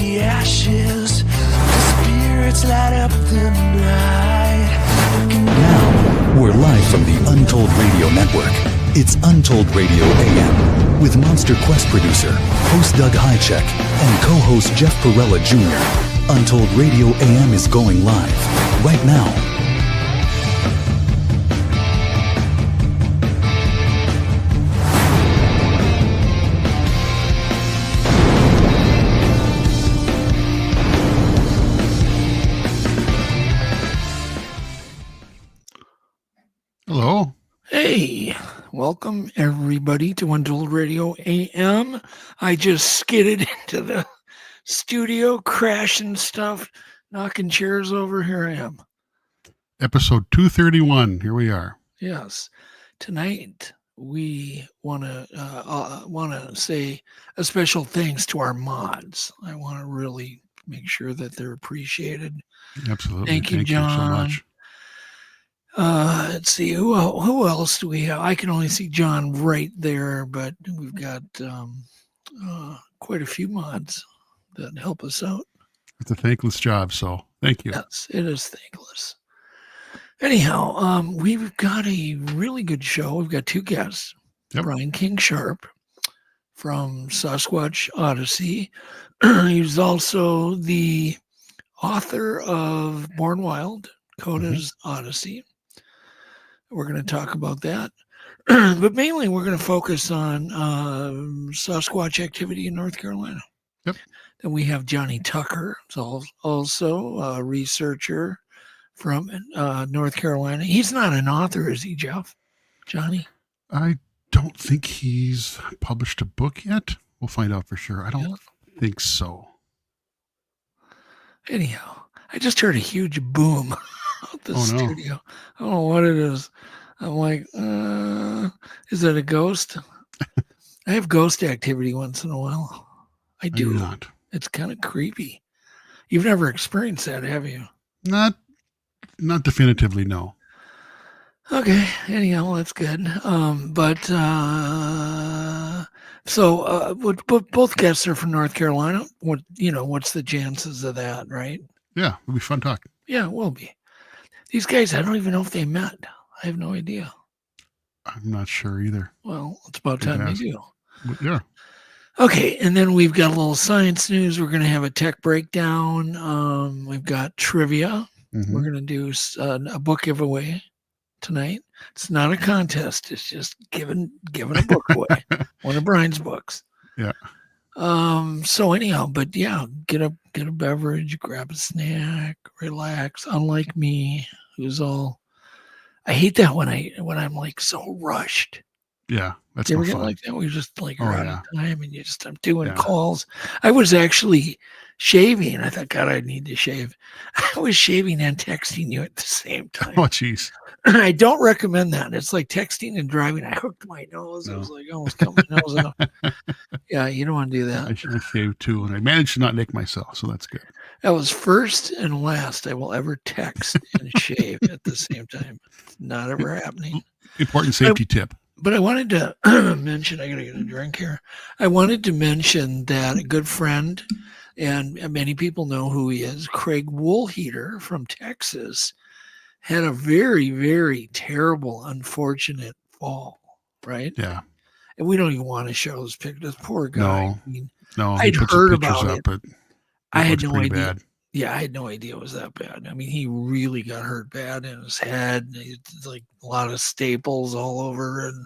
the ashes, the spirits light up the night. Now, we're live from the Untold Radio Network. It's Untold Radio AM with Monster Quest producer, host Doug Hajicek, and co-host Jeff Perrella Jr. Untold Radio AM is going live right now. Hello. Hey, welcome everybody to Untold Radio AM. I just skidded into the studio, crashing stuff, knocking chairs over. Here I am. Episode 231. Here we are. Yes. Tonight we want to say a special thanks to our mods. I want to really make sure that they're appreciated. Absolutely. Thank you, John. So much. Let's see who else do we have? I can only see John right there, but we've got quite a few mods that help us out. It's a thankless job, so thank you. Yes, it is thankless. Anyhow, we've got a really good show. We've got two guests. Yep. Brian King Sharp from Sasquatch Odyssey. He's also the author of Born Wild, Coda's Odyssey. We're going to talk about that. But mainly we're going to focus on Sasquatch activity in North Carolina. Yep. Then we have Jonny Tucker, also a researcher from North Carolina. He's not an author, is he, Jeff? Johnny? I don't think he's published a book yet. We'll find out for sure. I don't think so. Anyhow, I just heard a huge boom out the studio. I don't know what it is. I'm like, is it a ghost? I have ghost activity once in a while. I do. Not. It's kind of creepy. You've never experienced that, have you? Not definitively, no. Okay. Anyhow, that's good. So both guests are from North Carolina. What's the chances of that, right? Yeah, it'll be fun talking. Yeah, it will be. These guys, I don't even know if they met. I have no idea. I'm not sure either. Well, it's about time they do. Yeah. Okay, and then we've got a little science news. We're going to have a tech breakdown. We've got trivia. Mm-hmm. We're going to do a book giveaway tonight. It's not a contest. It's just giving a book away. One of Brian's books. Yeah. So anyhow, but yeah, get a beverage, grab a snack, relax. Unlike me, I hate that when I'm like so rushed. Yeah, that's you ever no get fun. like that? We just like Oh, are out yeah. of time, and I'm doing calls. I was actually shaving. I thought, God, I need to shave. I was shaving and texting you at the same time. Oh, jeez. I don't recommend that. It's like texting and driving. I hooked my nose. I was like, almost cut my nose off. Yeah, you don't want to do that. I should have shaved too, and I managed to not nick myself, so that's good. That was first and last I will ever text and shave at the same time. It's not ever happening. Important safety tip. But I wanted to mention, I got to get a drink here. I wanted to mention that a good friend, and many people know who he is, Craig Woolheater from Texas, had a very, very terrible, unfortunate fall, right? Yeah. And we don't even want to show this picture. This poor guy. No. I mean, No, I'd heard about it. But I had no idea. Bad. Yeah, I had no idea it was that bad. I mean, he really got hurt bad in his head. It's like a lot of staples all over, and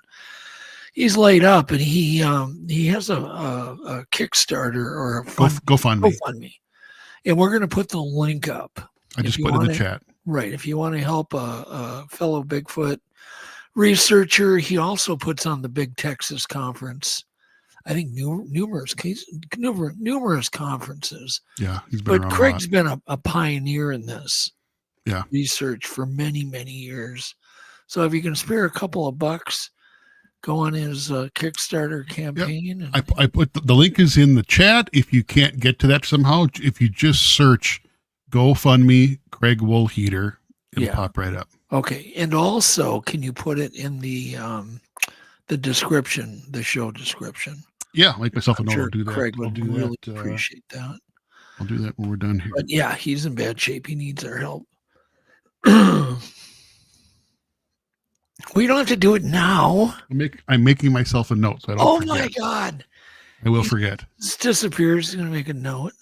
he's laid up. And he has a Kickstarter or a GoFundMe, and we're going to put the link up. I just put it in the chat. Right, if you want to help a fellow Bigfoot researcher, he also puts on the Big Texas Conference. I think numerous conferences. Yeah, he's been but Craig's been a pioneer in this research for many, many years. So if you can spare a couple of bucks, go on his Kickstarter campaign. Yep. I put the link is in the chat. If you can't get to that somehow, if you just search GoFundMe Craig Woolheater, it'll pop right up. Okay, and also, can you put it in the description, the show description? Yeah, like myself and I'm Noah sure will do that. Craig would do really that, appreciate that. I'll do that when we're done here. But yeah, he's in bad shape. He needs our help. We don't have to do it now. I'm making myself a note so I don't forget. My God. I will forget. This disappears. He's going to make a note.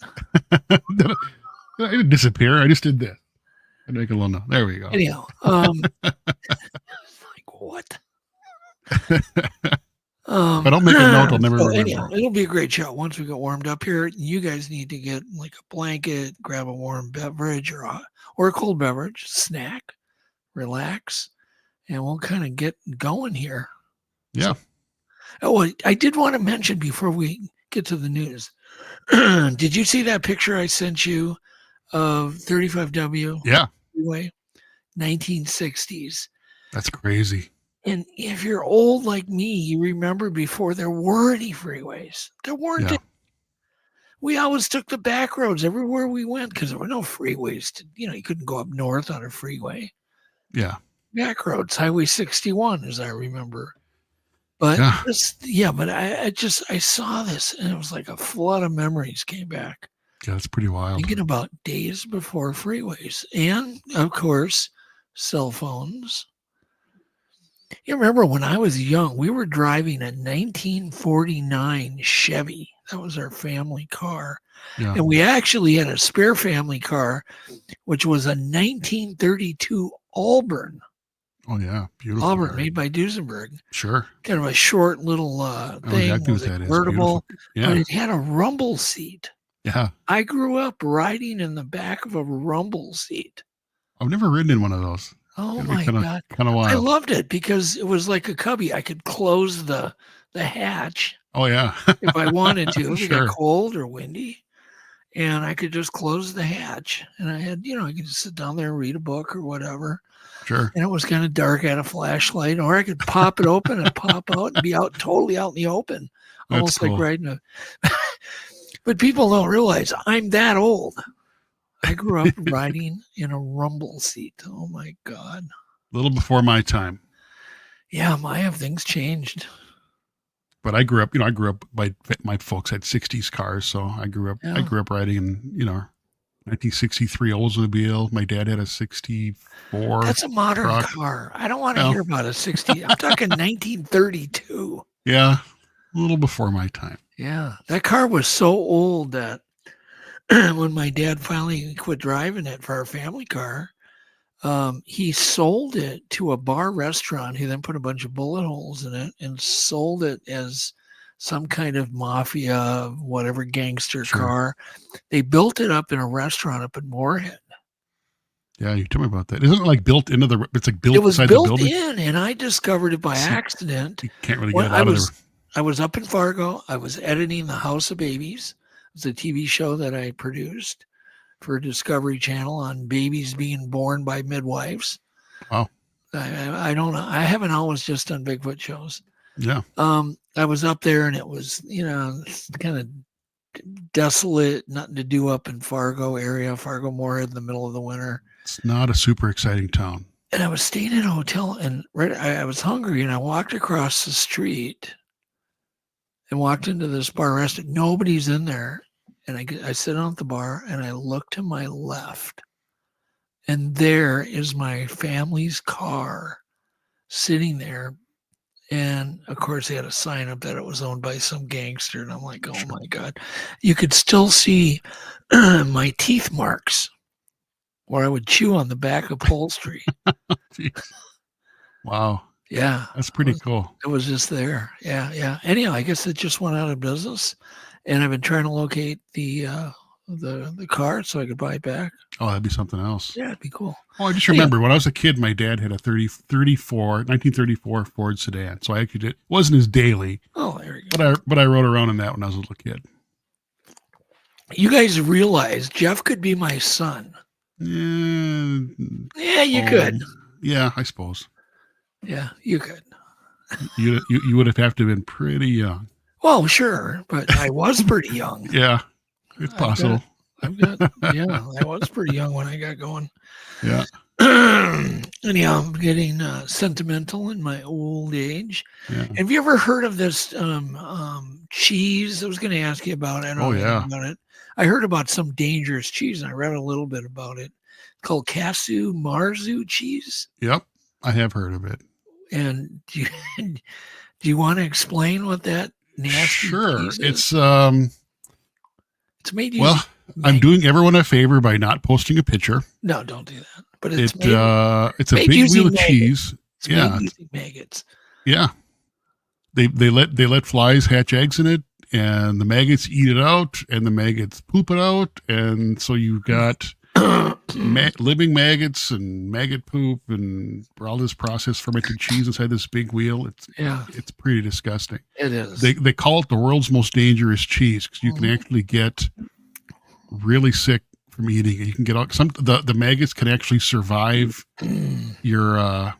I didn't disappear. I just did this. I'd make a little note. There we go. Anyhow, like what? If I don't make a note, I'll never remember. Anyhow, it'll be a great show once we get warmed up here. You guys need to get like a blanket, grab a warm beverage or a cold beverage, snack, relax, and we'll kind of get going here. Yeah. I did want to mention before we get to the news. Did you see that picture I sent you of 35W? Yeah. Freeway, 1960s. That's crazy. And if you're old like me, you remember before there were any freeways. There weren't. Yeah. We always took the back roads everywhere we went because there were no freeways. You couldn't go up north on a freeway. Yeah. Back roads, Highway 61, as I remember. But I saw this and it was like a flood of memories came back. Yeah, that's pretty wild. Thinking about days before freeways and, of course, cell phones. You remember when I was young, we were driving a 1949 Chevy. That was our family car. Yeah. And we actually had a spare family car, which was a 1932 Auburn. Oh, yeah. Beautiful. Auburn, made by Duesenberg. Sure. Kind of a short little thing. Exactly It was what that is. convertible. Yeah. But it had a rumble seat. Yeah. I grew up riding in the back of a rumble seat. I've never ridden in one of those. Oh my God. Kind of wild. I loved it because it was like a cubby. I could close the hatch Oh, yeah. if I wanted to, if it Sure. got cold or windy. And I could just close the hatch. And I had, I could just sit down there and read a book or whatever. Sure. And it was kind of dark. I had a flashlight, or I could pop it open and pop out and be totally out in the open. That's Almost cool. like riding a... But people don't realize I'm that old. I grew up riding in a rumble seat. Oh my God. A little before my time. Yeah, have things changed. But I grew up, my folks had 60s cars. So I grew up riding in, 1963 Oldsmobile. My dad had a 64. That's a modern truck. car. I don't want to hear about a 60. I'm talking 1932. Yeah. A little before my time. Yeah. That car was so old that when my dad finally quit driving it for our family car, he sold it to a bar restaurant. He then put a bunch of bullet holes in it and sold it as some kind of mafia, whatever gangster car. They built it up in a restaurant up in Moorhead. Yeah, you told me about that. Isn't it like built into it's like built It was inside built the building? in, and I discovered it by accident. You can't really When get it out of there. I was up in Fargo. I was editing The House of Babies. It was a TV show that I produced for Discovery Channel on babies being born by midwives. Wow. I don't know. I haven't always just done Bigfoot shows. Yeah. I was up there and it was, kind of desolate, nothing to do up in Fargo area, Fargo Moorhead in the middle of the winter. It's not a super exciting town. And I was staying in a hotel and I was hungry and I walked across the street and walked into this bar restaurant. Nobody's in there. And I sit down at the bar and I look to my left. And there is my family's car sitting there. And of course, they had a sign up that it was owned by some gangster. And I'm like, oh my God. You could still see my teeth marks where I would chew on the back upholstery. Wow. Yeah. That's pretty cool. It was just there. Yeah. Anyhow, I guess it just went out of business. And I've been trying to locate the car so I could buy it back. Oh, that'd be something else. Yeah, it'd be cool. Oh, I just remember when I was a kid, my dad had a 1934 Ford sedan. So I actually did. It wasn't his daily. Oh, there you go. But I rode around in that when I was a little kid. You guys realize Jeff could be my son. Yeah, you could. Yeah, I suppose. Yeah, you could. You would have to have been pretty young. Well, sure, but I was pretty young. Yeah, it's possible. I was pretty young when I got going. Yeah. Anyhow, I'm getting sentimental in my old age. Yeah. Have you ever heard of this cheese? I was going to ask you about it. I don't know about it. I heard about some dangerous cheese, and I read a little bit about it, called Casu Marzu cheese. Yep, I have heard of it. And do you want to explain what that nasty cheese is? It's made using I'm doing everyone a favor by not posting a picture. No, don't do that. But it's it's a big wheel of cheese. It's made using maggots. Yeah. They let flies hatch eggs in it, and the maggots eat it out, and the maggots poop it out, and so you've got living maggots and maggot poop and all this processed fermented cheese inside this big wheel. It's pretty disgusting. It is. They call it the world's most dangerous cheese because you can actually get really sick from eating it. You can get out the maggots can actually survive your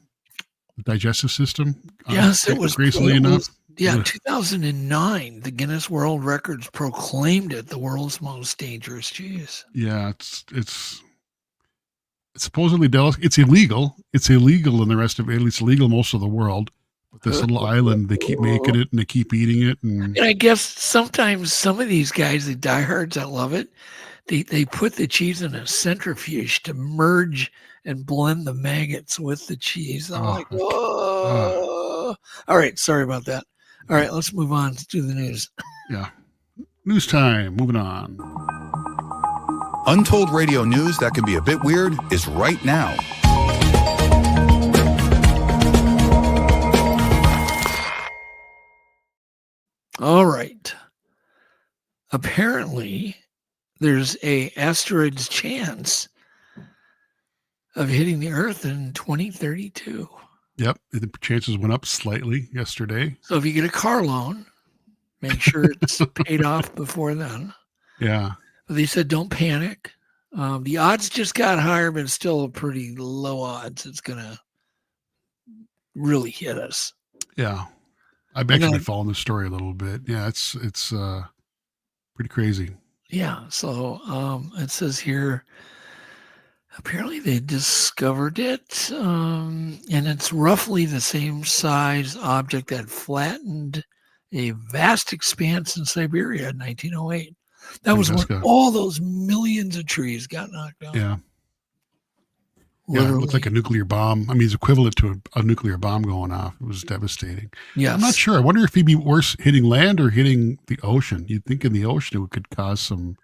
digestive system. Yes, it was crazily enough. 2009, the Guinness World Records proclaimed it the world's most dangerous cheese. Yeah, it's supposedly it's illegal. It's illegal in the rest of Italy. It's illegal in most of the world. But this little island, they keep making it and they keep eating it. And I guess sometimes some of these guys, the diehards that love it, they put the cheese in a centrifuge to merge and blend the maggots with the cheese. I'm like, oh. All right, sorry about that. All right, let's move on to the news. Yeah. News time. Moving on. Untold Radio news that can be a bit weird is right now. All right. Apparently, there's a asteroid's chance of hitting the Earth in 2032. Yep, the chances went up slightly yesterday. So if you get a car loan, make sure it's paid off before then. Yeah. But they said don't panic. The odds just got higher, but it's still a pretty low odds. It's going to really hit us. Yeah. I've actually been following the story a little bit. Yeah, it's pretty crazy. Yeah. So it says here, apparently they discovered it, and it's roughly the same size object that flattened a vast expanse in Siberia in 1908. That was when all those millions of trees got knocked down. Yeah. Literally. Yeah, it looked like a nuclear bomb. I mean, it's equivalent to a nuclear bomb going off. It was devastating. Yeah, I'm not sure. I wonder if it'd be worse hitting land or hitting the ocean. You'd think in the ocean it could cause some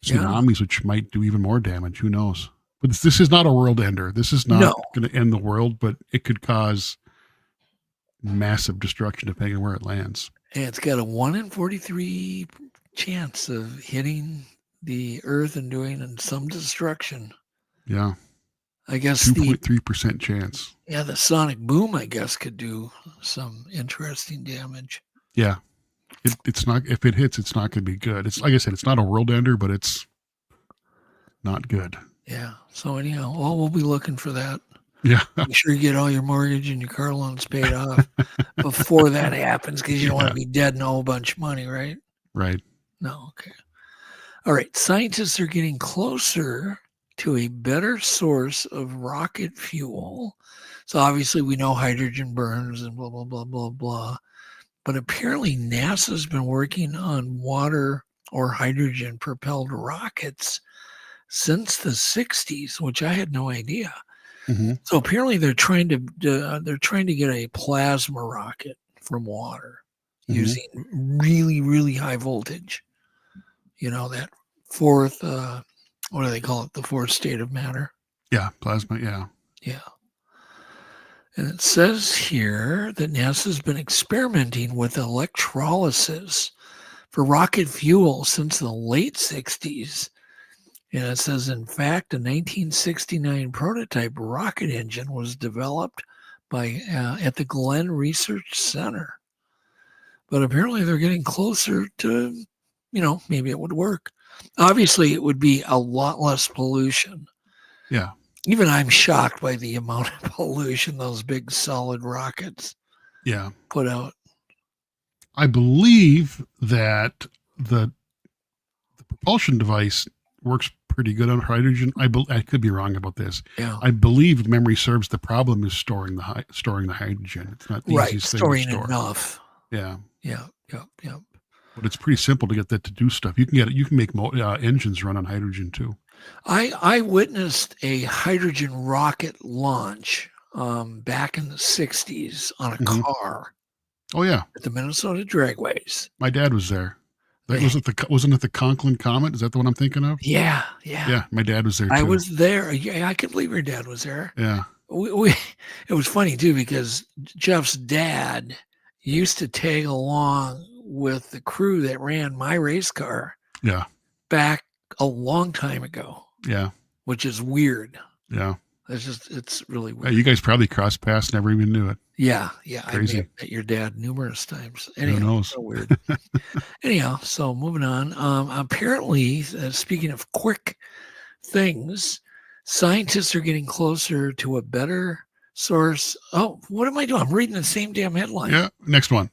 tsunamis, which might do even more damage. Who knows? But this is not a world ender. This is not going to end the world, but it could cause massive destruction depending on where it lands. And it's got a 1 in 43 chance of hitting the Earth and doing some destruction. Yeah. I guess 2.3% chance. Yeah, the sonic boom, I guess, could do some interesting damage. Yeah. It's not, if it hits, it's not going to be good. It's like I said, it's not a world ender, but it's not good. Yeah. So anyhow, we'll be looking for that. Yeah. Make sure you get all your mortgage and your car loans paid off before that happens, because you don't want to be dead and owe a bunch of money, right? Right. No. Okay. All right. Scientists are getting closer to a better source of rocket fuel. So obviously we know hydrogen burns and blah, blah, blah, blah, blah. But apparently NASA's been working on water or hydrogen propelled rockets since the 60s, which I had no idea. Mm-hmm. So apparently they're trying to get a plasma rocket from water using really, really high voltage. You know, that fourth, what do they call it? The fourth state of matter. Yeah, plasma. Yeah. Yeah. And it says here that NASA's been experimenting with electrolysis for rocket fuel since the late 60s. And it says, in fact, a 1969 prototype rocket engine was developed by at the Glenn Research Center. But apparently they're getting closer to, maybe it would work. Obviously, it would be a lot less pollution. Yeah. Even I'm shocked by the amount of pollution those big solid rockets put out. I believe that the propulsion device works pretty good on hydrogen. I could be wrong about this. Yeah. I believe, if memory serves, the problem is storing the hydrogen. It's not the easiest thing to store. Storing enough. Yeah. Yeah. But it's pretty simple to get that to do stuff. You can make engines run on hydrogen too. I witnessed a hydrogen rocket launch back in the 60s on a car Oh yeah, at the Minnesota Dragways. my dad was there. That wasn't it the Conklin Comet? Is that the one I'm thinking of? Yeah. Yeah, my dad was there too. I was there. Yeah, I can believe your dad was there. Yeah. It was funny too because Jeff's dad used to tag along with the crew that ran my race car Yeah. back a long time ago, Yeah. which is weird. Yeah. It's really Yeah, weird. you guys probably crossed paths, never even knew it. Yeah. Crazy. I met your dad numerous times. Who Anyhow, knows? so weird. Anyhow, so moving on. Apparently, speaking of quick things, scientists are getting closer to a better source. Oh, what am I doing? I'm reading the same damn headline. Yeah. Next one.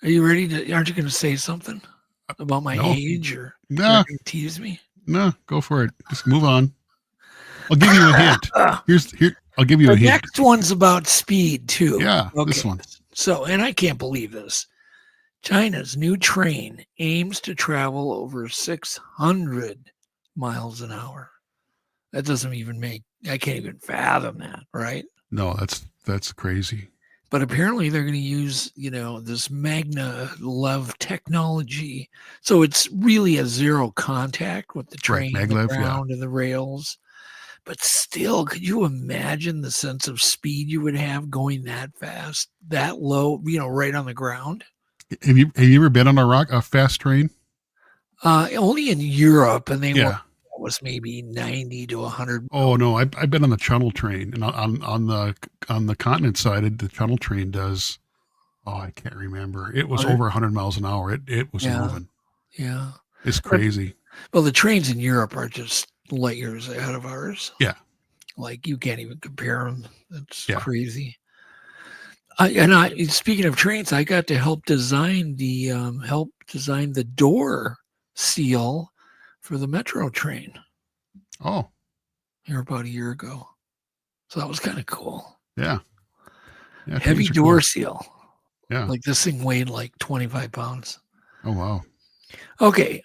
Are you ready to? Aren't you going to say something about my No. age or Nah. you're gonna tease me? No, go for it. Just move on. I'll give you a hint. I'll give you The a hint. next one's about speed too. Yeah, Okay. this one. So, and I can't believe this. China's new train aims to travel over 600 miles an hour. That doesn't even I can't even fathom that, right? No, that's crazy. But apparently they're going to use, this maglev technology. So it's really a zero contact with the train, the maglev, yeah. ground, and the rails. But still, could you imagine the sense of speed you would have going that fast, that low, right on the ground? Have you ever been on a fast train? Only in Europe, and they Yeah. was maybe 90 to 100. Oh no, I've been on the tunnel train, and on the continent side, the tunnel train does. Oh, I can't remember. It was over 100 miles an hour. It was moving. Yeah. It's crazy. Well, the trains in Europe are just light years ahead of ours. Yeah. Like you can't even compare them. That's Yeah. crazy. Speaking of trains, I got to help design the door seal for the metro train Oh, here about a year ago. So that was kind of cool. yeah. Yeah, Heavy trains are door cool. seal. Yeah. Like this thing weighed like 25 pounds. Oh wow. Okay.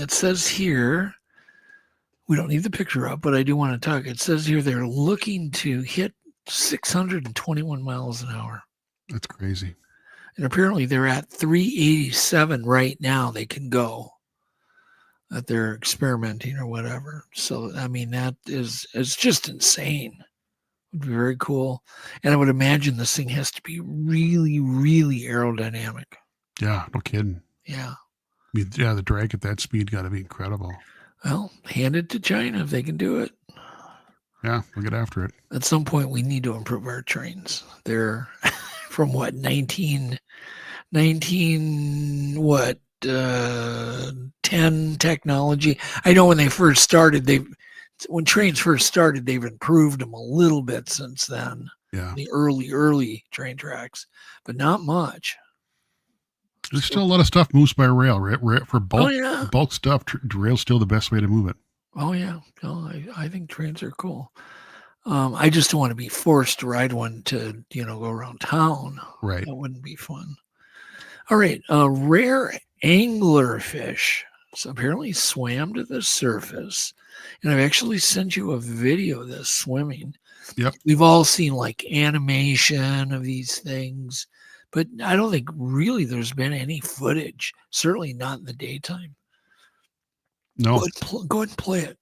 It says here, we don't need the picture up, but I do want to talk. It says here they're looking to hit 621 miles an hour. That's crazy. And apparently they're at 387 right now. They can go that they're experimenting or whatever. So, I mean, it's just insane. It would be very cool. And I would imagine this thing has to be really, really aerodynamic. Yeah, no kidding. Yeah. I mean, yeah, the drag at that speed got to be incredible. Well, hand it to China if they can do it. Yeah, we'll get after it. At some point, we need to improve our trains. They're from 10 technology. I know when they first started, when trains first started, they've improved them a little bit since then. Yeah. The early train tracks, but not much. There's still a lot of stuff moves by rail. For bulk, yeah. bulk stuff, rail's still the best way to move it. Oh, yeah. No, I think trains are cool. I just don't want to be forced to ride one to, go around town. Right. That wouldn't be fun. All right. Rare anglerfish. So apparently swam to the surface. And I've actually sent you a video of this swimming. Yep. We've all seen like animation of these things, but I don't think really there's been any footage, certainly not in the daytime. No. Go ahead and play it.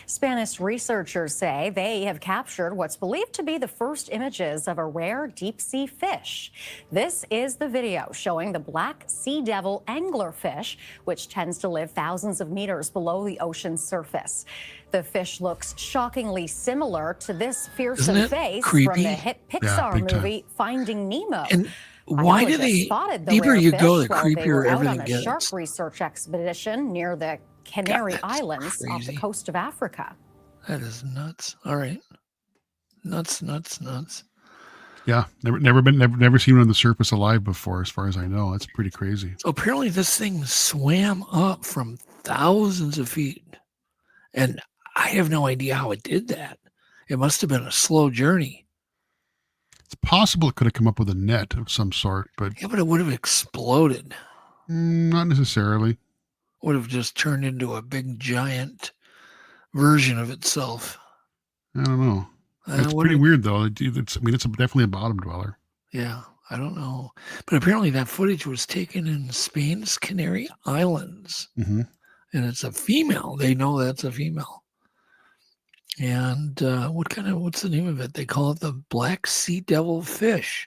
Spanish researchers say they have captured what's believed to be the first images of a rare deep-sea fish. This is the video showing the black sea devil anglerfish, which tends to live thousands of meters below the ocean's surface. The fish looks shockingly similar to this fearsome face creepy? from the hit Pixar big time. movie Finding Nemo. And why do they, deeper you go, the creepier everything on a gets. shark research expedition near the Canary that's Islands off the crazy. coast of Africa. That is nuts. All right. Nuts. Yeah. Never seen one on the surface alive before, as far as I know. That's pretty crazy. So apparently this thing swam up from thousands of feet. And I have no idea how it did that. It must have been a slow journey. It's possible it could have come up with a net of some sort, but Yeah, but it would have exploded. not necessarily. Would have just turned into a big giant version of itself. I don't know. It's pretty weird, though. It's definitely a bottom dweller. Yeah, I don't know. But apparently that footage was taken in Spain's Canary Islands. Mm-hmm. And it's a female. They know that's a female. And what's the name of it? They call it the black sea devil fish.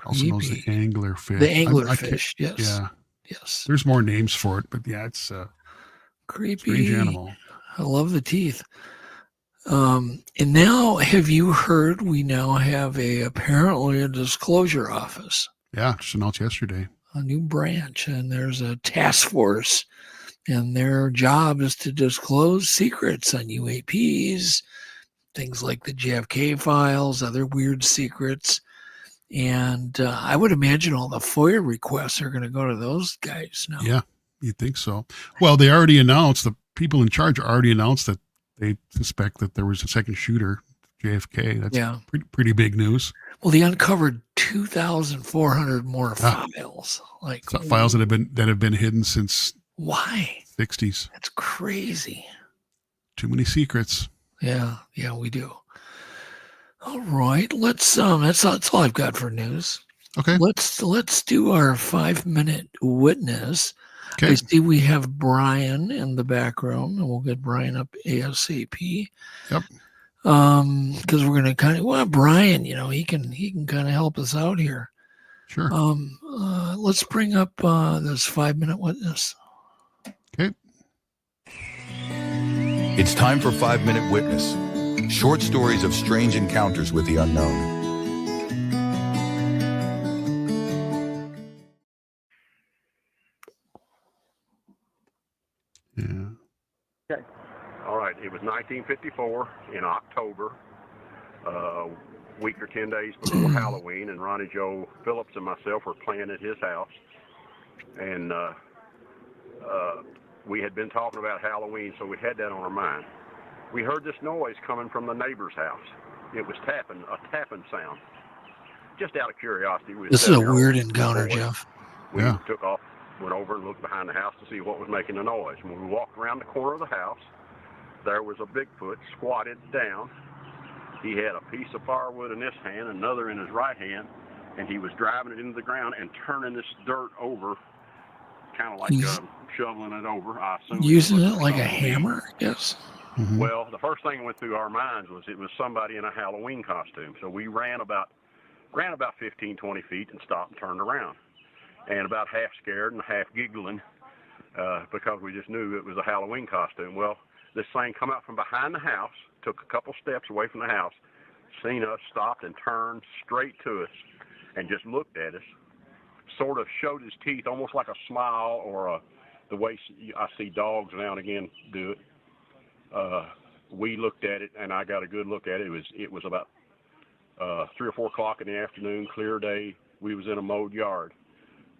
Also knows the angler fish. The angler fish, yes. Yeah. Yes. There's more names for it, but yeah, it's a creepy strange animal. I love the teeth. And now, have you heard we now have apparently a disclosure office? Yeah, just announced yesterday. A new branch, and there's a task force, and their job is to disclose secrets on UAPs, things like the JFK files, other weird secrets. And I would imagine all the FOIA requests are going to go to those guys now. Yeah, you'd think so. Well, they already announced, the people in charge already announced that they suspect that there was a second shooter, JFK. That's pretty big news. Well, they uncovered 2,400 more files. Files that have been hidden since why 60s. That's crazy. Too many secrets. Yeah, we do. All right, let's. That's all I've got for news. Okay. Let's do our 5-minute witness. Okay. I see we have Brian in the background, and we'll get Brian up ASAP. Yep. Because we're going to Brian, he can kind of help us out here. Sure. Let's bring up this 5-minute witness. Okay. It's time for 5-Minute Witness. Short stories of strange encounters with the unknown. Yeah. Okay. All right. It was 1954 in October, a week or 10 days before Halloween, and Ronnie Joe Phillips and myself were playing at his house. And we had been talking about Halloween, so we had that on our mind. We heard this noise coming from the neighbor's house. It was a tapping sound. Just out of curiosity. This is a weird encounter, Jeff. We took off, went over and looked behind the house to see what was making the noise. When we walked around the corner of the house, there was a Bigfoot squatted down. He had a piece of firewood in this hand, another in his right hand, and he was driving it into the ground and turning this dirt over, kind of like shoveling it over. I assume using it like a hammer, yes. Mm-hmm. Well, the first thing that went through our minds was it was somebody in a Halloween costume. So we ran about 15, 20 feet and stopped and turned around. And about half scared and half giggling because we just knew it was a Halloween costume. Well, this thing come out from behind the house, took a couple steps away from the house, seen us, stopped and turned straight to us and just looked at us, sort of showed his teeth almost like a smile or the way I see dogs now and again do it. We looked at it, and I got a good look at it. It was about 3 or 4 o'clock in the afternoon, clear day. We was in a mowed yard.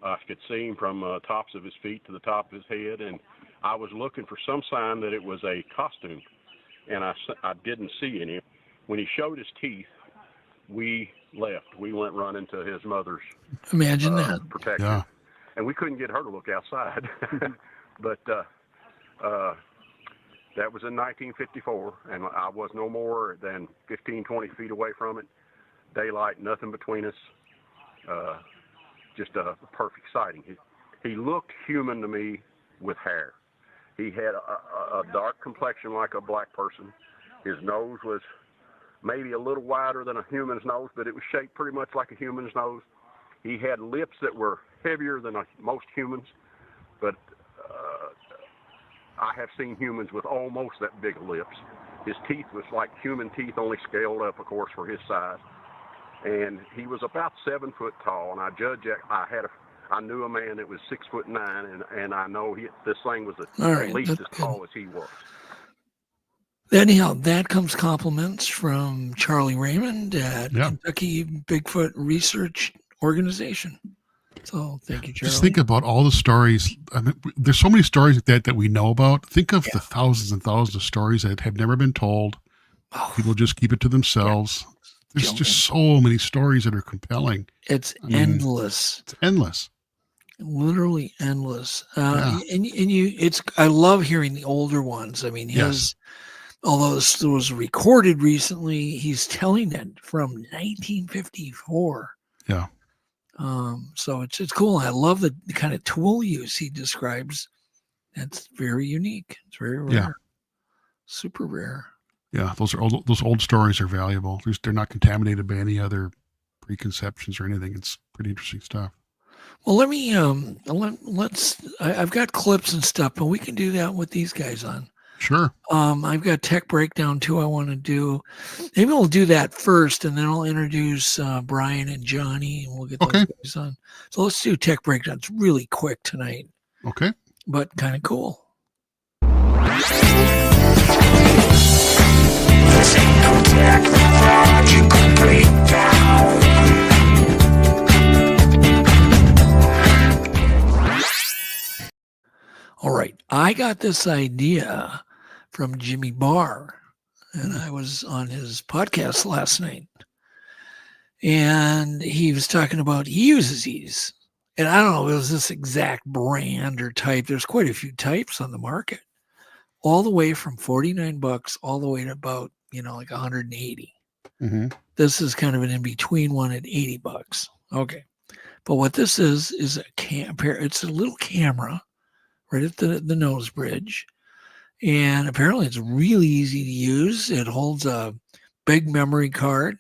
I could see him from tops of his feet to the top of his head, and I was looking for some sign that it was a costume, and I didn't see any. When he showed his teeth, we left. We went running to his mother's protection. Yeah. And we couldn't get her to look outside. But that was in 1954, and I was no more than 15, 20 feet away from it. Daylight, nothing between us. Just a perfect sighting. He looked human to me with hair. He had a dark complexion like a black person. His nose was maybe a little wider than a human's nose, but it was shaped pretty much like a human's nose. He had lips that were heavier than most humans, but I have seen humans with almost that big lips. His teeth was like human teeth, only scaled up, of course, for his size. And he was about 7 foot tall, and I judged that I knew a man that was 6'9", and I know this thing was at least as tall as he was. Anyhow, that comes compliments from Charlie Raymond at Kentucky Bigfoot Research Organization. So thank you, Charlie. Just think about all the stories. I mean, there's so many stories like that we know about. Think of the thousands and thousands of stories that have never been told. People just keep it to themselves. There's just so many stories that are compelling. It's endless. It's endless. Literally endless. Yeah. And I love hearing the older ones. I mean, although this was recorded recently, he's telling it from 1954. Yeah. So it's cool. I love the kind of tool use he describes. That's very unique. It's very rare. Yeah. Super rare. Yeah, those old stories are valuable. They're not contaminated by any other preconceptions or anything. It's pretty interesting stuff. Well, let me I've got clips and stuff, but we can do that with these guys on. Sure. I've got tech breakdown too. I want to do. Maybe we'll do that first, and then I'll introduce Brian and Johnny, and we'll get those guys on. So let's do tech breakdown. It's really quick tonight. Okay. But kind of cool. All right. I got this idea from Jimmy Barr, and I was on his podcast last night. And he was talking about, he uses these. And I don't know if it was this exact brand or type. There's quite a few types on the market. All the way from $49 all the way to about, like 180. Mm-hmm. This is kind of an in-between one at $80. Okay. But what this is it's a little camera right at the nose bridge. And apparently it's really easy to use. It holds a big memory card.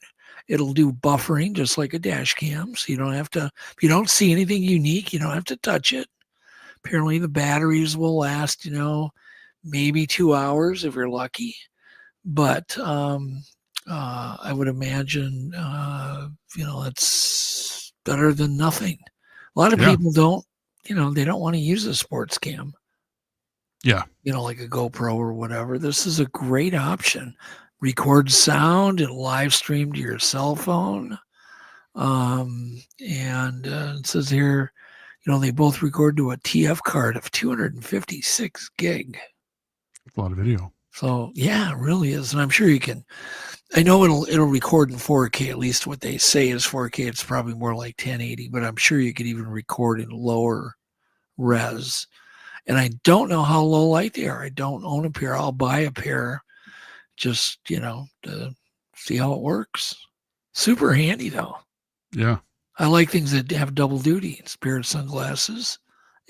It'll do buffering just like a dash cam. So you don't have to, if you don't see anything unique, you don't have to touch it. Apparently the batteries will last, maybe 2 hours if you're lucky. But I would imagine, it's better than nothing. A lot of people don't, they don't want to use a sports cam. Yeah. Like a GoPro or whatever. This is a great option. Record sound and live stream to your cell phone. And it says here, they both record to a TF card of 256 gig. That's a lot of video. So yeah, it really is. And I'm sure you can, I know it'll record in 4K, at least what they say is 4K. It's probably more like 1080, but I'm sure you could even record in lower res. And I don't know how low light they are. I don't own a pair. I'll buy a pair just, to see how it works. Super handy though. Yeah. I like things that have double duty. It's a pair of sunglasses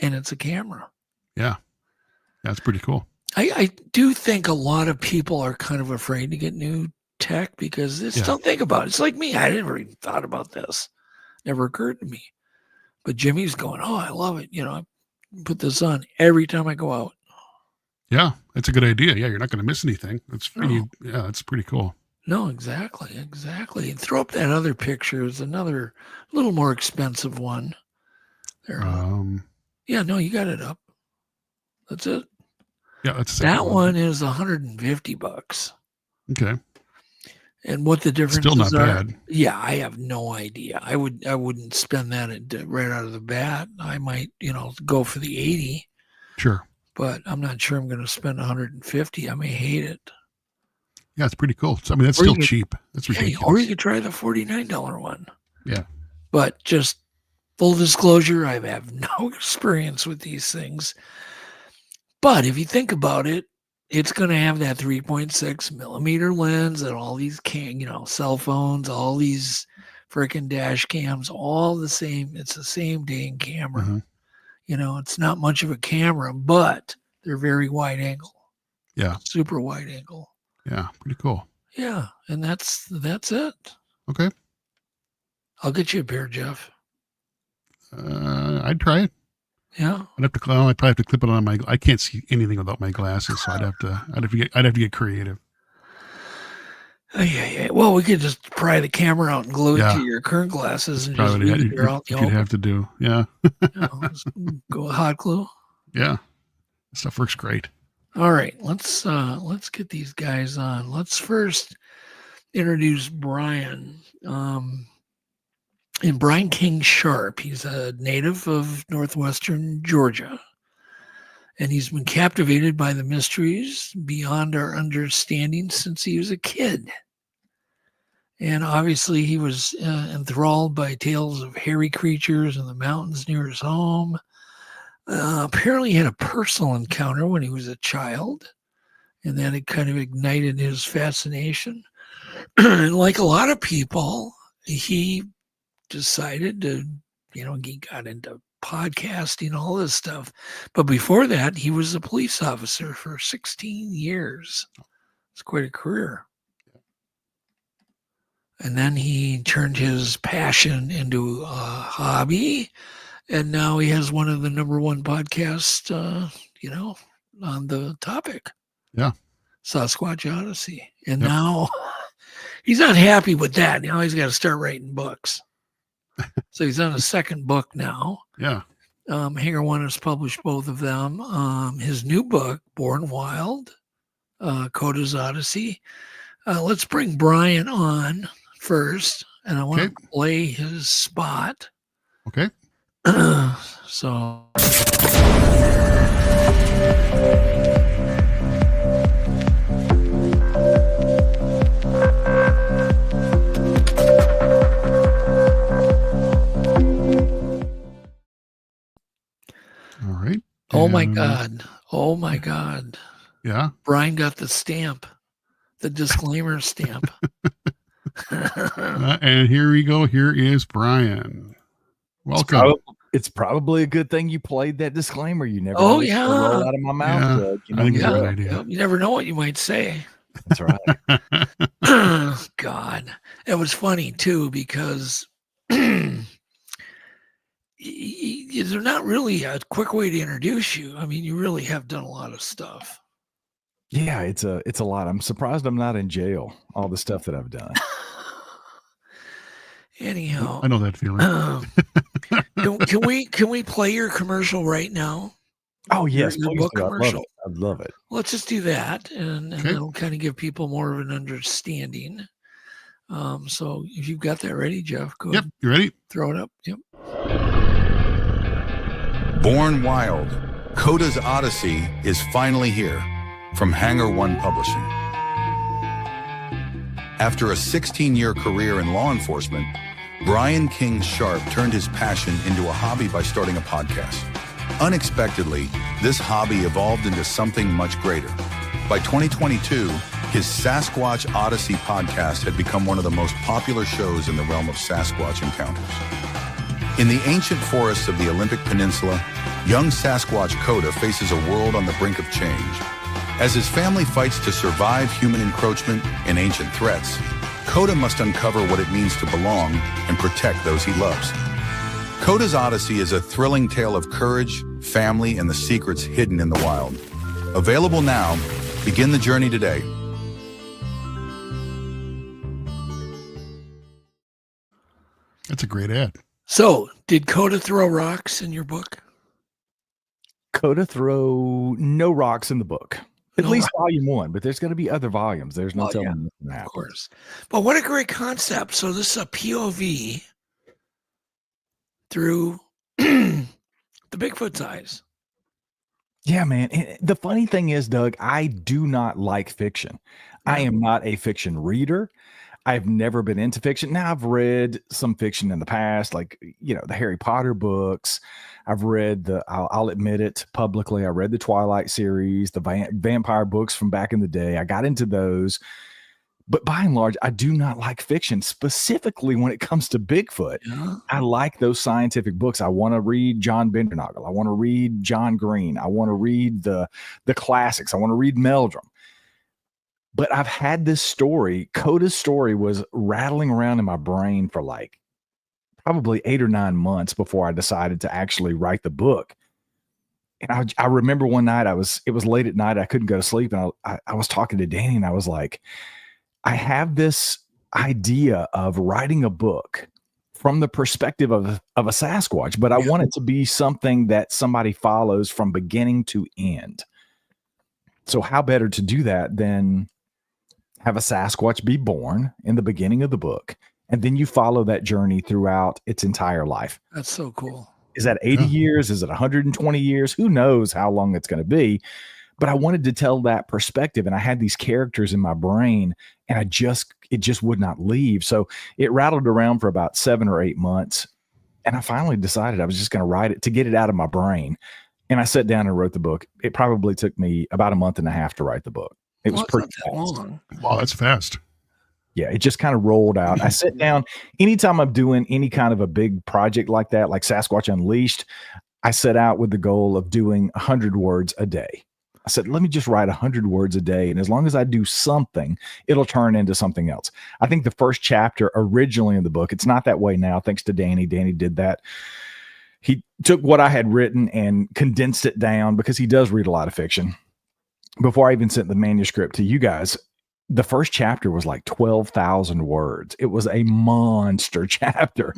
and it's a camera. Yeah. That's pretty cool. I do think a lot of people are kind of afraid to get new tech because they just don't think about it. It's like me. I never even thought about this. Never occurred to me. But Jimmy's going, oh, I love it. I put this on every time I go out. Yeah, it's a good idea. Yeah, you're not going to miss anything. It's pretty cool. No, exactly. And throw up that other picture. It's another little more expensive one. There. Yeah, no, you got it up. That's it. Yeah, that's that one is $150. Okay. And what the difference still not bad. Yeah, I have no idea. I wouldn't spend that right out of the bat. I might, go for the 80. Sure. But I'm not sure I'm going to spend 150. I may hate it. Yeah, it's pretty cool. So, that's still cheap. That's ridiculous. Or you could try the $49 one. Yeah. But just full disclosure, I have no experience with these things. But if you think about it, it's going to have that 3.6 millimeter lens and all these cell phones, all these freaking dash cams, all the same. It's the same dang camera. Mm-hmm. It's not much of a camera, but they're very wide angle. Yeah. Super wide angle. Yeah. Pretty cool. Yeah. And that's it. Okay. I'll get you a pair, Jeff. I'd try it. Yeah. I'd probably have to clip it on I can't see anything without my glasses, so I'd have to get creative. Yeah. Well, we could just pry the camera out and glue it to your current glasses and just leave it out. You'd have to do. Yeah. Go hot glue. Yeah. Stuff works great. All right. Let's get these guys on. Let's first introduce Brian. And Brian King Sharp, he's a native of northwestern Georgia, and he's been captivated by the mysteries beyond our understanding since he was a kid. And obviously he was enthralled by tales of hairy creatures in the mountains near his home. Apparently he had a personal encounter when he was a child, and then it kind of ignited his fascination. And like a lot of people, he decided to, he got into podcasting, all this stuff. But before that, he was a police officer for 16 years. It's quite a career. And then he turned his passion into a hobby. And now he has one of the number one podcasts, on the topic. Yeah. Sasquatch Odyssey. And now he's not happy with that. Now he's got to start writing books. So he's on a second book now. Yeah. Hanger One has published both of them. His new book, Born Wild, Coda's Odyssey. Let's bring Brian on first, and I want to play his spot. Okay. So. All right. Oh my God. Oh my God. Yeah. Brian got the stamp, the disclaimer stamp. And here we go. Here is Brian. Welcome. It's probably a good thing you played that disclaimer. You never roll out of my mouth. I think it's a good idea. You never know what you might say. That's right. God. It was funny too, because there's not really a quick way to introduce you. I mean, you really have done a lot of stuff. Yeah, it's a lot. I'm surprised I'm not in jail. All the stuff that I've done. Anyhow, I know that feeling. Can we play your commercial right now? Oh yes, your book commercial. I'd love it. Let's just do that, and it'll kind of give people more of an understanding. So if you've got that ready, Jeff, go ahead. You ready? Throw it up. Yep. Born Wild, Coda's Odyssey is finally here from Hanger One Publishing. After a 16-year career in law enforcement, Brian King Sharp turned his passion into a hobby by starting a podcast. Unexpectedly, this hobby evolved into something much greater. By 2022, his Sasquatch Odyssey podcast had become one of the most popular shows in the realm of Sasquatch encounters. In the ancient forests of the Olympic Peninsula, young Sasquatch Coda faces a world on the brink of change. As his family fights to survive human encroachment and ancient threats, Coda must uncover what it means to belong and protect those he loves. Coda's Odyssey is a thrilling tale of courage, family, and the secrets hidden in the wild. Available now. Begin the journey today. That's a great ad. So, did Coda throw rocks in your book? Coda throw no rocks in the book. At least volume 1, but there's going to be other volumes. There's no telling that. Of course. But what a great concept. So this is a POV through the Bigfoot's eyes. Yeah, man. And the funny thing is, Doug, I do not like fiction. I am not a fiction reader. I've never been into fiction. Now, I've read some fiction in the past, like, the Harry Potter books. I've read I'll admit it publicly, I read the Twilight series, the vampire books from back in the day. I got into those. But by and large, I do not like fiction, specifically when it comes to Bigfoot. Yeah. I like those scientific books. I want to read John Bindernagel. I want to read John Green. I want to read the classics. I want to read Meldrum. But I've had this story. Coda's story was rattling around in my brain for like probably 8 or 9 months before I decided to actually write the book. And I remember one night it was late at night. I couldn't go to sleep. And I was talking to Danny and I was like, I have this idea of writing a book from the perspective of a Sasquatch, but I want it to be something that somebody follows from beginning to end. So how better to do that than have a Sasquatch be born in the beginning of the book, and then you follow that journey throughout its entire life. That's so cool. Is that 80 years? Is it 120 years? Who knows how long it's going to be? but I wanted to tell that perspective, and I had these characters in my brain, and it just would not leave. So it rattled around for about 7 or 8 months, and I finally decided I was just going to write it to get it out of my brain. And I sat down and wrote the book. It probably took me about a month and a half to write the book. It was pretty long. Wow, that's fast. Yeah, it just kind of rolled out. I sit down anytime I'm doing any kind of a big project like that, like Sasquatch Unleashed. I set out with the goal of doing 100 words a day. I said, let me just write 100 words a day. And as long as I do something, it'll turn into something else. I think the first chapter originally in the book, it's not that way now, thanks to Danny. Danny did that. He took what I had written and condensed it down because he does read a lot of fiction. Before I even sent the manuscript to you guys, the first chapter was like 12,000 words. It was a monster chapter.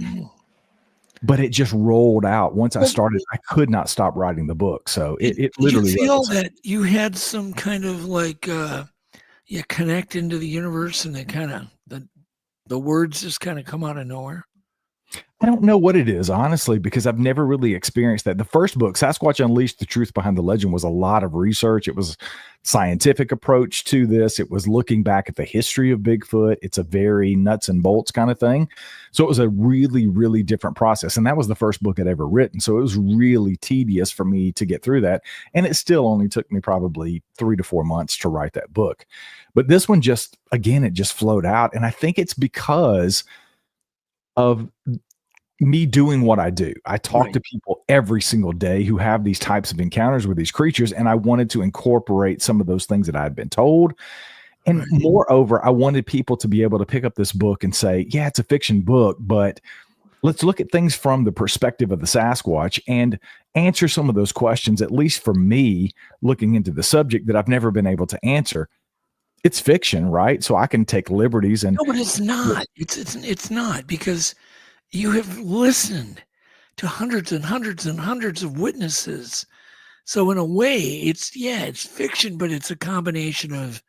But it just rolled out. Once I started, I could not stop writing the book. So it literally. Did you feel that you had some kind of like, connect into the universe, and they kind of the words just kind of come out of nowhere? I don't know what it is, honestly, because I've never really experienced that. The first book, Sasquatch Unleashed, The Truth Behind the Legend, was a lot of research. It was scientific approach to this. It was looking back at the history of Bigfoot. It's a very nuts and bolts kind of thing. So it was a really, really different process. And that was the first book I'd ever written. So it was really tedious for me to get through that. And it still only took me probably 3 to 4 months to write that book. But this one just, again, it just flowed out. And I think it's because of me doing what I do. I talk to people every single day who have these types of encounters with these creatures, and I wanted to incorporate some of those things that I had been told. And moreover, I wanted people to be able to pick up this book and say, yeah, it's a fiction book, but let's look at things from the perspective of the Sasquatch and answer some of those questions, at least for me, looking into the subject that I've never been able to answer. It's fiction, right? So I can take liberties and. No, but it's not. It's not, because you have listened to hundreds and hundreds and hundreds of witnesses. So in a way, it's fiction, but it's a combination of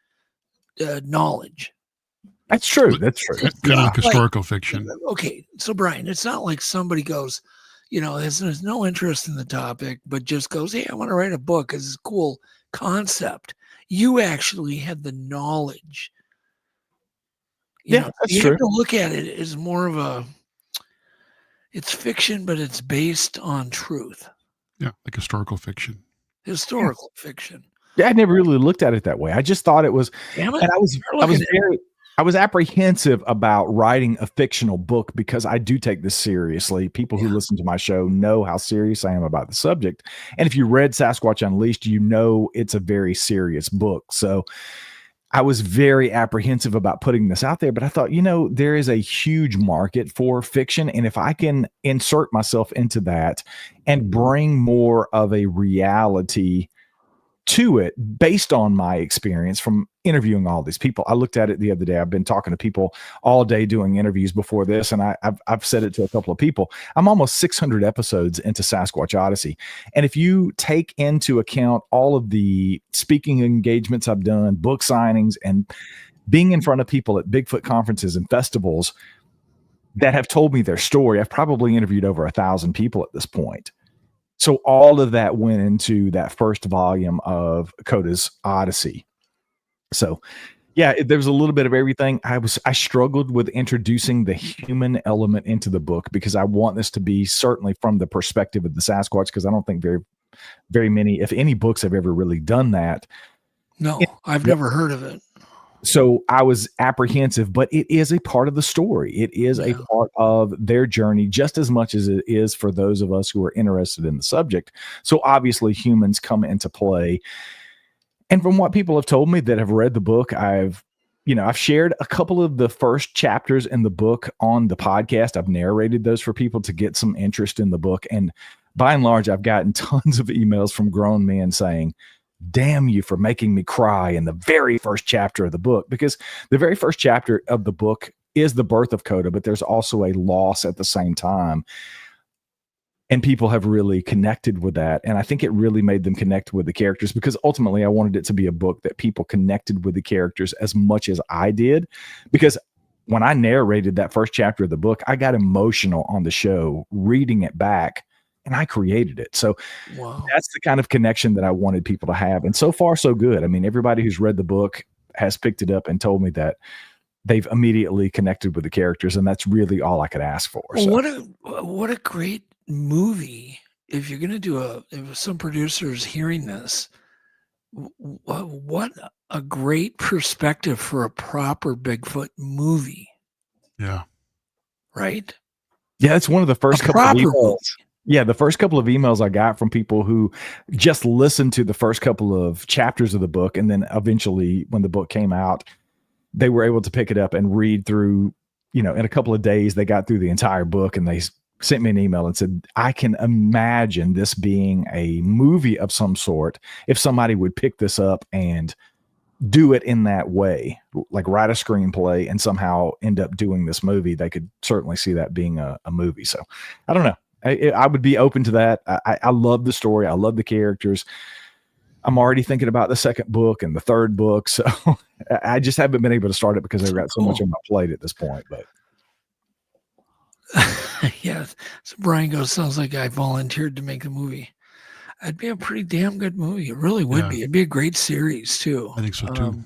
knowledge. That's true. That's true. It's kind of like historical fiction. Okay, so Brian, it's not like somebody goes, has no interest in the topic, but just goes, hey, I want to write a book. It's a cool concept. You actually had the knowledge. That's you true. have to look at it as more of it's fiction, but it's based on truth. Yeah, like historical fiction. Historical fiction. Yeah, I never really looked at it that way. I just thought it was, Damn it. and I was apprehensive about writing a fictional book because I do take this seriously. People who listen to my show know how serious I am about the subject. And if you read Sasquatch Unleashed, you know it's a very serious book. So I was very apprehensive about putting this out there, but I thought, there is a huge market for fiction. And if I can insert myself into that and bring more of a reality to it based on my experience from interviewing all these people. I looked at it the other day. I've been talking to people all day doing interviews before this, and I've said it to a couple of people. I'm almost 600 episodes into Sasquatch Odyssey. And if you take into account all of the speaking engagements I've done, book signings, and being in front of people at Bigfoot conferences and festivals that have told me their story, I've probably interviewed over 1,000 people at this point. So all of that went into that first volume of Coda's Odyssey. So yeah, there was a little bit of everything. I struggled with introducing the human element into the book because I want this to be certainly from the perspective of the Sasquatch, because I don't think very, very many, if any, books have ever really done that. No, I've never heard of it. So I was apprehensive, but it is a part of the story. It is a part of their journey just as much as it is for those of us who are interested in the subject. So obviously humans come into play. And from what people have told me that have read the book, I've shared a couple of the first chapters in the book on the podcast. I've narrated those for people to get some interest in the book. And by and large, I've gotten tons of emails from grown men saying, damn you for making me cry in the very first chapter of the book, because the very first chapter of the book is the birth of Coda, but there's also a loss at the same time. And people have really connected with that. And I think it really made them connect with the characters, because ultimately I wanted it to be a book that people connected with the characters as much as I did. Because when I narrated that first chapter of the book, I got emotional on the show reading it back. and I created it. So Wow. that's the kind of connection that I wanted people to have. And so far, so good. I mean, everybody who's read the book has picked it up and told me that they've immediately connected with the characters, and that's really all I could ask for. Well, So. what a great movie. If you're going to do if some producers hearing this, what a great perspective for a proper Bigfoot movie, Yeah. right? Yeah, it's one of the first couple of proper emails. movie. Yeah, the first couple of emails I got from people who just listened to the first couple of chapters of the book, and then eventually, when the book came out, they were able to pick it up and read through. In a couple of days, they got through the entire book, and they sent me an email and said, "I can imagine this being a movie of some sort if somebody would pick this up and do it in that way, like write a screenplay and somehow end up doing this movie. They could certainly see that being a movie." So I don't know. I would be open to that. I love the story. I love the characters. I'm already thinking about the second book and the third book. So I just haven't been able to start it because I've got so much on my plate at this point. But yeah. So Brian goes, sounds like I volunteered to make the movie. It'd be a pretty damn good movie. It really would be. It'd be a great series too. I think so too.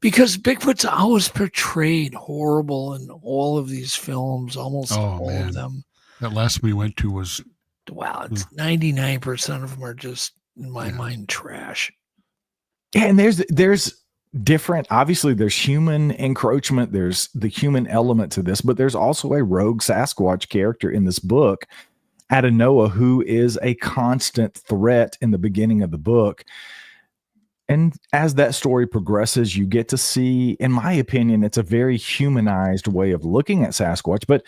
Because Bigfoot's always portrayed horrible in all of these films, almost all of them. That last one we went to was, wow, it's 99% of them are just, in my mind, trash. Yeah, and there's different, obviously there's human encroachment, there's the human element to this, but there's also a rogue Sasquatch character in this book, Adenoa, who is a constant threat in the beginning of the book. And as that story progresses, you get to see, in my opinion, it's a very humanized way of looking at Sasquatch. But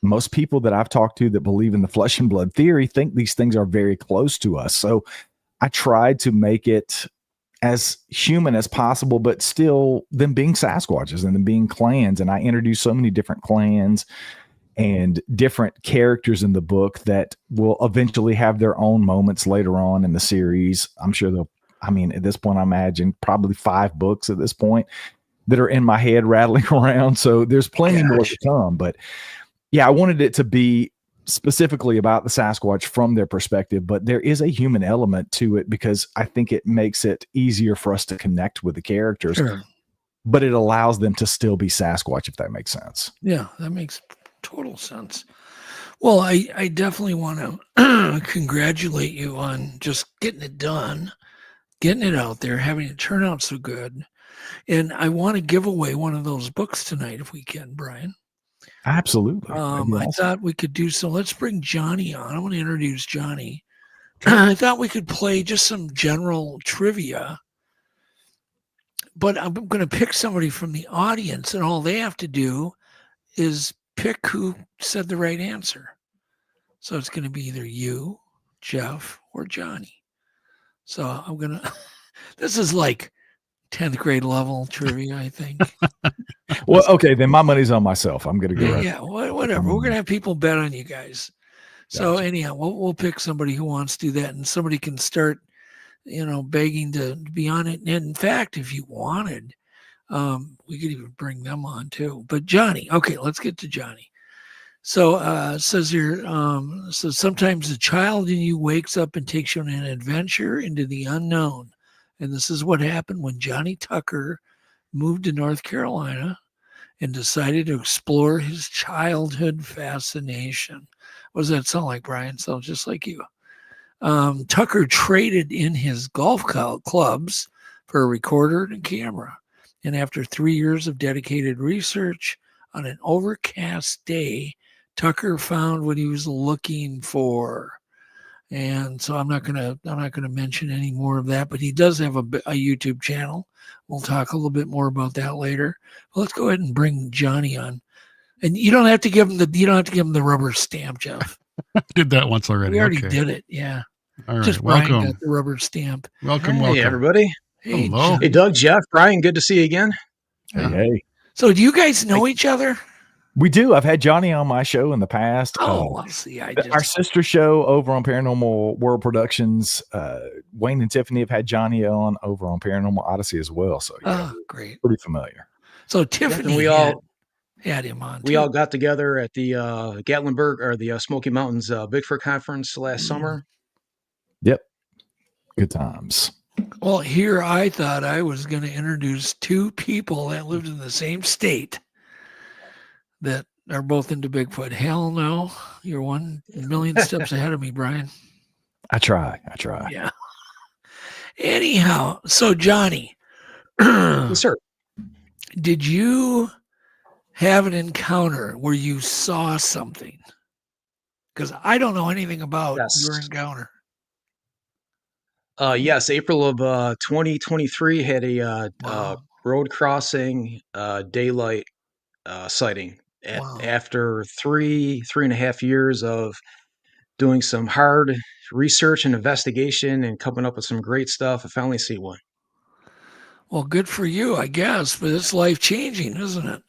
most people that I've talked to that believe in the flesh and blood theory think these things are very close to us. So I tried to make it as human as possible, but still them being Sasquatches and them being clans. And I introduced so many different clans and different characters in the book that will eventually have their own moments later on in the series. I'm sure at this point, I imagine probably 5 books at this point that are in my head rattling around. So there's plenty more to come. But yeah, I wanted it to be specifically about the Sasquatch from their perspective, but there is a human element to it because I think it makes it easier for us to connect with the characters, Sure. but it allows them to still be Sasquatch, if that makes sense. Yeah, that makes total sense. Well, I definitely want to congratulate you on just getting it done, getting it out there, having it turn out so good. And I want to give away one of those books tonight if we can, Brian. Absolutely. I thought we could do so. Let's bring Johnny on. I want to introduce Johnny. I thought we could play just some general trivia, but I'm going to pick somebody from the audience, and all they have to do is pick who said the right answer. So it's going to be either you, Jeff, or Johnny. So I'm going to, this is like 10th grade level trivia, I think. Well, okay, then my money's on myself. I'm going to go. Yeah, whatever. We're going to have people bet on you guys. So Gotcha. anyhow, we'll pick somebody who wants to do that, and somebody can start, begging to be on it. And in fact, if you wanted, we could even bring them on too. But Johnny, okay, let's get to Johnny. So it says here, so sometimes the child in you wakes up and takes you on an adventure into the unknown. And this is what happened when Jonny Tucker moved to North Carolina and decided to explore his childhood fascination. What does that sound like, Brian? Sounds just like you. Tucker traded in his golf clubs for a recorder and a camera. And after 3 years of dedicated research, on an overcast day, Tucker found what he was looking for. And so I'm not gonna mention any more of that, but he does have a YouTube channel. We'll talk a little bit more about that later. But let's go ahead and bring Johnny on. And you don't have to give him the rubber stamp, Jeff. Did that once already. We already Okay. did it. Yeah. All right. Just Brian Welcome. got the rubber stamp. Welcome. Hey, Welcome. everybody. Hey, Hello. Johnny. Hey, Doug, Jeff, Brian, good to see you again. Hey. So do you guys know each other? We do. I've had Johnny on my show in the past. I'll see. Our sister show over on Paranormal World Productions, Wayne and Tiffany have had Johnny on over on Paranormal Odyssey as well. So yeah, Oh, great. pretty familiar. So Tiffany, we all had him on. We too. all got together at the Gatlinburg or the Smoky Mountains Bigfoot conference last summer. Yep. Good times. Well, here I thought I was going to introduce two people that lived in the same state that are both into Bigfoot. Hell no. You're 1,000,000 steps ahead of me, Brian. I try. Yeah. Anyhow, so Johnny, Yes, sir. did you have an encounter where you saw something? Because I don't know anything about Yes. your encounter. Yes, April of 2023 had a Wow. road crossing daylight sighting. Wow. After three and a half years of doing some hard research and investigation and coming up with some great stuff, I finally see one. Well, good for you, I guess, but it's life changing, isn't it?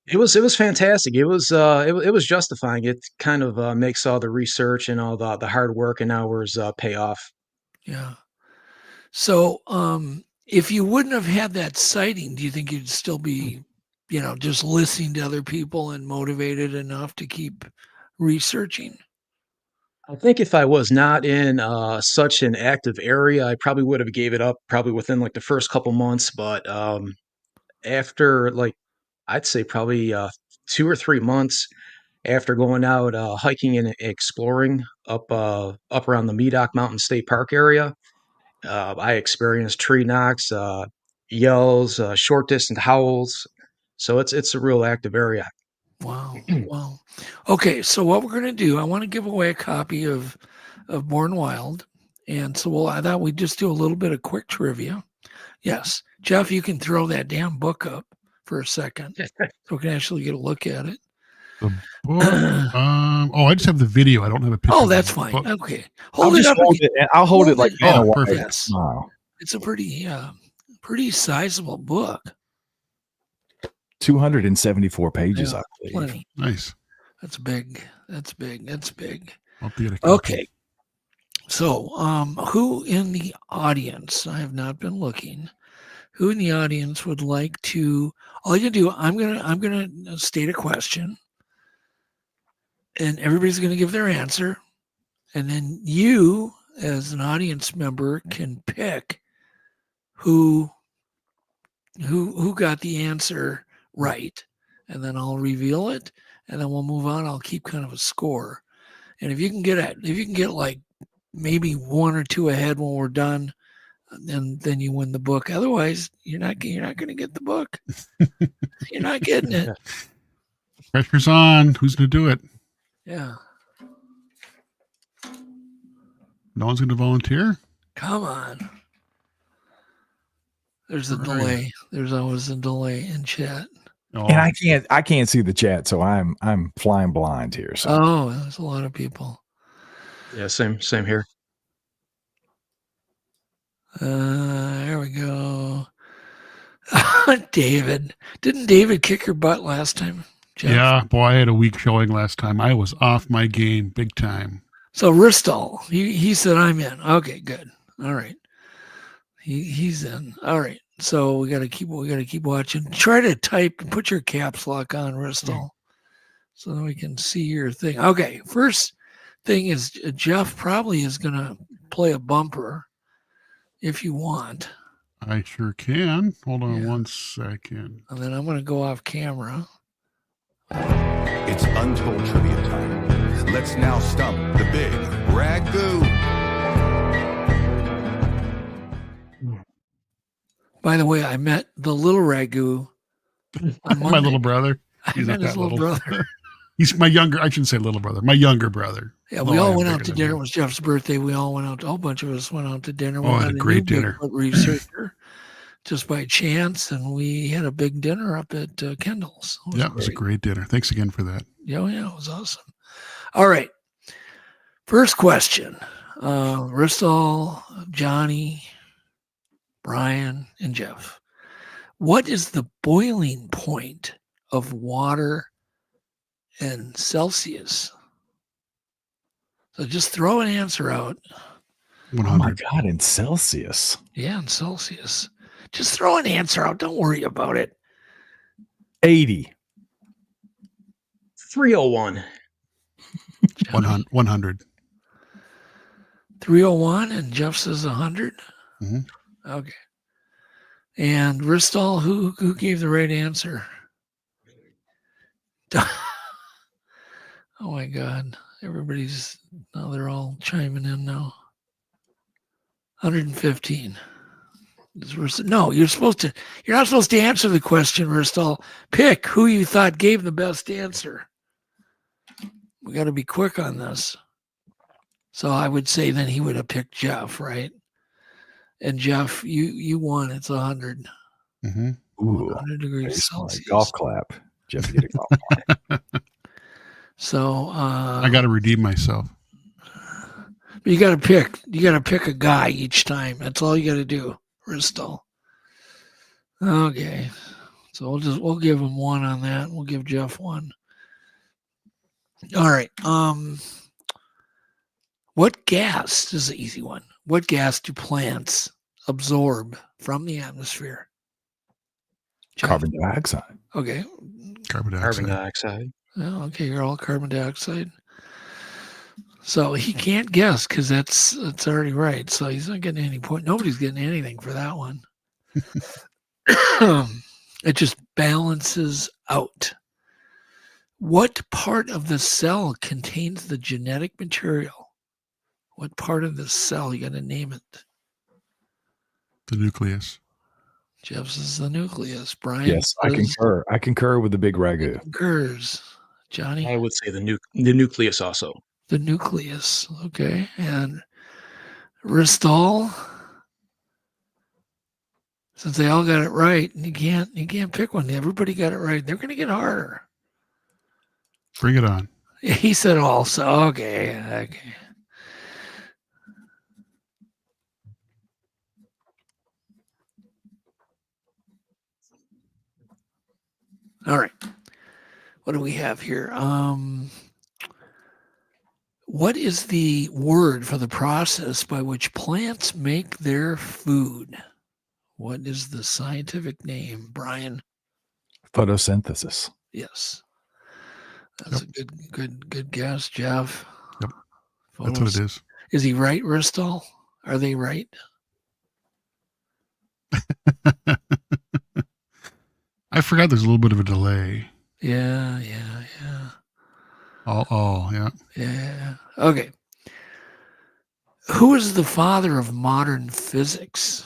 It was fantastic. It was justifying. It kind of makes all the research and all the hard work and hours pay off. Yeah. So, if you wouldn't have had that sighting, do you think you'd still be, just listening to other people and motivated enough to keep researching? I think if I was not in such an active area, I probably would have gave it up probably within like the first couple months. But after I'd say probably 2 or 3 months after going out hiking and exploring up around the Medoc Mountain State Park area, I experienced tree knocks, yells, short distance howls. So it's a real active area. Wow. Wow. Okay. So what we're going to do, I want to give away a copy of Born Wild. And so I thought we'd just do a little bit of quick trivia. Yes. Jeff, you can throw that damn book up for a second so we can actually get a look at it. The book, I just have the video. I don't have a picture. Oh, of that's the fine. book. Okay. I'll Hold it just up. hold it. I'll hold it like Oh, Vanna perfect. White. Yes. Wow. It's a pretty sizable book. 274 pages, Yeah, I believe. plenty. Nice. That's big. I'll have to get a copy. Okay. So, who in the audience, I have not been looking, who in the audience would like to, all you do, I'm going to state a question and everybody's going to give their answer. And then you as an audience member can pick who got the answer right. And then I'll reveal it and then we'll move on. I'll keep kind of a score. And if you can get like maybe 1 or 2 ahead when we're done, then you win the book. Otherwise, you're not going to get the book. You're not getting it. Pressure's on. Who's going to do it? Yeah. No one's going to volunteer? Come on. There's a Right. delay. There's always a delay in chat. Oh, And I can't see the chat, so I'm flying blind here. So Oh, there's a lot of people. Yeah, same here. There we go. David. Didn't David kick your butt last time, Jeff? yeah, boy, I had a weak showing last time. I was off my game big time. So Ristol, he said I'm in. Okay, good. All right. He's in. All right. So we gotta keep watching. Try to type and put your caps lock on, Ristol, so that we can see your thing. Okay. First thing is Jeff probably is gonna play a bumper if you want. I sure can. Hold on Yeah. 1 second. And then I'm gonna go off camera. It's Untold Trivia time. Let's now stump the big ragu. By the way, I met the little Ragu on My Monday. little brother. I He's met not his that little little. brother. He's my younger, I shouldn't say little brother, my younger brother. Yeah, No, we I all am went out bigger to than dinner. him. It was Jeff's birthday. We all went out. A whole bunch of us went out to dinner. We Oh, I met had a a great new dinner. Bigfoot researcher just by chance, and we had a big dinner up at Kendall's. Yeah, it was a great dinner. Thanks again for that. Yeah, it was awesome. All right. First question. Ristol, Johnny, Brian, and Jeff. What is the boiling point of water in Celsius? So just throw an answer out. oh my 100. God, in Celsius. Yeah, in Celsius. Just throw an answer out. Don't worry about it. 80. 301. 100. 301, and Jeff says 100. Mhm. Okay. And Ristol, who gave the right answer? Oh my God! They're all chiming in now. 115. No, you're not supposed to answer the question, Ristol. Pick who you thought gave the best answer. We got to be quick on this. So I would say then he would have picked Jeff, right? And Jeff, you won. It's 100. Mm-hmm. Ooh, 100 degrees Celsius. golf clap. Jeff, you get a golf clap. So I got to redeem myself. you got to pick a guy each time. That's all you got to do, Ristol. Okay. So we'll give him 1 on that. We'll give Jeff 1. All right. What gas, this is an easy one. What gas do plants absorb from the atmosphere? Jeff? Carbon dioxide. Okay. Carbon dioxide. Oh, okay, you're all carbon dioxide. So he can't guess because that's already right. So he's not getting any point. Nobody's getting anything for that one. It just balances out. What part of the cell contains the genetic material? What part of the cell? You got to name it. The nucleus. Jeff says the nucleus. Brian. Yes, I concur. I concur with the big ragu. Concurs. Johnny. I would say the nucleus also. The nucleus. Okay. And Ristol. Since they all got it right, you can't pick one. Everybody got it right. They're going to get harder. Bring it on. He said also. Okay. All right. What do we have here? What is the word for the process by which plants make their food? What is the scientific name, Brian? Photosynthesis. Yes. That's a good guess, Jeff. Yep. That's what it is. Is he right, Ristol? Are they right? I forgot there's a little bit of a delay. Yeah. Oh, yeah. Yeah. Okay. Who is the father of modern physics?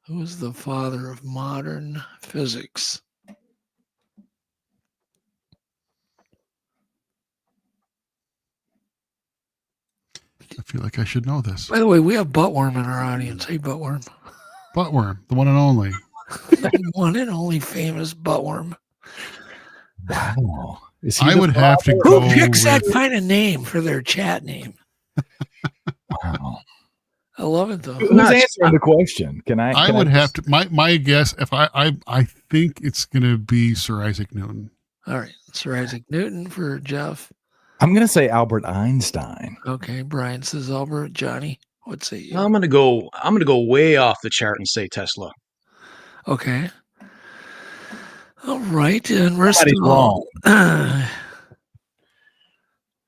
Who is the father of modern physics? I feel like I should know this. By the way, we have Buttworm in our audience. Hey, Buttworm. Buttworm, the one and only. The one and only famous Buttworm. Wow. I would have to Who go picks that with- kind of name for their chat name? Wow. I love it though. Who's answering the question? I would have to. My guess, if I think it's going to be Sir Isaac Newton. All right, Sir Isaac Newton for Jeff. I'm going to say Albert Einstein. Okay, Brian says Albert. Johnny, what say you? I'm gonna go way off the chart and say Tesla. Okay. All right, and Somebody's Ristol. wrong.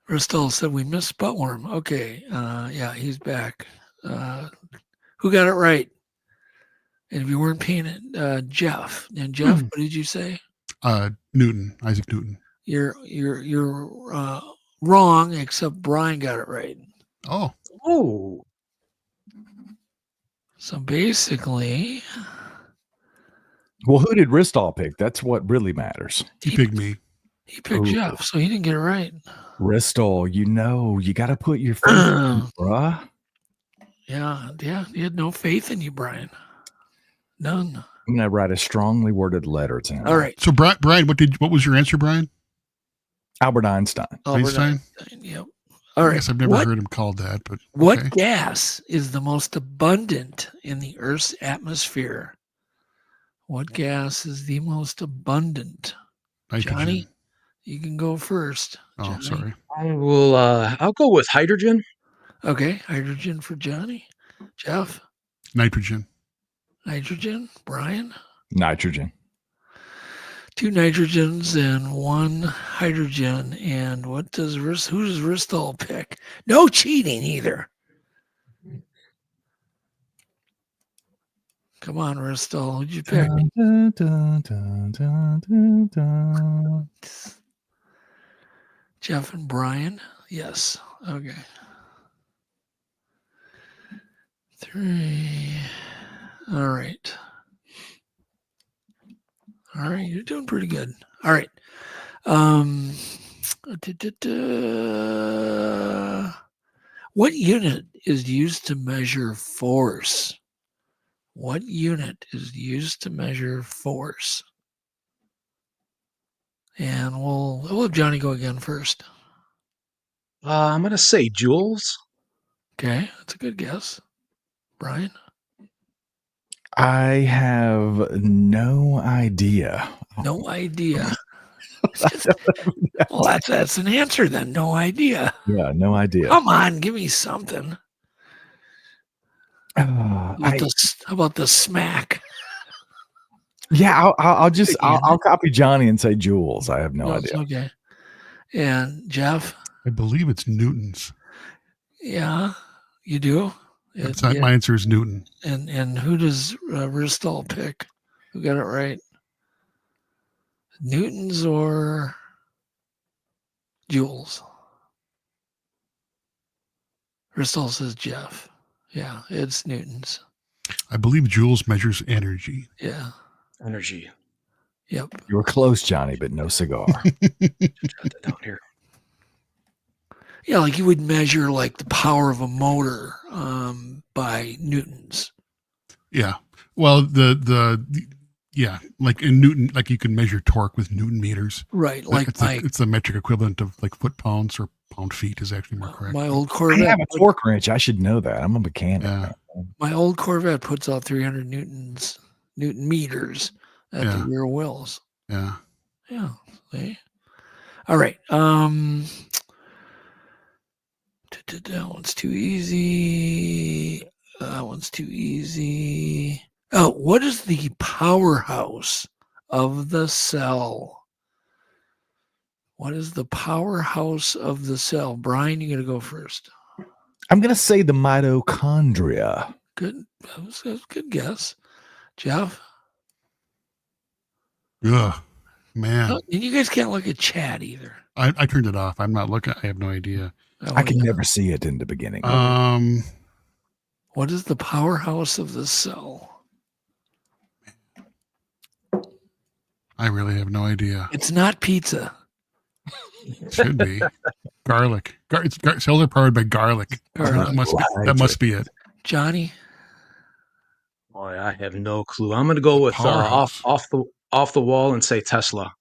Ristol said we missed Buttworm. Okay, yeah, he's back. Who got it right? And if you weren't paying it, Jeff. And Jeff, what did you say? Newton, Isaac Newton. You're wrong, except Brian got it right. Oh. So basically, Well, who did Ristol pick? That's what really matters. He picked me. he picked Ooh. Jeff, so he didn't get it right. Ristol, you got to put your faith in, bruh. Yeah, he had no faith in you, Brian. None. I'm going to write a strongly worded letter to him. All right. So Brian, what was your answer, Brian? Albert Einstein. Albert Einstein? Yep. All I right. guess I've never heard him called that, but What okay. gas is the most abundant in the Earth's atmosphere? What gas is the most abundant? Nitrogen. Johnny, you can go first. Oh, Johnny. sorry. I'll go with hydrogen. Okay, hydrogen for Johnny. Jeff, Nitrogen. nitrogen. Brian, Nitrogen. 2 nitrogens and 1 hydrogen. And who does Ristol pick? No cheating either. Come on, Ristol. Who'd you pick? Dun, dun, dun, dun, dun, dun. Jeff and Brian. Yes. Okay. 3. All right. All right. You're doing pretty good. All right. What unit is used to measure force? What unit is used to measure force? And we'll have Johnny go again first. I'm going to say joules. Okay, that's a good guess. Brian? I have no idea. No idea. Well, that's an answer then. No idea. Yeah, no idea. Come on, give me something. How I, about the smack? yeah, I'll copy Johnny and say joules. I have no No, idea. it's okay. And Jeff? I believe it's newtons. Yeah, you do? My answer is Newton. And who does Ristol pick? Who got it right? Newtons or joules? Ristol says Jeff. Yeah, it's newtons. I believe joules measures energy. Yeah. Energy. Yep. You were close, Johnny, but no cigar. Jot that down here. Yeah, like you would measure like the power of a motor by newtons. Yeah. Well, yeah, like in Newton, like you can measure torque with Newton meters. Right. Like it's the metric equivalent of like foot pounds or pound feet is actually more correct. my old I Corvette. have a torque wrench. I should know that. I'm a mechanic. Yeah. My old Corvette puts out 300 Newton meters at the rear wheels. Yeah. Yeah. See? All right. That one's too easy. That one's too easy. Oh, what is the powerhouse of the cell? What is the powerhouse of the cell? Brian, you're going to go first. I'm going to say the mitochondria. Good. That was a good guess. Jeff? Ugh, man. Oh, and you guys can't look at chat either. I turned it off. I'm not looking. I have no idea. Oh, I can never see it in the beginning. What is the powerhouse of the cell? I really have no idea. It's not pizza. It should be garlic. Cells are powered by garlic. That must be it. Johnny? Boy, I have no clue. I'm going to go with off the wall and say Tesla.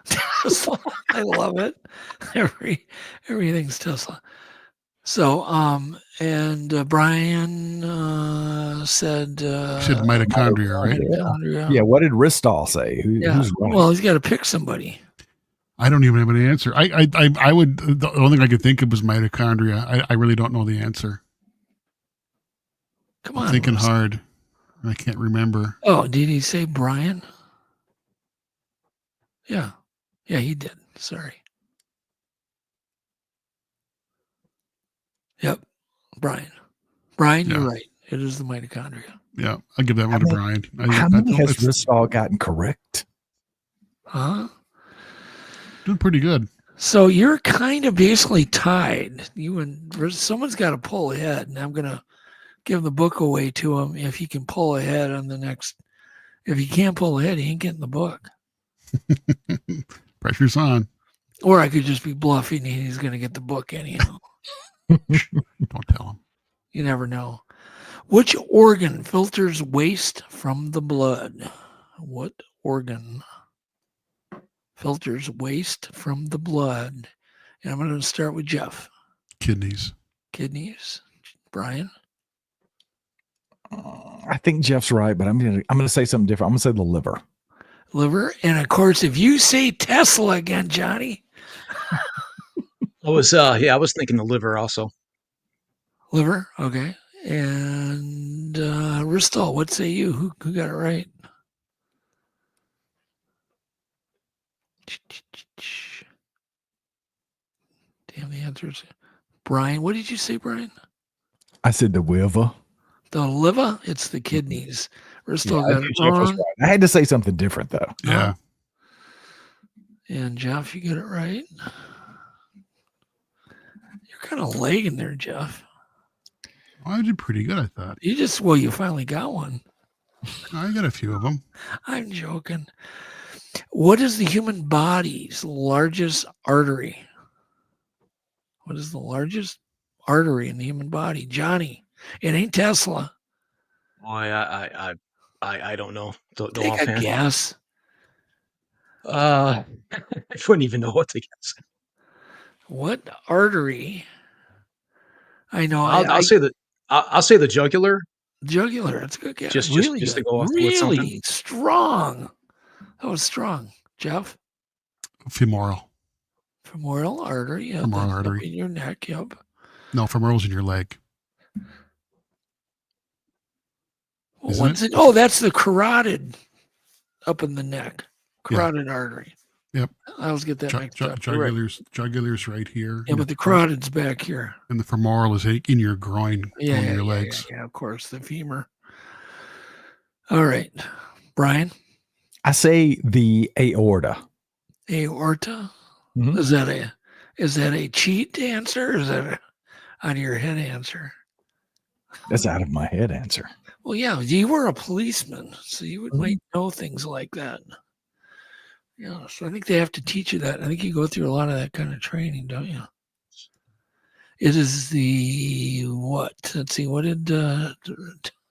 Tesla. I love it. Everything's Tesla. So, and Brian said mitochondria, right? Mitochondria. Yeah. What did Ristol say? Who's right? Well, he's got to pick somebody. I don't even have an answer. I would. The only thing I could think of was mitochondria. I really don't know the answer. Come on. I'm thinking hard. I can't remember. Oh, did he say Brian? Yeah. Yeah, he did. Sorry. Yep. Brian. Brian, you're right. It is the mitochondria. Yeah, I'll give that one to Brian. How many has Ristol gotten correct? Huh? Doing pretty good. So you're kind of basically tied. You and someone's got to pull ahead, and I'm going to give the book away to him if he can pull ahead on the next. If he can't pull ahead, he ain't getting the book. Pressure's on. Or I could just be bluffing and he's going to get the book anyhow. Don't tell him. You never know. Which organ filters waste from the blood? What organ filters waste from the blood? And I'm going to start with Jeff. Kidneys. Kidneys. Brian? I think Jeff's right, but I'm gonna say something different. I'm gonna say the liver. Liver. And of course, if you say Tesla again, Johnny. I was thinking the liver also. Liver. Okay. And Ristol, what say you? Who got it right? Damn, the answers. Brian, what did you say, Brian? I said the liver. The liver? It's the kidneys. We're still Yeah, got it wrong. right. I had to say something different though. Yeah. And Jeff, you get it right. You're kind of lagging there, Jeff. I did pretty good, I thought. You finally got one. I got a few of them. I'm joking. What is the human body's largest artery? What is the largest artery in the human body? Johnny, it ain't Tesla. Oh, I don't know. Don't know Take a offhand. guess. I wouldn't even know what to guess. What artery? I know. I'll say the jugular. Jugular. That's a good guess. Just really to good. go off with Really something. strong. That was strong. Jeff? Femoral. Femoral artery. Yeah, Femoral that's up artery. in your neck. Yep. No, femoral's in your leg. Well, Isn't it? that's the carotid up in the neck. Carotid artery. Yep. I always get that mixed up. You're right. Jugular's right here. Yeah, but the carotid's back here. And the femoral is in your groin, Yeah, on your legs. Yeah, of course, the femur. All right, Brian. I say the aorta. Aorta. Mhm. Is that a cheat answer? Or is that a out of your head answer? That's out of my head answer. Well, yeah, you were a policeman, so you might know things like that. Yeah, so I think they have to teach you that. I think you go through a lot of that kind of training, don't you? It is the what? Let's see. What did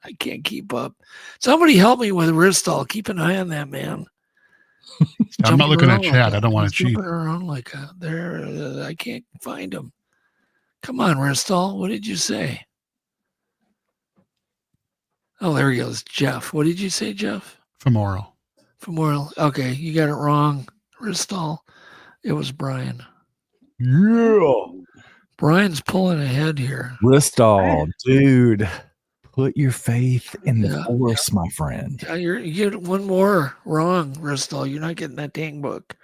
I can't keep up. Somebody help me with Ristall. Keep an eye on that man. I'm not looking at Jumping chat. around I don't want to He's cheat. jumping around like I can't find him. Come on, Ristall. What did you say? Oh, there he goes. Jeff. What did you say, Jeff? Femoral. Femoral. Okay, you got it wrong, Ristall. It was Brian. Yeah. Brian's pulling ahead here. Ristall, dude. Put your faith in the Yeah, force, my friend. Yeah, you get one more wrong, Ristall. You're not getting that dang book.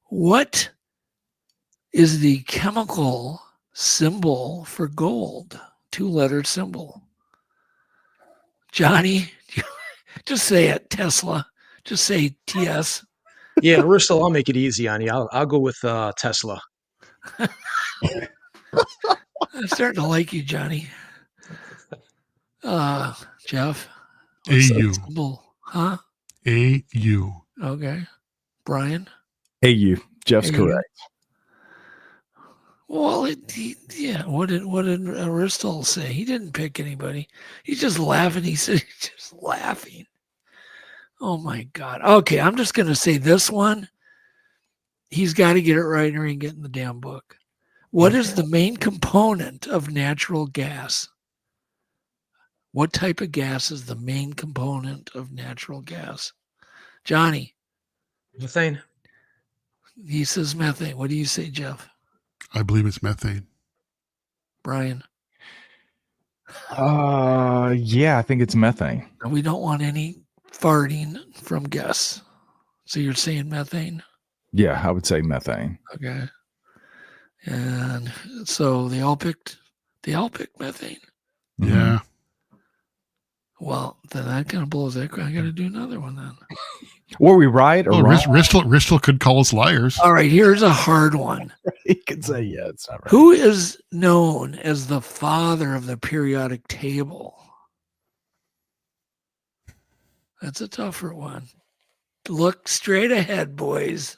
What is the chemical symbol for gold? 2-letter symbol. Johnny, just say it. Tesla. Just say TS. Yeah, Ristol, I'll make it easy on you. I'll go with Tesla. I'm starting to like you, Johnny. Jeff. AU. Symbol? Huh? AU. Okay. Brian. AU. Jeff's AU. correct. Well, what did Ristol say? He didn't pick anybody. He's just laughing. He said he's just laughing. Oh my God. Okay, I'm just gonna say this one. He's got to get it right or he ain't getting the damn book. What is the main component of natural gas? What type of gas is the main component of natural gas? Johnny. Methane. He says methane. What do you say, Jeff? I believe it's methane. Brian. Yeah, I think it's methane. We don't want any farting from guests. So you're saying methane? Yeah, I would say methane. Okay. And so they all picked methane. Mhm. Yeah. Well, then that kind of blows that. I got to do another one then. Were we right or Well, wrong? Ristol could call us liars. All right, here's a hard one. He could say, yeah, it's not right. Who is known as the father of the periodic table? That's a tougher one. Look straight ahead, boys.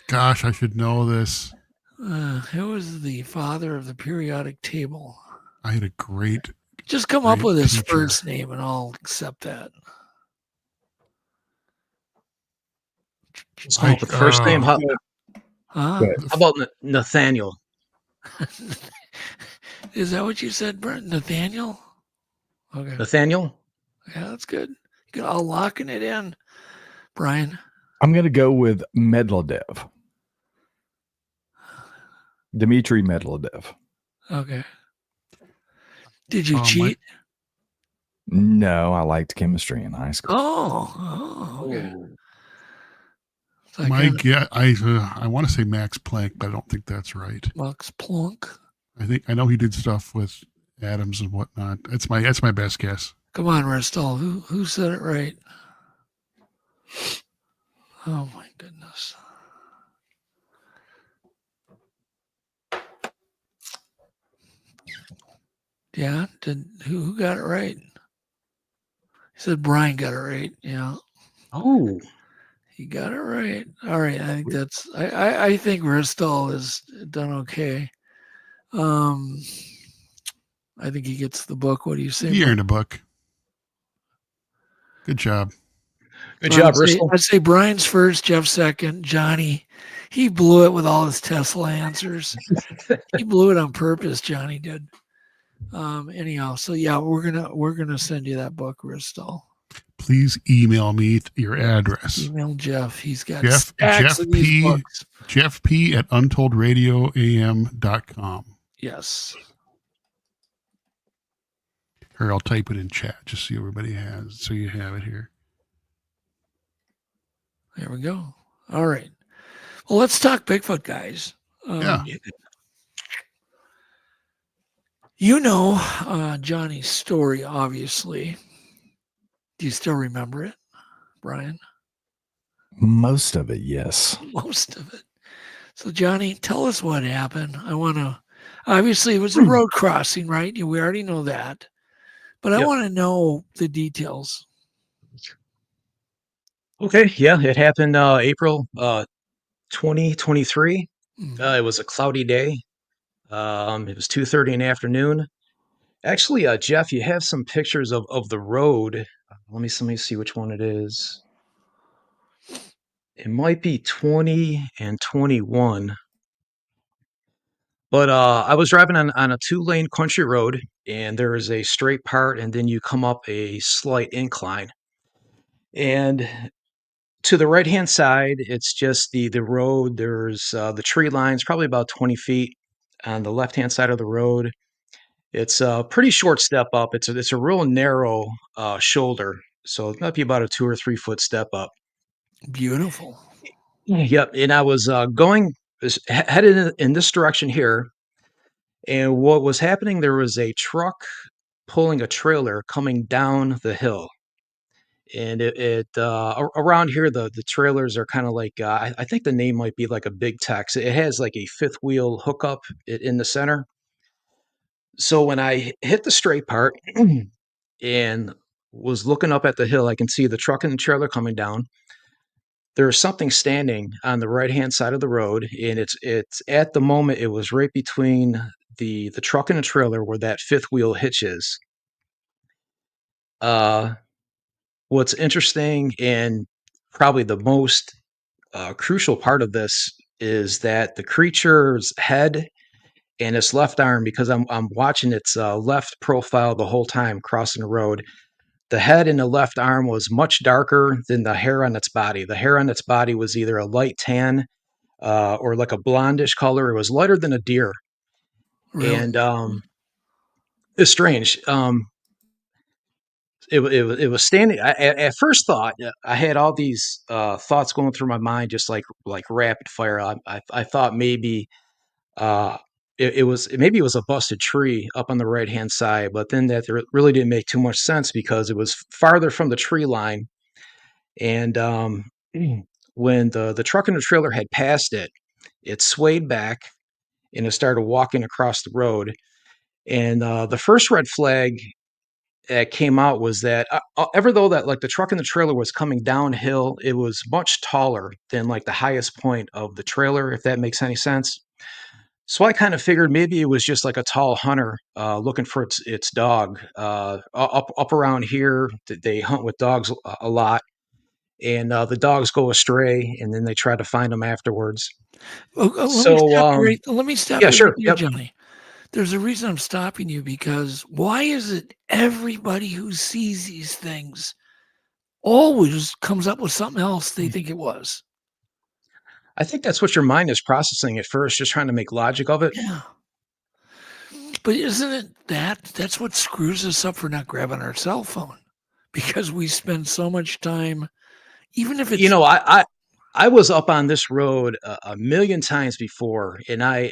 Gosh, I should know this. Who is the father of the periodic table? I had a great. Just come up Great with his teacher. first name and I'll accept that. So the first name. How Huh? about Nathaniel? Is that what you said, Brent? Nathaniel? Okay. Nathaniel? Yeah, that's good. You're all locking it in. Brian? I'm going to go with Medvedev. Dmitry Medvedev. Okay. Did you cheat? No, I liked chemistry in high school. Oh, okay. So I want to say Max Planck, but I don't think that's right. Max Planck. I know he did stuff with atoms and whatnot. That's my best guess. Come on, Restall. Who said it right? Oh my goodness. Yeah, who got it right? He said Brian got it right. Yeah. Oh, He got it right. All right. I think I think Restall has done okay. I think he gets the book. What do you say? He earned a book. Good job. good job, Bristol. I'd say Brian's first, Jeff second, Johnny. He blew it with all his Tesla answers. He blew it on purpose. Johnny did. Anyhow, so yeah, we're gonna send you that book, Ristall. Please email me your address. Email Jeff. He's got Jeff of these P. books. Jeff P at untoldradio.am.com. Yes. Or I'll type it in chat just so everybody has, so you have it here. There we go. All right. Well, let's talk Bigfoot, guys. Yeah. You know Johnny's story, obviously. Do you still remember it, Brian? Most of it, yes. Most of it. So, Johnny, tell us what happened. I want to, obviously, it was a road crossing, right? We already know that. But I want to know the details. Okay, yeah, it happened April 2023. It was a cloudy day. It was 2:30 in the afternoon. Actually, Jeff, you have some pictures of the road. Let me see which one it is. It might be 20 and 21. But I was driving on a 2-lane country road, and there is a straight part, and then you come up a slight incline. And to the right-hand side, it's just the road. There's the tree lines, probably about 20 feet on the left-hand side of the road. It's a pretty short step up. It's a real narrow shoulder, so it might be about a 2 or 3 foot step up. Beautiful. Yep. And I was headed in this direction here, and what was happening? There was a truck pulling a trailer coming down the hill. And around here, the trailers are kind of like, I think the name might be like a big Tex. It has like a fifth wheel hookup in the center. So when I hit the straight part and was looking up at the hill, I can see the truck and the trailer coming down. There's something standing on the right-hand side of the road, and it's at the moment, it was right between the truck and the trailer where that fifth wheel hitch is. What's interesting and probably the most crucial part of this is that the creature's head and its left arm, because I'm watching its left profile the whole time crossing the road, the head and the left arm was much darker than the hair on its body. The hair on its body was either a light tan or like a blondish color. It was lighter than a deer. Really? And it's strange. It was standing. At first thought, I had all these thoughts going through my mind, just like rapid fire. I thought maybe it was a busted tree up on the right hand side, but then that really didn't make too much sense because it was farther from the tree line. And when the truck and the trailer had passed it, it swayed back and it started walking across the road. And the first red flag that came out was that ever though that like the truck and the trailer was coming downhill, it was much taller than like the highest point of the trailer, if that makes any sense. So I kind of figured maybe it was just like a tall hunter looking for its dog. Up around here, they hunt with dogs a lot, and the dogs go astray, and then they try to find them afterwards. Let me stop yeah, sure. You, Johnny. There's a reason I'm stopping you, because why is it everybody who sees these things always comes up with something else they think it was? I think that's what your mind is processing at first, just trying to make logic of it. Yeah. But isn't it that's what screws us up for not grabbing our cell phone? Because we spend so much time, even if it's You know, I was up on this road a million times before, and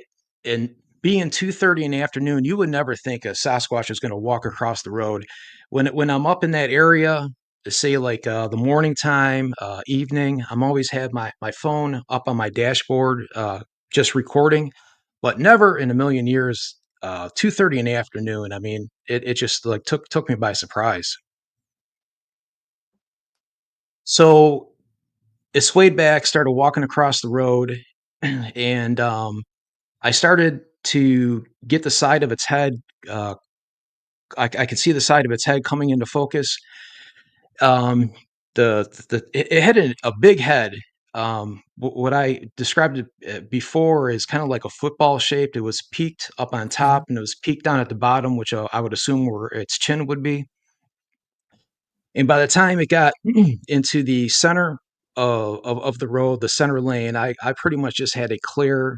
being 2:30 in the afternoon, you would never think a Sasquatch is going to walk across the road. When I'm up in that area, say like the morning time, evening, I'm always have my phone up on my dashboard, just recording, but never in a million years 2:30 in the afternoon. I mean, it just like took me by surprise. So it swayed back, started walking across the road, and I started to get the side of its head. Uh, I could see the side of its head coming into focus. Um, it had a big head. What I described it before is kind of like a football shaped. It was peaked up on top, and it was peaked down at the bottom, which I would assume where its chin would be. And by the time it got into the center of the road, the center lane, I pretty much just had a clear,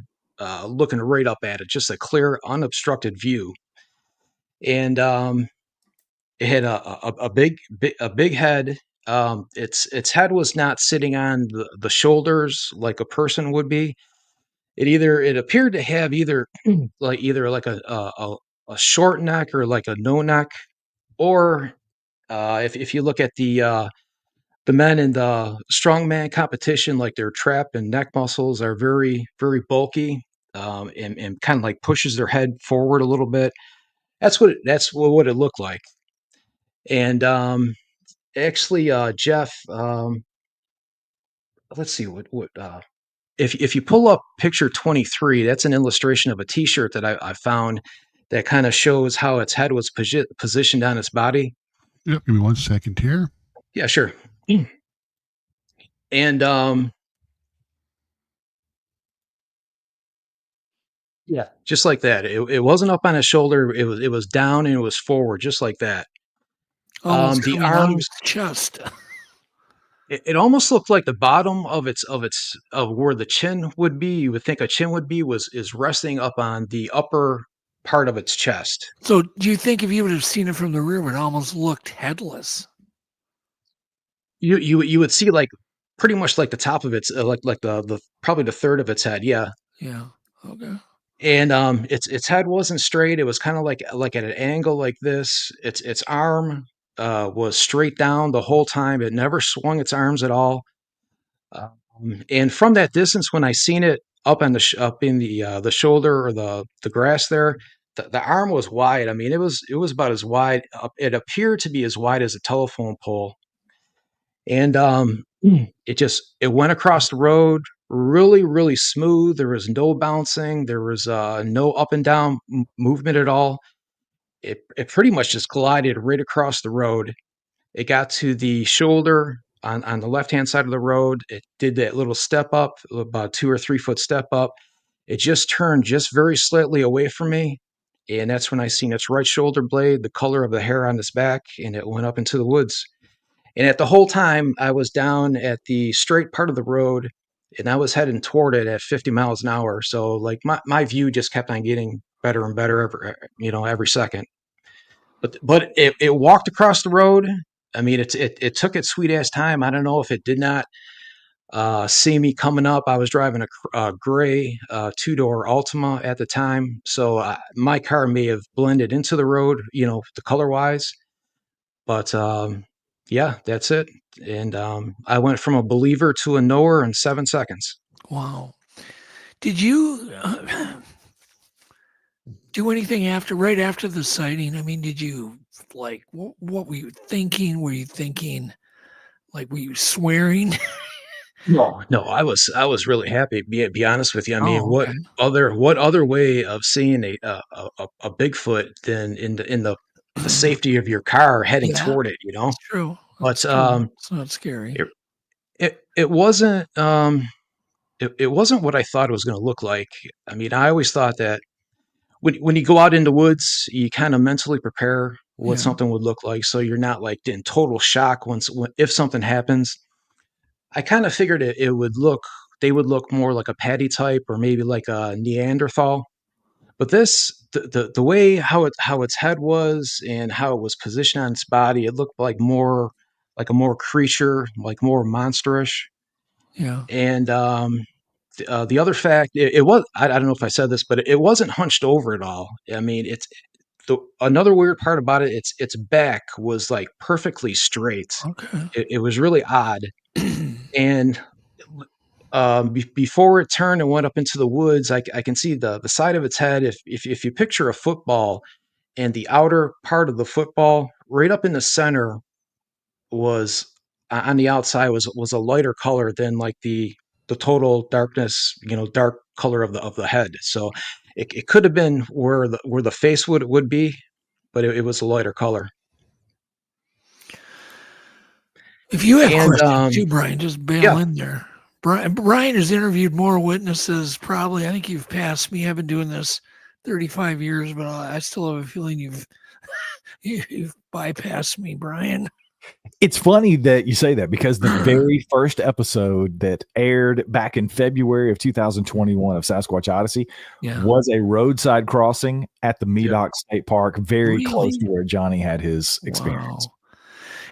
looking right up at it, just a clear, unobstructed view. And it had a big head. Its head was not sitting on the shoulders like a person would be. It appeared to have either like a short neck or like a no neck, or if you look at the men in the strongman competition, like their trap and neck muscles are very, very bulky, and kind of like pushes their head forward a little bit. That's what it looked like. And actually, Jeff, let's see what if you pull up picture 23, that's an illustration of a T-shirt that I found that kind of shows how its head was positioned on its body. Yep. Give me 1 second here. Yeah, sure. And yeah, just like that. It wasn't up on his shoulder. It was down and it was forward, just like that. almost The coming out of arms, his chest. it almost looked like the bottom of where the chin would be. You would think a chin would be is resting up on the upper part of its chest. So do you think if you would have seen it from the rear, it would almost looked headless? You would see like pretty much like the top of its like the probably the third of its head. Yeah. Yeah. Okay. And its head wasn't straight. It was kind of like at an angle like this. Its arm was straight down the whole time. It never swung its arms at all. And from that distance, when I seen it up on up in the shoulder or the grass there, the arm was wide. I mean, it was about as wide. It appeared to be as wide as a telephone pole. And it went across the road really, really smooth. There was no bouncing. There was no up and down movement at all. It pretty much just glided right across the road. It got to the shoulder on the left-hand side of the road. It did that little step up, about 2 or 3 foot step up. It just turned just very slightly away from me. And that's when I seen its right shoulder blade, the color of the hair on its back, and it went up into the woods. And at the whole time, I was down at the straight part of the road, and I was heading toward it at 50 miles an hour. So like my view just kept on getting better and better every second. But it walked across the road. I mean, it took its sweet ass time. I don't know if it did not see me coming up. I was driving a gray 2-door Altima at the time, so my car may have blended into the road, the color wise. But yeah, that's it. And I went from a believer to a knower in 7 seconds. Wow. Did you do anything right after the sighting? I mean, did you like what were you thinking? Were you thinking like were you swearing? No, I was really happy. Be honest with you. I mean, Oh, okay. what other way of seeing a Bigfoot than in the safety of your car heading Yeah, toward it? that's true. But That's true. It's not scary. it wasn't it wasn't what I thought it was going to look like. I mean, I always thought that when you go out in the woods, you kind of mentally prepare what Yeah. something would look like, so you're not like in total shock if something happens. I kind of figured they would look more like a patty type or maybe like a Neanderthal, But this, the way how its head was and how it was positioned on its body, it looked like a more creature, like more monsterish. Yeah. And the other fact, it was, I don't know if I said this, but it wasn't hunched over at all. I mean, another weird part about it, its back was like perfectly straight. Okay. It was really odd. And before it turned and went up into the woods, I can see the side of its head. If you picture a football, and the outer part of the football, right up in the center, was on the outside was a lighter color than like the total darkness, dark color of the head. So it could have been where the face would be, but it was a lighter color. If you have And, questions too, Brian, just bail yeah. in there. Brian has interviewed more witnesses. Probably, I think you've passed me. I've been doing this 35 years, but I still have a feeling you've bypassed me, Brian. It's funny that you say that because the very first episode that aired back in February of 2021 of Sasquatch Odyssey was a roadside crossing at the Medoc State Park, very close to where Jonny had his experience. Wow.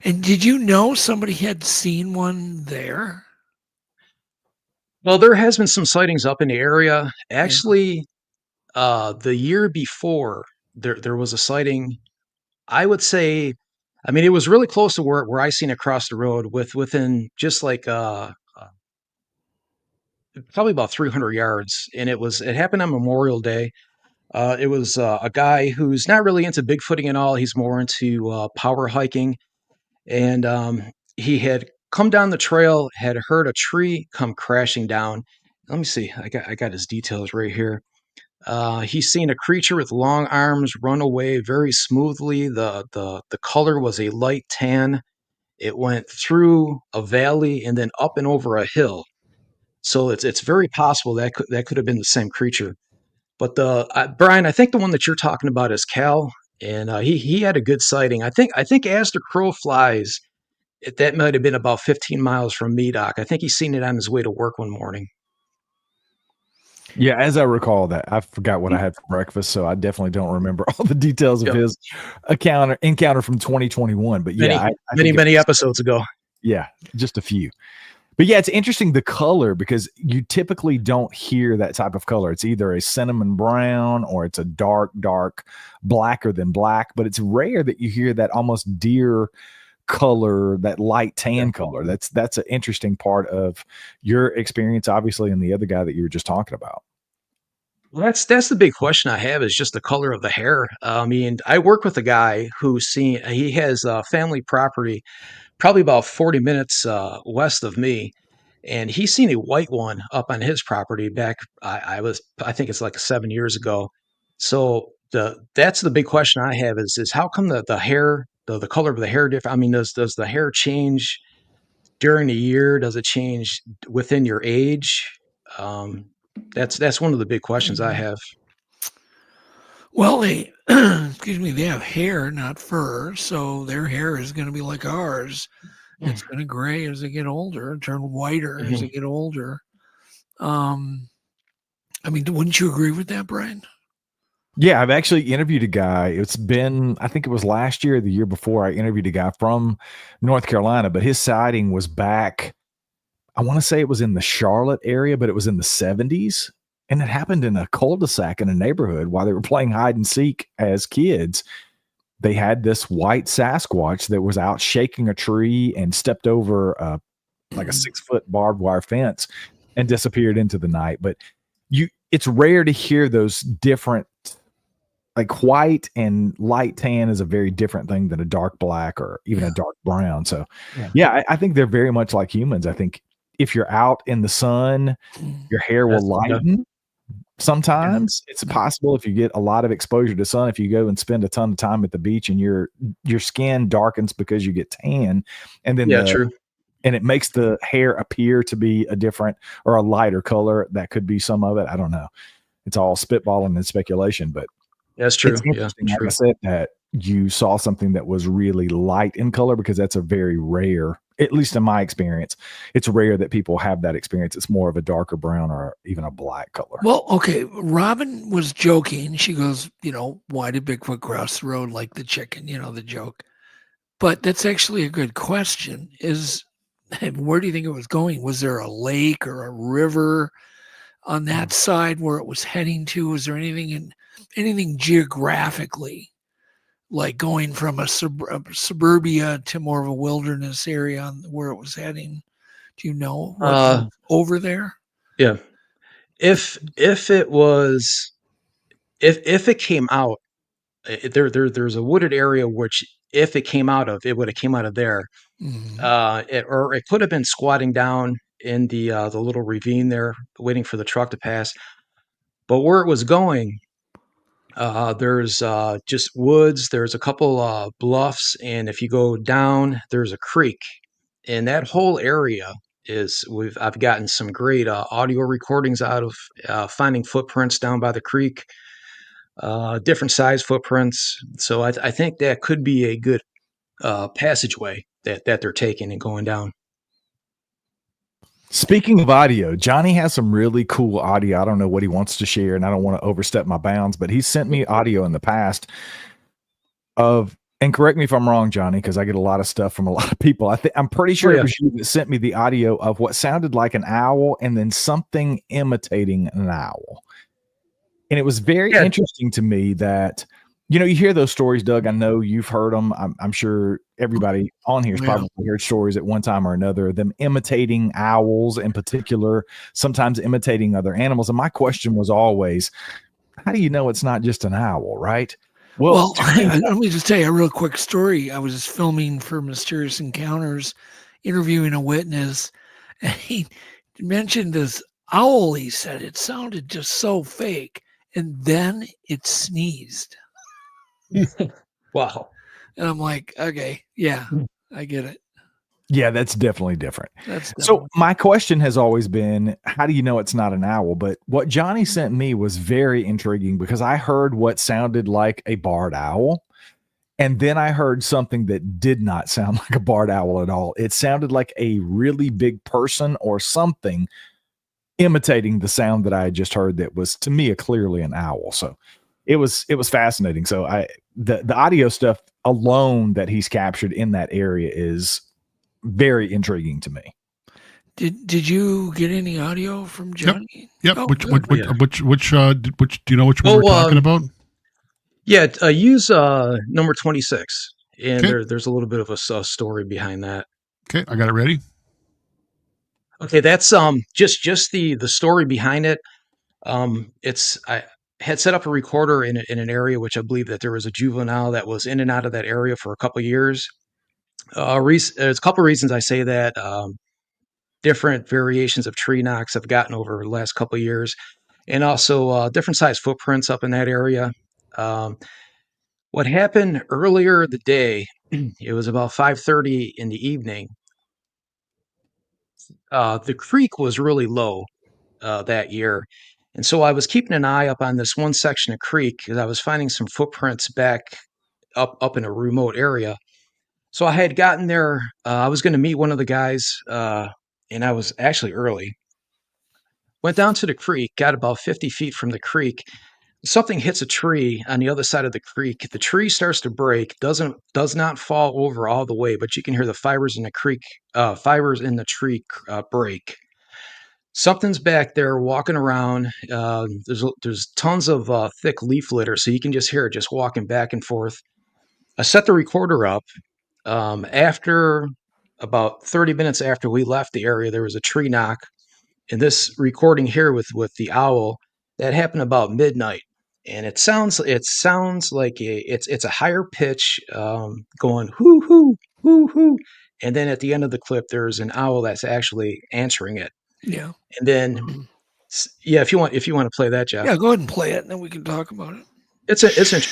And did you know somebody had seen one there? Well, there has been some sightings up in the area. Actually, the year before, there was a sighting. I would say, I mean, it was really close to where I seen it cross the road, within just like probably about 300 yards, and it happened on Memorial Day. It was a guy who's not really into Bigfooting at all. He's more into power hiking, and he had come down the trail, had heard a tree come crashing down. Let me see. I got his details right here. He's seen a creature with long arms run away very smoothly. The color was a light tan. It went through a valley and then up and over a hill. So it's very possible that could have been the same creature. But Brian, I think the one that you're talking about is Cal, and he had a good sighting. I think as the crow flies, that might have been about 15 miles from Medoc. I think he's seen it on his way to work one morning. Yeah, as I recall that, I forgot what I had for breakfast, so I definitely don't remember all the details of his encounter from 2021. But yeah, many episodes ago. Yeah, just a few. But yeah, it's interesting, the color, because you typically don't hear that type of color. It's either a cinnamon brown or it's a dark blacker than black. But it's rare that you hear that almost deer color, that light tan color. That's an interesting part of your experience, obviously, and the other guy that you were just talking about. Well, that's the big question I have, is just the color of the hair. I mean, I work with a guy he has family property probably about 40 minutes west of me, and he's seen a white one up on his property back. I think it's like 7 years ago. So that's the big question I have is how come the hair, the color of the hair different? I mean, does the hair change during the year? Does it change within your age? That's one of the big questions I have. Well, they they have hair, not fur, so their hair is going to be like ours. It's going to gray as they get older, turn whiter as they get older. I mean, wouldn't you agree with that, Brian? Yeah, I've actually interviewed a guy. It's been, I think it was last year or the year before, I interviewed a guy from North Carolina, but his sighting was back, I want to say it was in the Charlotte area, but it was in the 70s. And it happened in a cul-de-sac in a neighborhood while they were playing hide and seek as kids. They had this white Sasquatch that was out shaking a tree and stepped over like a 6-foot barbed wire fence and disappeared into the night. But it's rare to hear those different, like white and light tan is a very different thing than a dark black or even a dark brown. So yeah, I think they're very much like humans. I think if you're out in the sun, your hair will lighten. Sometimes it's possible if you get a lot of exposure to sun, if you go and spend a ton of time at the beach and your skin darkens because you get tan, and then true. And it makes the hair appear to be a different or a lighter color. That could be some of it. I don't know. It's all spitballing and speculation, but that's true. It's interesting, like I said, that you saw something that was really light in color, because that's a very rare at least in my experience, it's rare that people have that experience. It's more of a darker brown or even a black color. Well, okay. Robin was joking. She goes, why did Bigfoot cross the road like the chicken? The joke. But that's actually a good question. Where do you think it was going? Was there a lake or a river on that side where it was heading to? Was there anything geographically, like going from a suburbia to more of a wilderness area where it was heading? Do you know what over there? Yeah. If it was, if it came out, there's a wooded area which if it came out of, it would have came out of there. Or it could have been squatting down in the little ravine there, waiting for the truck to pass. But where it was going, there's just woods. There's a couple bluffs, and if you go down, there's a creek. And that whole area I've gotten some great audio recordings out of finding footprints down by the creek, different size footprints. So I think that could be a good passageway that they're taking and going down. Speaking of audio, Johnny has some really cool audio. I don't know what he wants to share, and I don't want to overstep my bounds, but he sent me audio in the past and correct me if I'm wrong, Johnny, because I get a lot of stuff from a lot of people. I'm pretty sure it was you that sent me the audio of what sounded like an owl and then something imitating an owl. And it was very interesting to me that, you hear those stories, Doug. I know you've heard them. I'm sure everybody on here has probably heard stories at one time or another, them imitating owls in particular, sometimes imitating other animals. And my question was always, how do you know it's not just an owl, right? Well, let me just tell you a real quick story. I was filming for Mysterious Encounters, interviewing a witness, and he mentioned this owl. He said it sounded just so fake, and then it sneezed. Wow. And I'm like, okay, yeah, I get it. Yeah, that's definitely different. So my question has always been, how do you know it's not an owl? But what Johnny sent me was very intriguing because I heard what sounded like a barred owl. And then I heard something that did not sound like a barred owl at all. It sounded like a really big person or something imitating the sound that I had just heard that was, to me, clearly an owl. So it was fascinating. So the audio stuff alone that he's captured in that area is very intriguing to me. Did you get any audio from Johnny? Yep. Which do you know which one we're talking about? Yeah, use number 26, and there's a little bit of a story behind that. Okay, I got it ready. Okay, that's just the story behind it. I had set up a recorder in an area which I believe that there was a juvenile that was in and out of that area for a couple of years. There's a couple of reasons I say that. Different variations of tree knocks I've gotten over the last couple of years, and also different size footprints up in that area. What happened earlier the day, it was about 5:30 in the evening. The creek was really low that year, and so I was keeping an eye up on this one section of creek because I was finding some footprints back up in a remote area. So I had gotten there. I was going to meet one of the guys, and I was actually early. Went down to the creek, got about 50 feet from the creek. Something hits a tree on the other side of the creek. The tree starts to break, does not fall over all the way, but you can hear the fibers in the tree break. Something's back there walking around. There's tons of thick leaf litter, so you can just hear it just walking back and forth. I set the recorder up. After about 30 minutes after we left the area, there was a tree knock. And this recording here with the owl, that happened about midnight. And it sounds like it's a higher pitch going hoo hoo hoo hoo. And then at the end of the clip, there's an owl that's actually answering it. Yeah. And then if you want to play that, Jeff. Yeah, go ahead and play it, and then we can talk about it. It's interesting.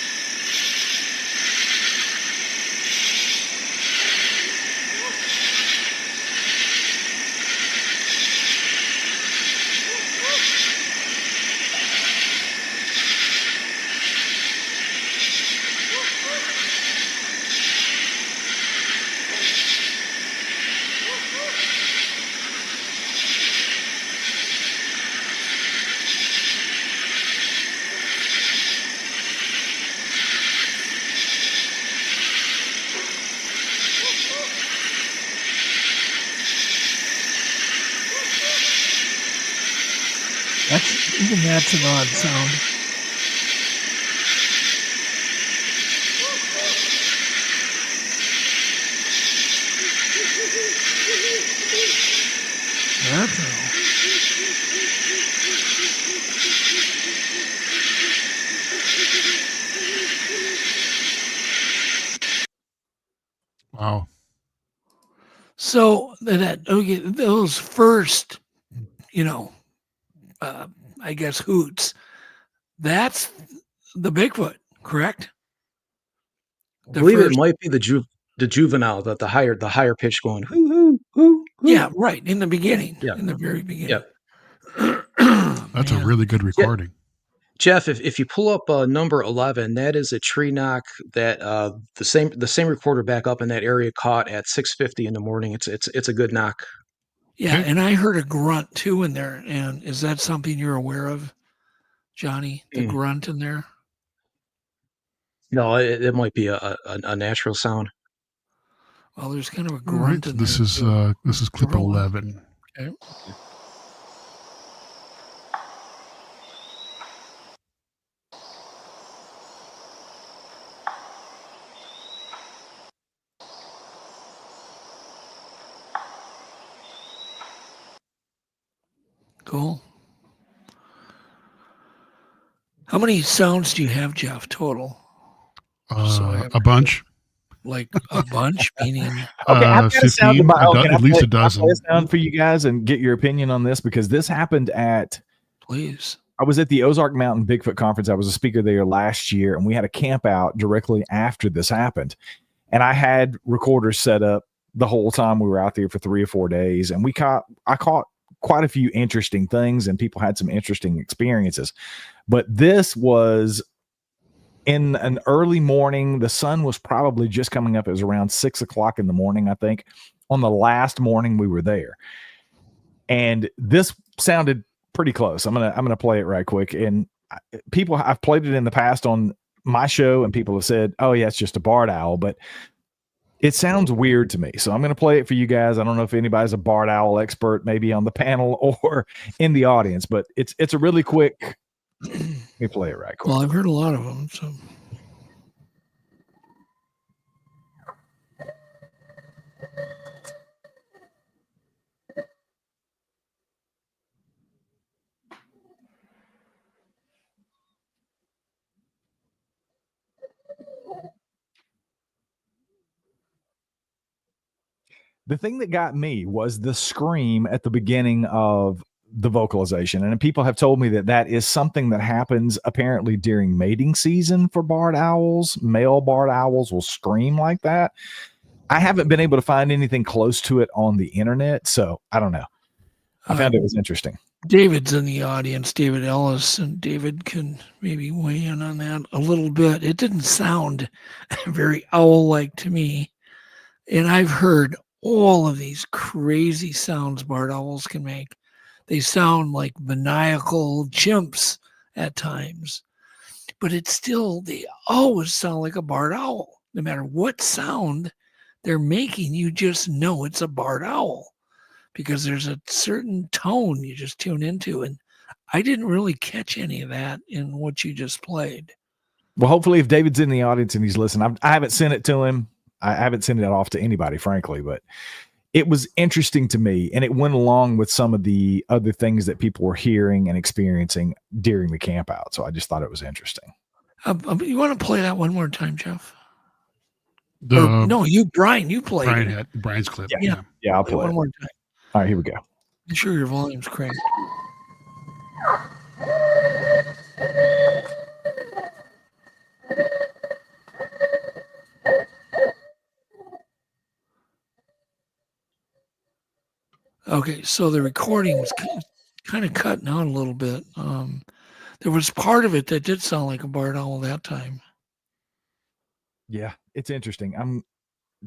That's an odd sound. That's an Wow. So those first, I guess hoots, that's the Bigfoot, correct? I believe it might be the juvenile, the higher pitch going hoo hoo hoo. Yeah, right. In the beginning. Yeah. In the very beginning. Yeah. That's a really good recording. Jeff, if you pull up number 11, that is a tree knock that the same recorder back up in that area caught at 6:50 in the morning. It's a good knock. Yeah, and I heard a grunt too in there. And is that something you're aware of, Johnny? The grunt in there? No, it might be a natural sound. Well, there's kind of a All grunt right, in this there. is clip 11. Okay. Cool. How many sounds do you have, Jeff, total? A bunch. Like a bunch, meaning Okay, I've got a sound 15, can I at least play- a dozen. Can I play a sound for you guys and get your opinion on this, because this happened at. Please. I was at the Ozark Mountain Bigfoot Conference. I was a speaker there last year, and we had a camp out directly after this happened. And I had recorders set up the whole time we were out there for 3 or 4 days, and I caught quite a few interesting things, and people had some interesting experiences. But this was in an early morning. The sun was probably just coming up. It was around 6 o'clock in the morning, I think, on the last morning we were there. And this sounded pretty close. I'm gonna play it right quick. And I've played it in the past on my show, and people have said, "Oh yeah, it's just a barred owl," but it sounds weird to me. So I'm gonna play it for you guys. I don't know if anybody's a barred owl expert, maybe on the panel or in the audience, but it's a really quick. Let me play it right quick. Well, I've heard a lot of them. So. The thing that got me was the scream at the beginning of the vocalization. And people have told me that is something that happens apparently during mating season for barred owls. Male barred owls will scream like that. I haven't been able to find anything close to it on the internet, so I don't know. I found it was interesting. David's in the audience, David Ellis, and David can maybe weigh in on that a little bit. It didn't sound very owl-like to me. And I've heard all of these crazy sounds barred owls can make. They sound like maniacal chimps at times, but they always sound like a barred owl. No matter what sound they're making, you just know it's a barred owl because there's a certain tone you just tune into. And I didn't really catch any of that in what you just played. Well, hopefully if David's in the audience and he's listening, I haven't sent it to him. I haven't sent it off to anybody, frankly, but it was interesting to me, and it went along with some of the other things that people were hearing and experiencing during the camp out. So I just thought it was interesting. You want to play that one more time, Jeff? Brian, you played it. Brian's clip. Yeah, I'll play one it. more time. All right, here we go. Make sure your volume's cranked. Okay, so the recording was kind of cutting out a little bit. There was part of it that did sound like a barred owl that time. Yeah, it's interesting.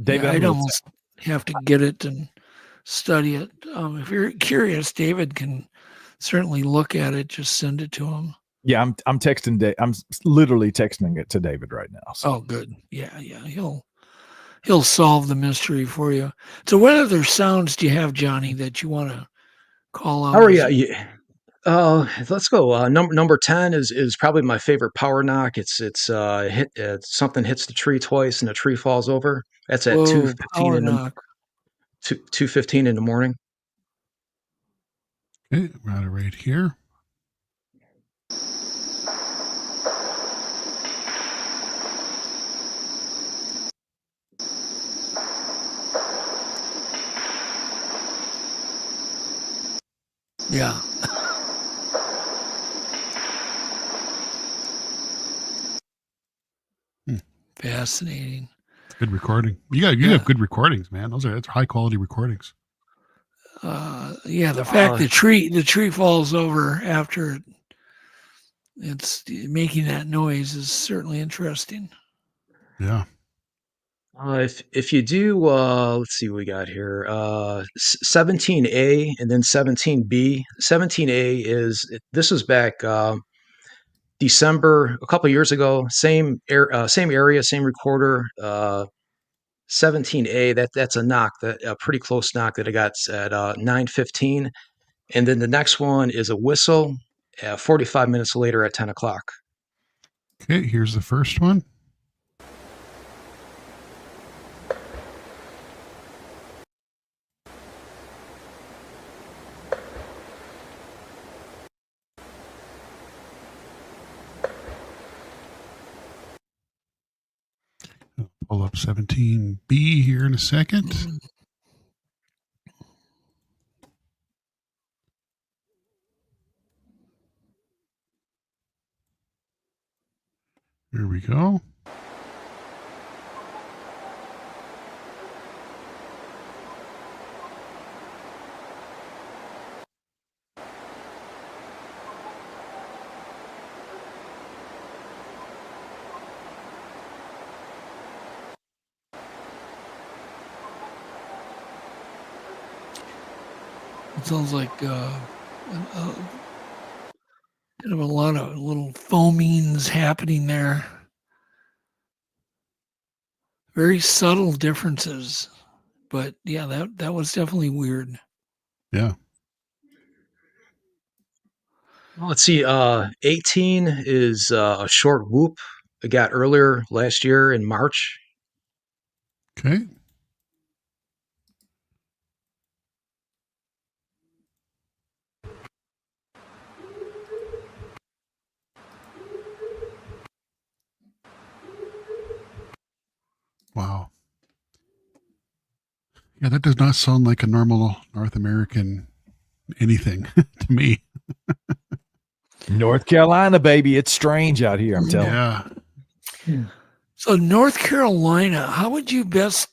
David. I'd almost have to get it and study it. If you're curious, David can certainly look at it. Just send it to him. Yeah, I'm texting. I'm literally texting it to David right now. So. Oh, good. Yeah. He'll solve the mystery for you. So what other sounds do you have, Johnny, that you want to call out? Oh, yeah. Let's go. Number 10 is probably my favorite power knock. Something hits the tree twice and the tree falls over. That's at Whoa, 2:15 power in the knock. 2:15 in the morning. Okay, got it right here. Yeah. Fascinating. Good recording. You have good recordings, man. That's high quality recordings. Yeah, the fact the tree falls over after it's making that noise is certainly interesting. Yeah. If you do, let's see what we got here. 17A and then 17B. 17A this was back December a couple years ago. Same area, same recorder. 17A. That's a knock, a pretty close knock that I got at 9:15, and then the next one is a whistle. 45 minutes later at 10 o'clock. Okay, here's the first one. I'll pull up 17B here in a second. Here we go. It sounds like kind of a lot of little foamings happening there. Very subtle differences, but yeah, that was definitely weird. Yeah. Well, let's see. 18 is a short whoop I got earlier last year in March. Okay. Wow. Yeah, that does not sound like a normal North American anything to me. North Carolina, baby. It's strange out here, I'm telling you. Yeah. So North Carolina, how would you best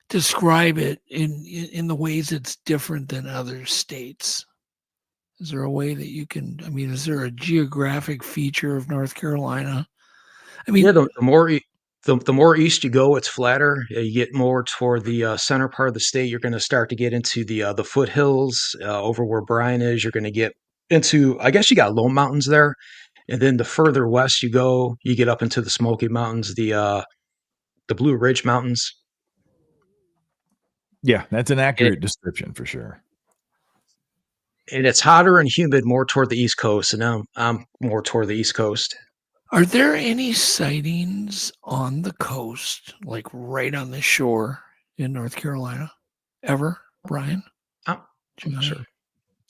describe it in the ways it's different than other states? Is there a way that you can, is there a geographic feature of North Carolina? Yeah, the more east you go, it's flatter. You get more toward the center part of the state. You're going to start to get into the foothills over where Bryan is. You're going to get into, I guess you got low mountains there, and then the further west you go, you get up into the Smoky Mountains, the Blue Ridge Mountains. Yeah, that's an accurate description for sure. And it's hotter and humid more toward the East Coast, and I'm more toward the East Coast. Are there any sightings on the coast, like right on the shore in North Carolina, ever, Brian? I'm sure.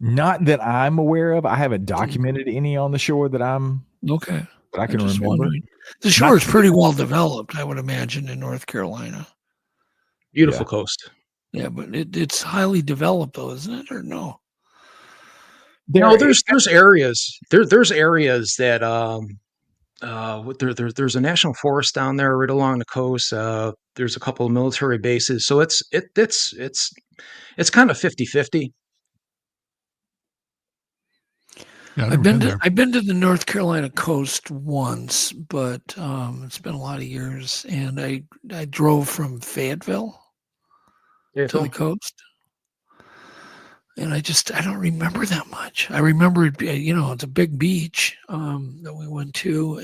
Not that I'm aware of. I haven't documented any on the shore that I'm okay. But I can remember. Wondering. The shore is pretty well developed, I would imagine, in North Carolina. Beautiful coast. Yeah, but it's highly developed, though, isn't it, or no? There's areas. There's areas that there's a national forest down there right along the coast. There's a couple of military bases, so it's kind of 50-50. Yeah, I've been to the North Carolina coast once, but it's been a lot of years, and I drove from Fayetteville to the coast, and I don't remember that much. I remember it, it's a big beach that we went to,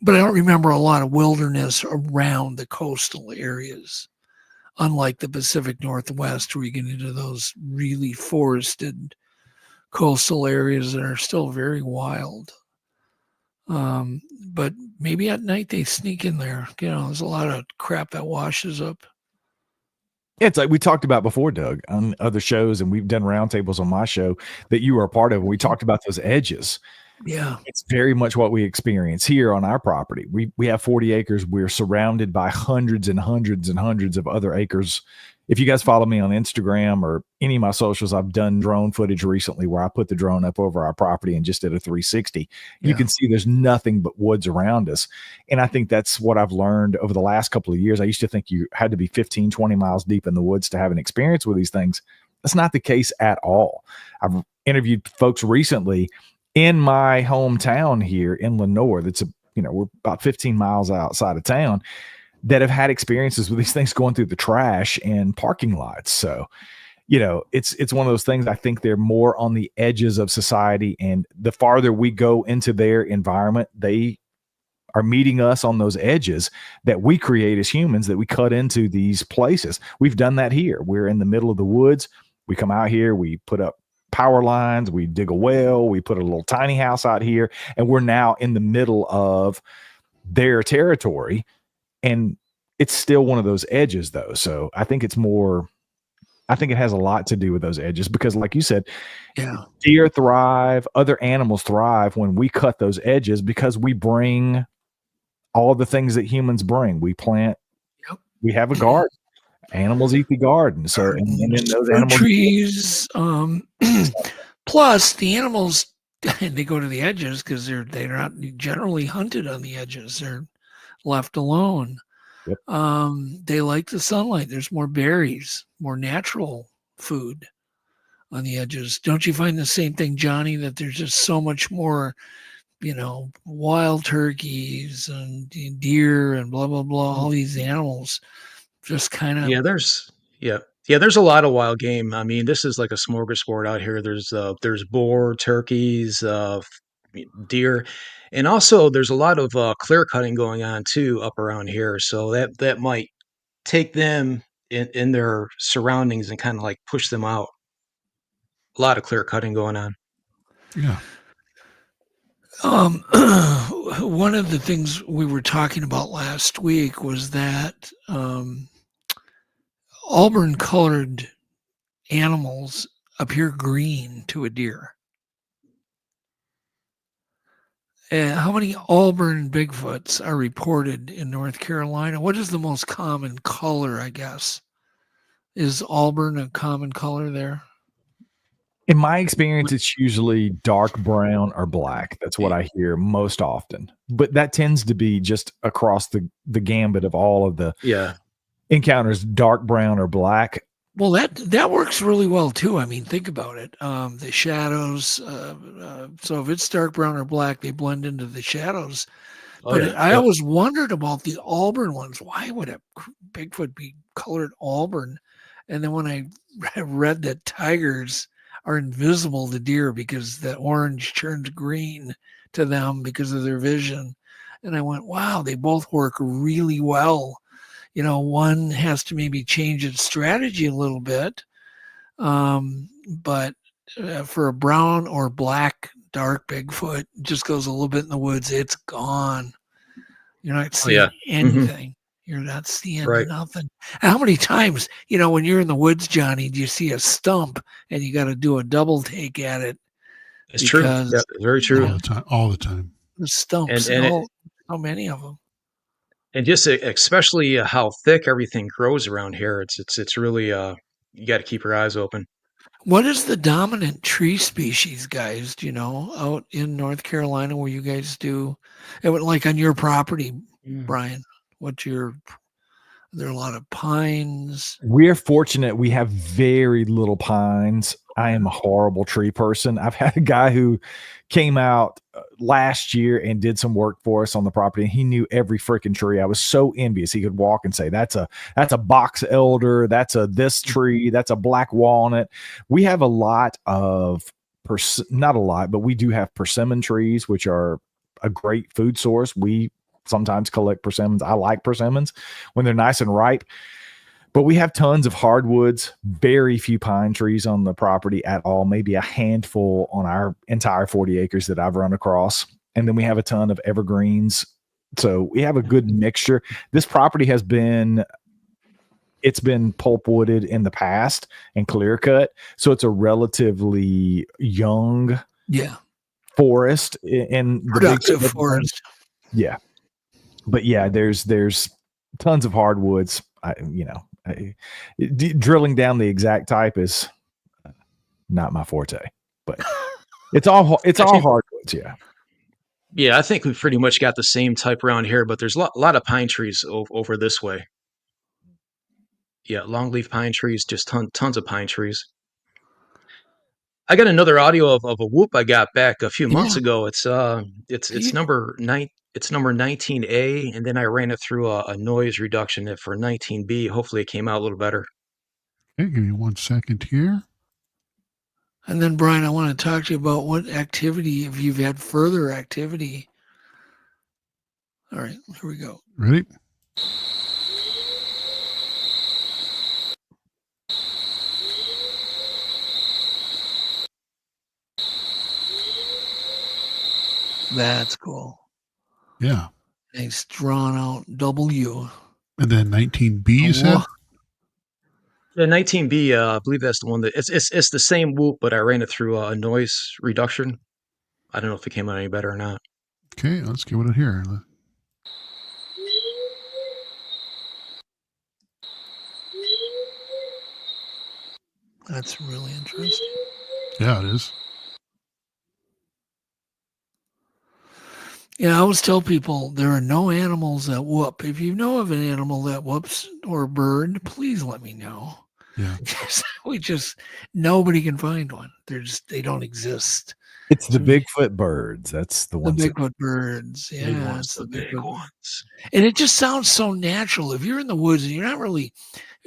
but I don't remember a lot of wilderness around the coastal areas, unlike the Pacific Northwest, where you get into those really forested coastal areas that are still very wild. But maybe at night they sneak in there. There's a lot of crap that washes up. It's like we talked about before, Doug, on other shows, and we've done roundtables on my show that you were a part of. We talked about those edges. Yeah. It's very much what we experience here on our property. We have 40 acres. We're surrounded by hundreds and hundreds and hundreds of other acres. If you guys follow me on Instagram or any of my socials, I've done drone footage recently where I put the drone up over our property and just did a 360. Yeah. You can see there's nothing but woods around us. And I think that's what I've learned over the last couple of years. I used to think you had to be 15, 20 miles deep in the woods to have an experience with these things. That's not the case at all. I've interviewed folks recently in my hometown here in Lenore. We're about 15 miles outside of town, that have had experiences with these things going through the trash and parking lots. So, it's one of those things. I think they're more on the edges of society, and the farther we go into their environment, they are meeting us on those edges that we create as humans, that we cut into these places. We've done that here. We're in the middle of the woods. We come out here, we put up power lines, we dig a well, we put a little tiny house out here, and we're now in the middle of their territory. And it's still one of those edges, though. So I think it has a lot to do with those edges, because like you said, yeah, deer thrive, other animals thrive when we cut those edges, because we bring all the things that humans bring. We plant, we have a garden. Animals eat the garden. So, and then those animals, trees, plus the animals, they go to the edges because they're not generally hunted on the edges. They're left alone. Yep. They like the sunlight. There's more berries, more natural food on the edges. Don't you find the same thing, Johnny, that there's just so much more, wild turkeys and deer and blah, blah, blah, all these animals just kind of. There's a lot of wild game. I mean, this is like a smorgasbord out here. There's boar, turkeys, deer, and also there's a lot of clear cutting going on too up around here. So that might take them in their surroundings and kind of like push them out. A lot of clear cutting going on. Yeah. One of the things we were talking about last week was that auburn colored animals appear green to a deer. How many auburn Bigfoots are reported in North Carolina? What is the most common color, I guess? Is auburn a common color there? In my experience, it's usually dark brown or black. That's what I hear most often. But that tends to be just across the gambit of all of the encounters, dark brown or black. Well, that works really well too. I mean, think about it. The shadows. So if it's dark brown or black, they blend into the shadows. I always wondered about the auburn ones. Why would a Bigfoot be colored auburn? And then when I read that tigers are invisible to deer because the orange turns green to them because of their vision, and I went, wow, they both work really well. One has to maybe change its strategy a little bit. But for a brown or black dark Bigfoot, just goes a little bit in the woods, it's gone. You're not seeing anything. Mm-hmm. You're not seeing nothing. How many times, when you're in the woods, Johnny, do you see a stump and you got to do a double take at it? It's true. Yeah, very true. All the time. The stumps, so many of them. And just especially how thick everything grows around here, it's really you got to keep your eyes open. What is the dominant tree species, guys? Do you know, out in North Carolina where you guys do it, like on your property, Brian? There are a lot of pines. We're fortunate we have very little pines. I am a horrible tree person. I've had a guy who came out last year and did some work for us on the property, and he knew every freaking tree. I was so envious. He could walk and say, that's a box elder, that's this tree, that's a black walnut. We have a lot of not a lot, but we do have persimmon trees, which are a great food source. We sometimes collect persimmons. I like persimmons when they're nice and ripe. But we have tons of hardwoods, very few pine trees on the property at all, maybe a handful on our entire 40 acres that I've run across. And then we have a ton of evergreens. So we have a good mixture. This property it's been pulpwooded in the past and clear cut. So it's a relatively young forest in the productive forest. Yeah. But yeah, there's tons of hardwoods. Drilling down the exact type is not my forte, but it's all hardwoods. Yeah. Yeah, I think we've pretty much got the same type around here, but there's a lot of pine trees over this way. Yeah, longleaf pine trees, just tons of pine trees. I got another audio of a whoop I got back a few months ago. It's number 9. It's number 19A, and then I ran it through a noise reduction for 19B. Hopefully, it came out a little better. Okay, give me 1 second here. And then, Brian, I want to talk to you about what activity, if you've had further activity. All right, here we go. Ready? That's cool. Yeah. Nice drawn out W. And then 19B, you said? Yeah, 19B, I believe that's the one that it's the same whoop, but I ran it through a noise reduction. I don't know if it came out any better or not. Okay, let's give it a hear. That's really interesting. Yeah, it is. Yeah, I always tell people there are no animals that whoop. If you know of an animal that whoops or a bird, please let me know. Yeah. Nobody can find one. They don't exist. It's the Bigfoot birds. That's the ones. The Bigfoot birds. Yeah, it's the big ones. And it just sounds so natural. If you're in the woods and you're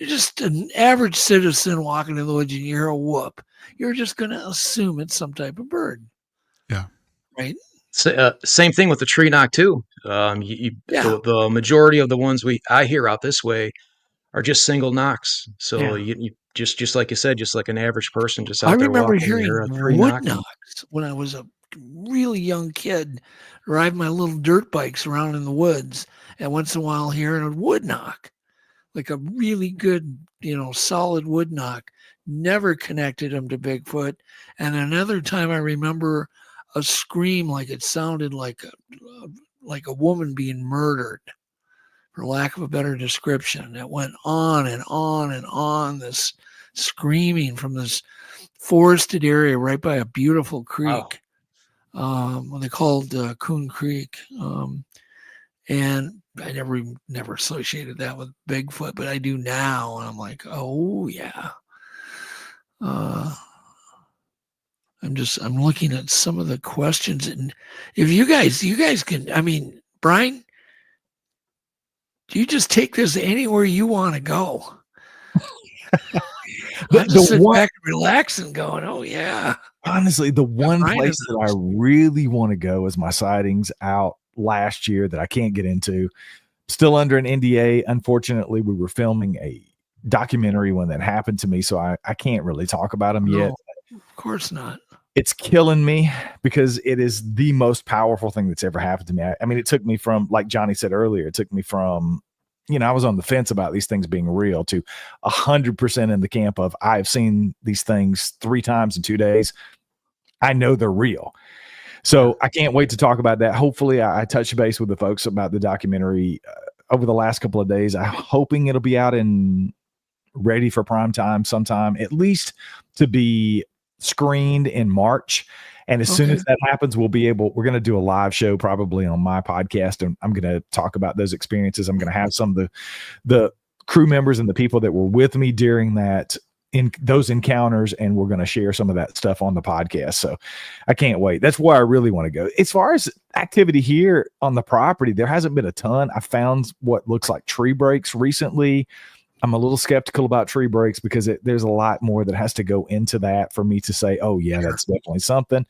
just an average citizen walking in the woods and you hear a whoop, you're just going to assume it's some type of bird. Yeah. Right? Same thing with the tree knock too. The majority of the ones I hear out this way are just single knocks. So you just like you said, just like an average person just out there walking. I remember hearing wood knocks when I was a really young kid, ride my little dirt bikes around in the woods, and once in a while hearing a wood knock, like a really good, solid wood knock. Never connected them to Bigfoot. And another time I remember a scream, like it sounded like a woman being murdered, for lack of a better description. It went on and on and on, this screaming from this forested area right by a beautiful creek. What they called Coon Creek. And I never associated that with Bigfoot, but I do now. And I'm like, oh yeah. I'm looking at some of the questions, and if you guys can, Brian, you just take this anywhere you want to go. I'm just sitting back and relaxing, going, oh yeah. Honestly, the one place that I really want to go is my sightings out last year that I can't get into. Still under an NDA. Unfortunately, we were filming a documentary when that happened to me, so I can't really talk about them yet. Of course not. It's killing me because it is the most powerful thing that's ever happened to me. I mean, it took me from, like Johnny said earlier, it took me from, I was on the fence about these things being real to 100% in the camp of I've seen these things 3 times in 2 days. I know they're real. So I can't wait to talk about that. Hopefully I touch base with the folks about the documentary over the last couple of days. I'm hoping it'll be out and ready for prime time sometime, at least to be screened in March. And as soon as that happens, we're going to do a live show probably on my podcast. And I'm going to talk about those experiences. I'm going to have some of the crew members and the people that were with me during those encounters, and we're going to share some of that stuff on the podcast. So I can't wait. That's where I really want to go. As far as activity here on the property, there hasn't been a ton. I found what looks like tree breaks recently. I'm a little skeptical about tree breaks because there's a lot more that has to go into that for me to say, oh yeah, that's definitely something.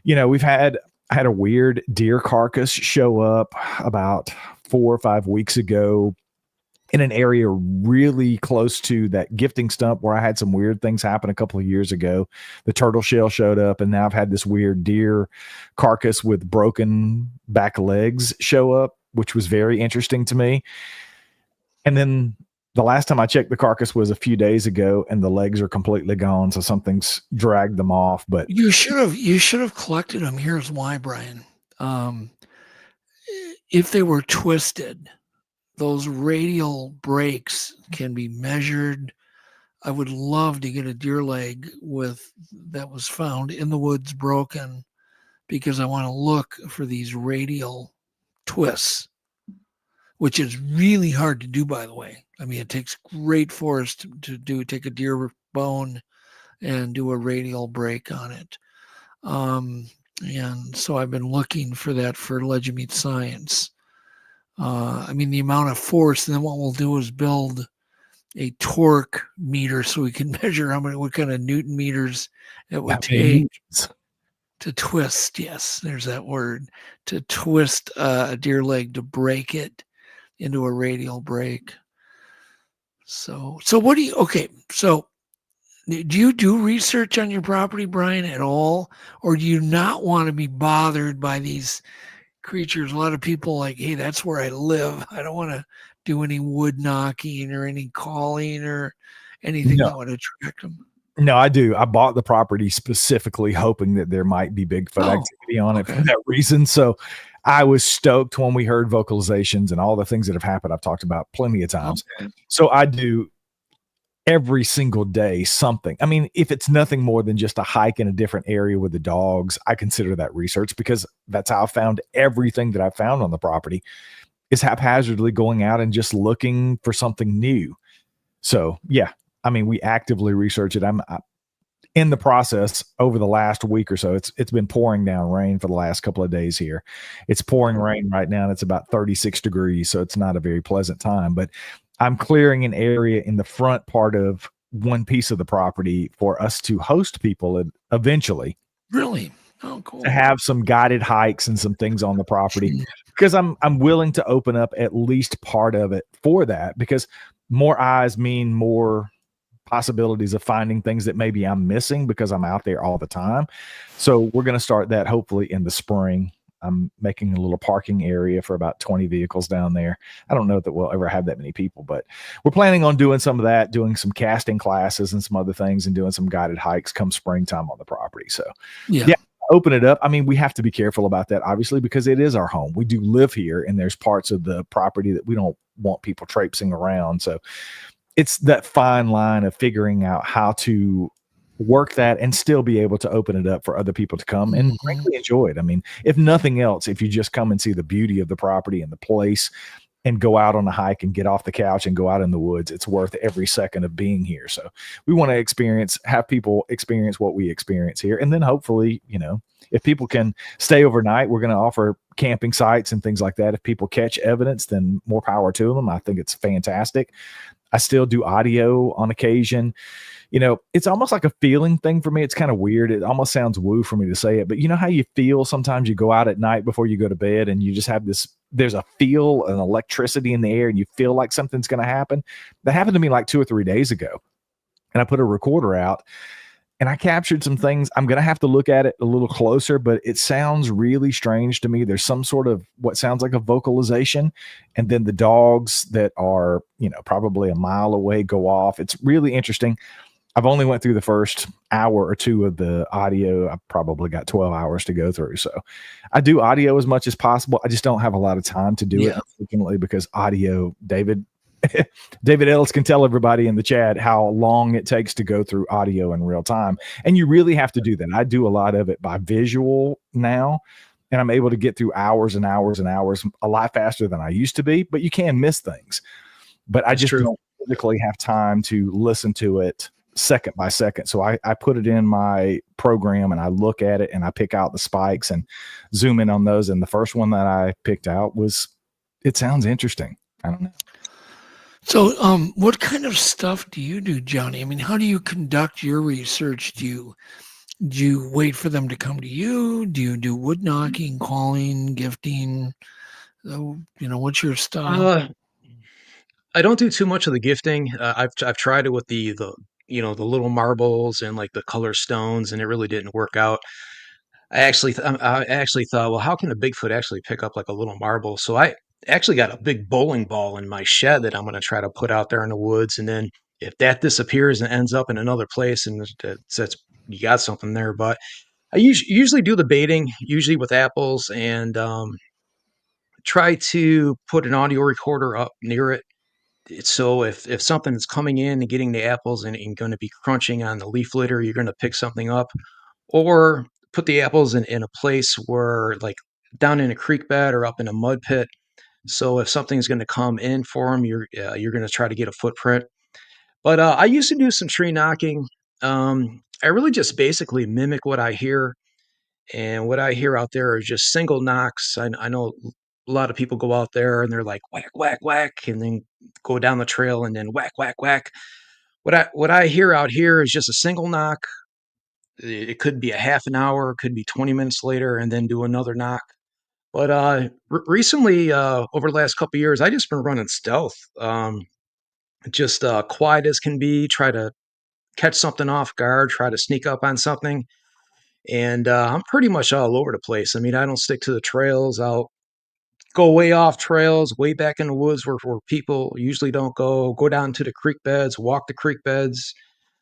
I had a weird deer carcass show up about 4 or 5 weeks ago in an area really close to that gifting stump where I had some weird things happen a couple of years ago. The turtle shell showed up, and now I've had this weird deer carcass with broken back legs show up, which was very interesting to me. And then the last time I checked the carcass was a few days ago, and the legs are completely gone. So something's dragged them off. But you should have collected them. Here's why, Brian. If they were twisted, those radial breaks can be measured. I would love to get a deer leg that was found in the woods broken, because I want to look for these radial twists, which is really hard to do, by the way. I mean, it takes great force to take a deer bone and do a radial break on it. And so I've been looking for that for Legend Meets Science. I mean, the amount of force, and then what we'll do is build a torque meter so we can measure what kind of Newton meters it would take to twist. Yes, there's that word, to twist a deer leg to break it into a radial break. So what do you, okay, so do you do research on your property, Brian, at all? Or do you not want to be bothered by these creatures? A lot of people like, hey, that's where I live. I don't want to do any wood knocking or any calling or anything that would attract them. No, I do. I bought the property specifically hoping that there might be Bigfoot activity on it for that reason. So I was stoked when we heard vocalizations and all the things that have happened. I've talked about plenty of times. Okay. So I do every single day something. I mean, if it's nothing more than just a hike in a different area with the dogs, I consider that research, because that's how I found everything that I found on the property, is haphazardly going out and just looking for something new. So yeah, I mean, we actively research it. I'm in the process over the last week or so. It's been pouring down rain for the last couple of days here. It's pouring rain right now, and it's about 36 degrees. So it's not a very pleasant time, but I'm clearing an area in the front part of one piece of the property for us to host people eventually. Really? Oh, cool. To have some guided hikes and some things on the property, because I'm willing to open up at least part of it for that, because more eyes mean more possibilities of finding things that maybe I'm missing because I'm out there all the time. So we're going to start that hopefully in the spring. I'm making a little parking area for about 20 vehicles down there. I don't know that we'll ever have that many people, but we're planning on doing some of that, doing some casting classes and some other things, and doing some guided hikes come springtime on the property. So yeah, open it up. I mean, we have to be careful about that, obviously, because it is our home. We do live here, and there's parts of the property that we don't want people traipsing around. So it's that fine line of figuring out how to work that and still be able to open it up for other people to come and frankly enjoy it. I mean, if nothing else, if you just come and see the beauty of the property and the place and go out on a hike and get off the couch and go out in the woods, it's worth every second of being here. So we want to have people experience what we experience here. And then hopefully, if people can stay overnight, we're going to offer camping sites and things like that. If people catch evidence, then more power to them. I think it's fantastic. I still do audio on occasion. It's almost like a feeling thing for me. It's kind of weird. It almost sounds woo for me to say it, but you know how you feel sometimes you go out at night before you go to bed and you just have there's a feel, an electricity in the air, and you feel like something's going to happen. That happened to me like 2 or 3 days ago. And I put a recorder out and I captured some things. I'm going to have to look at it a little closer, but it sounds really strange to me. There's some sort of what sounds like a vocalization. And then the dogs that are, probably a mile away go off. It's really interesting. I've only went through the first hour or two of the audio. I've probably got 12 hours to go through. So I do audio as much as possible. I just don't have a lot of time to do it, unfortunately, because audio, David Ellis can tell everybody in the chat how long it takes to go through audio in real time. And you really have to do that. I do a lot of it by visual now, and I'm able to get through hours and hours and hours a lot faster than I used to be, but you can miss things. But I just don't physically have time to listen to it second by second. So I put it in my program and I look at it and I pick out the spikes and zoom in on those. And the first one that I picked out it sounds interesting. I don't know. So what kind of stuff do you do, Johnny? I mean, how do you conduct your research? Do you wait for them to come to you? Do you do wood knocking, calling, gifting? What's your style? I don't do too much of the gifting. I've tried it with the the little marbles and like the color stones, and it really didn't work out. I actually thought, well, how can a Bigfoot actually pick up like a little marble? So I actually got a big bowling ball in my shed that I'm going to try to put out there in the woods, and then if that disappears and ends up in another place, and that's you got something there. But I usually do the baiting, usually with apples, and try to put an audio recorder up near it. So if something is coming in and getting the apples and going to be crunching on the leaf litter, you're going to pick something up, or put the apples in a place where like down in a creek bed or up in a mud pit. So if something's going to come in for them, you're going to try to get a footprint. But I used to do some tree knocking. I really just basically mimic what I hear, and what I hear out there is just single knocks. I know a lot of people go out there and they're like whack, whack, whack, and then go down the trail and then whack, whack, whack. What I hear out here is just a single knock. It could be a half an hour, it could be 20 minutes later, and then do another knock. But recently, over the last couple of years, I just been running stealth, just quiet as can be. Try to catch something off guard, try to sneak up on something. And I'm pretty much all over the place. I mean, I don't stick to the trails. I'll go way off trails, way back in the woods where people usually don't go. Go down to the creek beds, walk the creek beds.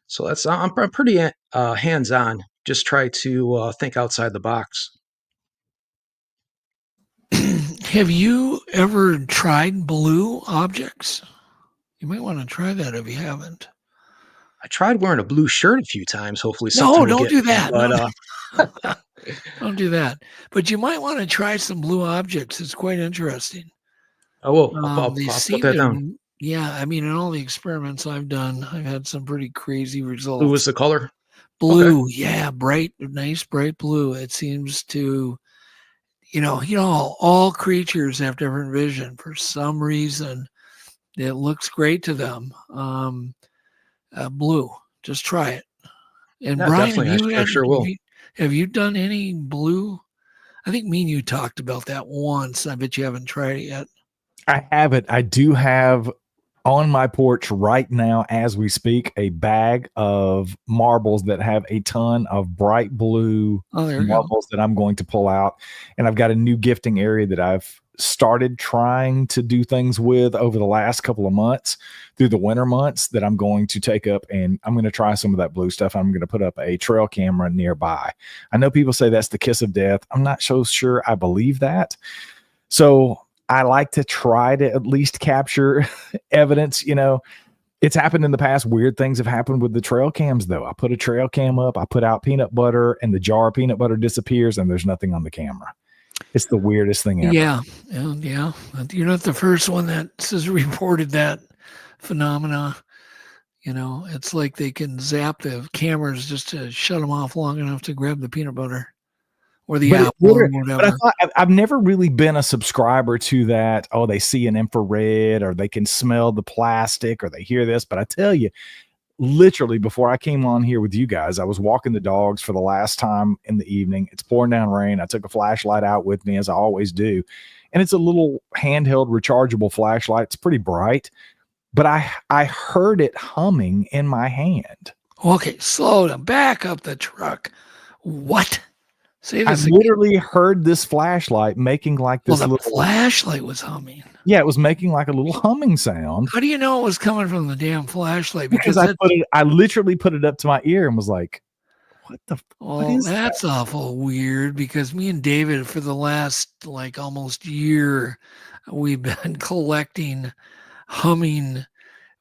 So I'm pretty hands on. Just try to think outside the box. Have you ever tried blue objects? You might want to try that if you haven't. I tried wearing a blue shirt a few times. Hopefully, No, don't do that. But, don't do that. But you might want to try some blue objects. It's quite interesting. I will. I'll They put seem that to, down. yeah. I mean, in all the experiments I've done, I've had some pretty crazy results. Blue was the color? Blue, Okay. yeah, bright, nice, bright blue. It seems to, all creatures have different vision. For some reason, it looks great to them. Blue, just try it. And Yeah, Brian, definitely. I sure will. have you done any blue? I think me and you talked about that once. I bet you haven't tried it yet. I haven't. I do have on my porch right now, as we speak, a bag of marbles that have a ton of bright blue marbles that I'm going to pull out. And I've got a new gifting area that I've started trying to do things with over the last couple of months through the winter months that I'm going to take up, and I'm going to try some of that blue stuff. I'm going to put up a trail camera nearby. I know people say that's the kiss of death. I'm not so sure I believe that. So I like to try to at least capture evidence. It's happened in the past. Weird things have happened with the trail cams, though. I put a trail cam up, I put out peanut butter, and the jar of peanut butter disappears, and there's nothing on the camera. It's the weirdest thing ever. Yeah. You're not the first one that has reported that phenomena. It's like they can zap the cameras just to shut them off long enough to grab the peanut butter or the apple or whatever. But I've never really been a subscriber to that. Oh, they see an infrared, or they can smell the plastic, or they hear this. But I tell you, literally before I came on here with you guys, I was walking the dogs for the last time in the evening. It's pouring down rain. I took a flashlight out with me, as I always do. And it's a little handheld rechargeable flashlight. It's pretty bright, but I heard it humming in my hand. Okay, slow down. Back up the truck. What? Say this I literally heard this flashlight making like this the little flashlight was humming. Yeah, it was making like a little humming sound. How do you know it was coming from the damn flashlight? Because I literally put it up to my ear and was like, what the what is that's that? Awful weird, because me and David for the last almost year, we've been collecting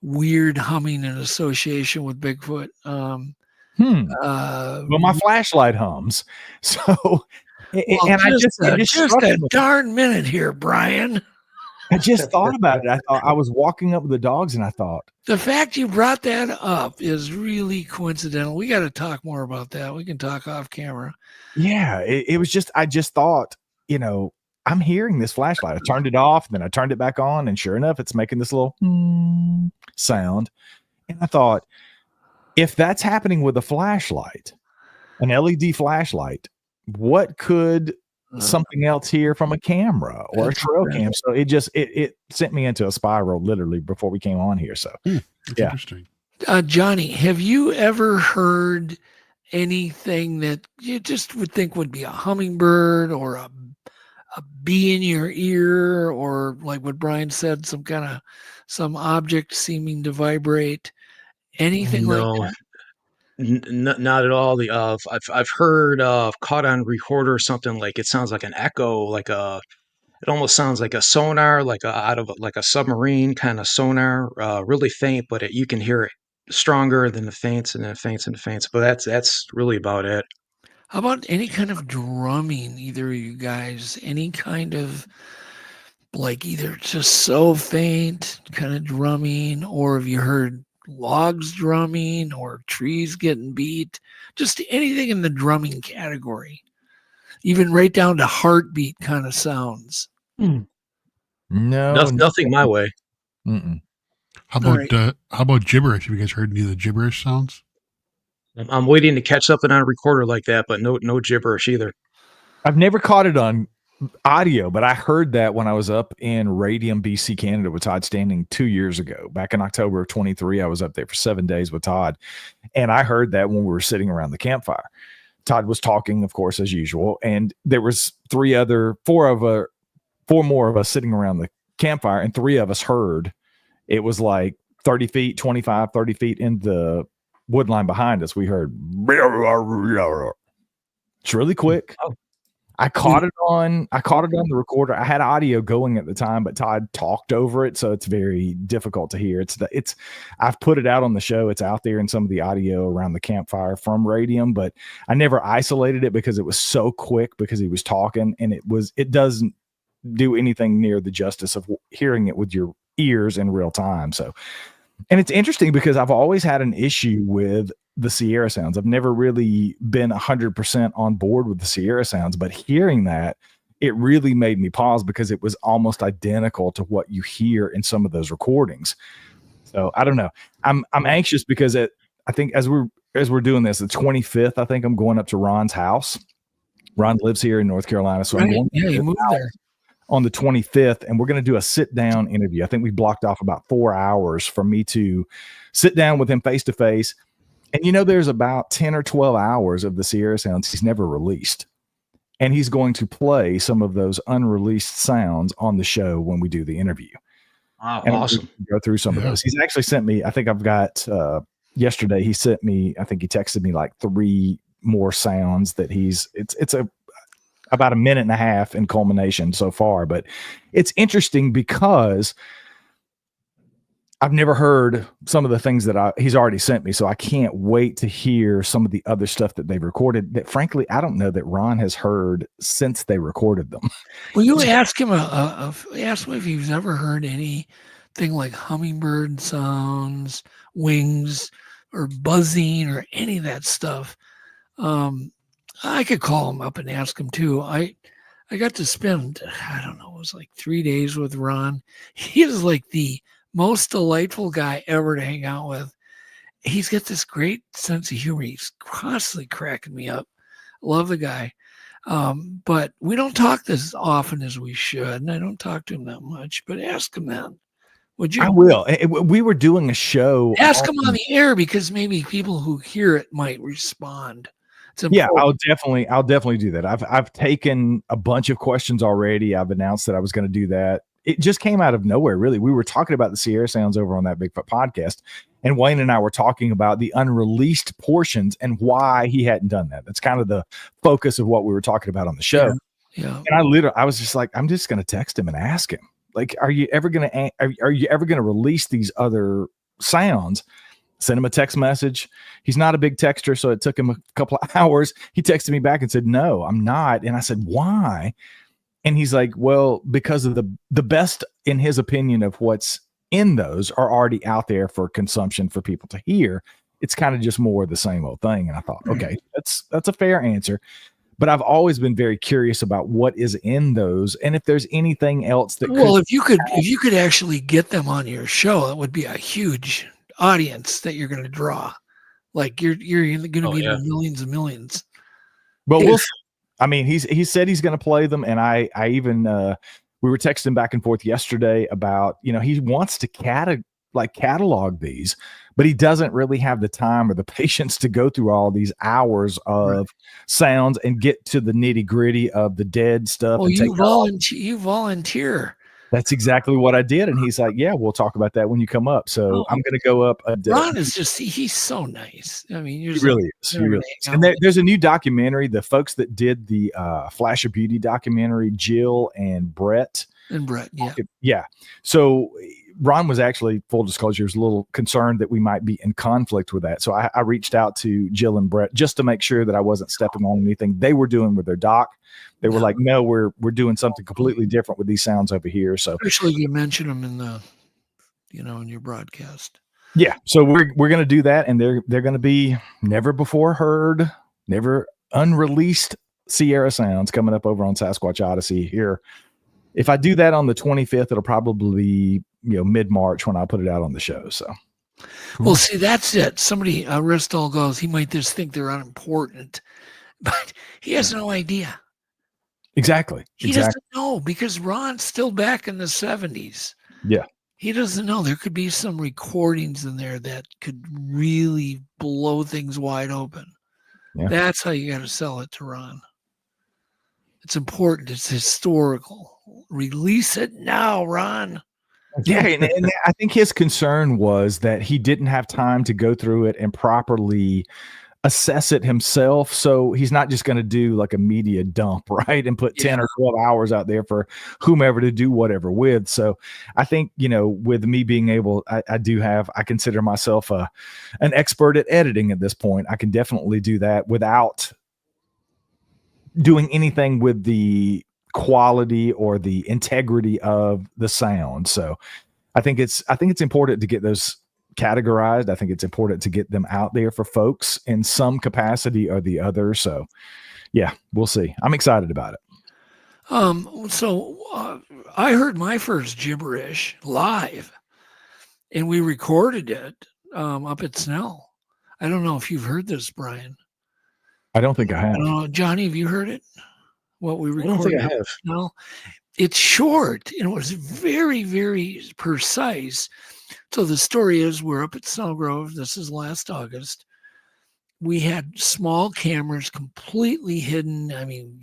weird humming in association with Bigfoot. Well, my flashlight hums. So and just a darn minute here, Brian. I just thought about it. I was walking up with the dogs, and I thought, the fact you brought that up is really coincidental. We got to talk more about that. We can talk off camera. Yeah, it was just, I just thought, I'm hearing this flashlight. I turned it off, and then I turned it back on, and sure enough, it's making this little sound. And I thought, if that's happening with a flashlight, an LED flashlight, what could something else here from a camera or a trail cam. So it sent me into a spiral literally before we came on here. So That's interesting. Johnny, have you ever heard anything that you just would think would be a hummingbird or a bee in your ear, or like what Brian said, some object seeming to vibrate? Anything like that? Not at all. I've heard caught on recorder or something, like it sounds like an echo, it almost sounds like a sonar, out of like a submarine kind of sonar, really faint, but you can hear it stronger than the faints and the faints and the faints. But that's really about it. How about any kind of drumming, either of you guys? Any kind of like either just so faint kind of drumming, or have you heard logs drumming or trees getting beat? Just anything in the drumming category, even right down to heartbeat kind of sounds. No, Nothing my way. Mm-mm. How about gibberish? Have you guys heard any of the gibberish sounds? I'm waiting to catch something on a recorder like that, but no gibberish either. I've never caught it on audio, but I heard that when I was up in Radium, BC, Canada with Todd Standing 2 years ago. Back in October of 23, I was up there for 7 days with Todd, and I heard that when we were sitting around the campfire. Todd was talking, of course, as usual, and there was four more of us sitting around the campfire, and three of us heard. It was like 30 feet, 25, 30 feet in the wood line behind us. We heard, it's really quick. I caught it on the recorder. I had audio going at the time, but Todd talked over it, so it's very difficult to hear. I've put it out on the show. It's out there in some of the audio around the campfire from Radium, but I never isolated it because it was so quick because he was talking, and it doesn't do anything near the justice of hearing it with your ears in real time. So, and it's interesting because I've always had an issue with the Sierra sounds. I've never really been 100% on board with the Sierra sounds, but hearing that, it really made me pause because it was almost identical to what you hear in some of those recordings. So I don't know. I'm anxious because I think as we're doing this, the 25th, I think I'm going up to Ron's house. Ron lives here in North Carolina, so I'm going you moved there on the 25th, and we're going to do a sit-down interview. I think we blocked off about 4 hours for me to sit down with him face-to-face. And, there's about 10 or 12 hours of the Sierra sounds he's never released. And he's going to play some of those unreleased sounds on the show when we do the interview. Wow, and awesome. Go through some of those. He's actually sent me, I think I've got, yesterday he sent me, I think he texted me like 3 more sounds that it's about a minute and a half in culmination so far. But it's interesting because I've never heard some of the things that he's already sent me. So I can't wait to hear some of the other stuff that they've recorded that frankly, I don't know that Ron has heard since they recorded them. Well, you ask him, ask him if he's ever heard anything like hummingbird sounds, wings, or buzzing, or any of that stuff. I could call him up and ask him too. I got to spend, I don't know, it was like 3 days with Ron. He is like the most delightful guy ever to hang out with. He's got this great sense of humor. He's constantly cracking me up. Love the guy. But we don't talk as often as we should, and I don't talk to him that much, but ask him then. Would you? I will. We were doing a show. Ask him on the air because maybe people who hear it might respond. Yeah, I'll definitely do that. I've taken a bunch of questions already. I've announced that I was going to do that. It just came out of nowhere, really. We were talking about the Sierra sounds over on that Bigfoot podcast, and Wayne and I were talking about the unreleased portions and why he hadn't done that. That's kind of the focus of what we were talking about on the show. Yeah. And I was just like, I'm just going to text him and ask him, like, are you ever going to release these other sounds? Send him a text message. He's not a big texter, so it took him a couple of hours. He texted me back and said, no, I'm not. And I said, why? And he's like, well, because of the best, in his opinion, of what's in those are already out there for consumption for people to hear. It's kind of just more of the same old thing. And I thought, okay, that's a fair answer. But I've always been very curious about what is in those, and if there's anything else that. Well, if you could actually get them on your show, that would be a huge audience that you're going to draw. Like you're going to be in the millions and millions. But I mean, he said he's going to play them, and I even we were texting back and forth yesterday about, he wants to catalog these, but he doesn't really have the time or the patience to go through all these hours of sounds and get to the nitty gritty of the dead stuff. Well, you volunteer. That's exactly what I did. And he's like, yeah, we'll talk about that when you come up. So I'm going to go up. Ron is he's so nice. I mean, he really is. He really is. And there's a new documentary. The folks that did the Flash of Beauty documentary, Jill and Brett. Yeah. So Ron was actually, full disclosure, was a little concerned that we might be in conflict with that. So I reached out to Jill and Brett just to make sure that I wasn't stepping on anything they were doing with their doc. They were like, no, we're doing something completely different with these sounds over here. So especially you mention them in the, in your broadcast. Yeah. So we're going to do that. And they're going to be never before heard, never unreleased Sierra sounds coming up over on Sasquatch Odyssey here. If I do that on the 25th, it'll probably be, mid-March when I put it out on the show. So, well, see, that's it. Somebody, Ristol goes, he might just think they're unimportant, but he has no idea. Exactly. He doesn't know because Ron's still back in the 70s. Yeah. He doesn't know. There could be some recordings in there that could really blow things wide open. Yeah. That's how you got to sell it to Ron. It's important. It's historical. Release it now, Ron. Yeah, and I think his concern was that he didn't have time to go through it and properly assess it himself. So he's not just going to do like a media dump, right? And put 10 or 12 hours out there for whomever to do whatever with. So I think, with me being able, I consider myself an expert at editing at this point. I can definitely do that without doing anything with the quality or the integrity of the sound. So I think it's important to get those categorized. I think it's important to get them out there for folks in some capacity or the other. So yeah, we'll see. I'm excited about it. I heard my first gibberish live and we recorded it up at Snell. I don't know if you've heard this, Brian. I don't think I have. Johnny, have you heard it? What we recorded? I don't think I have. No, it's short and it was very, very precise. So the story is we're up at Snellgrove. This is last August. We had small cameras completely hidden. I mean,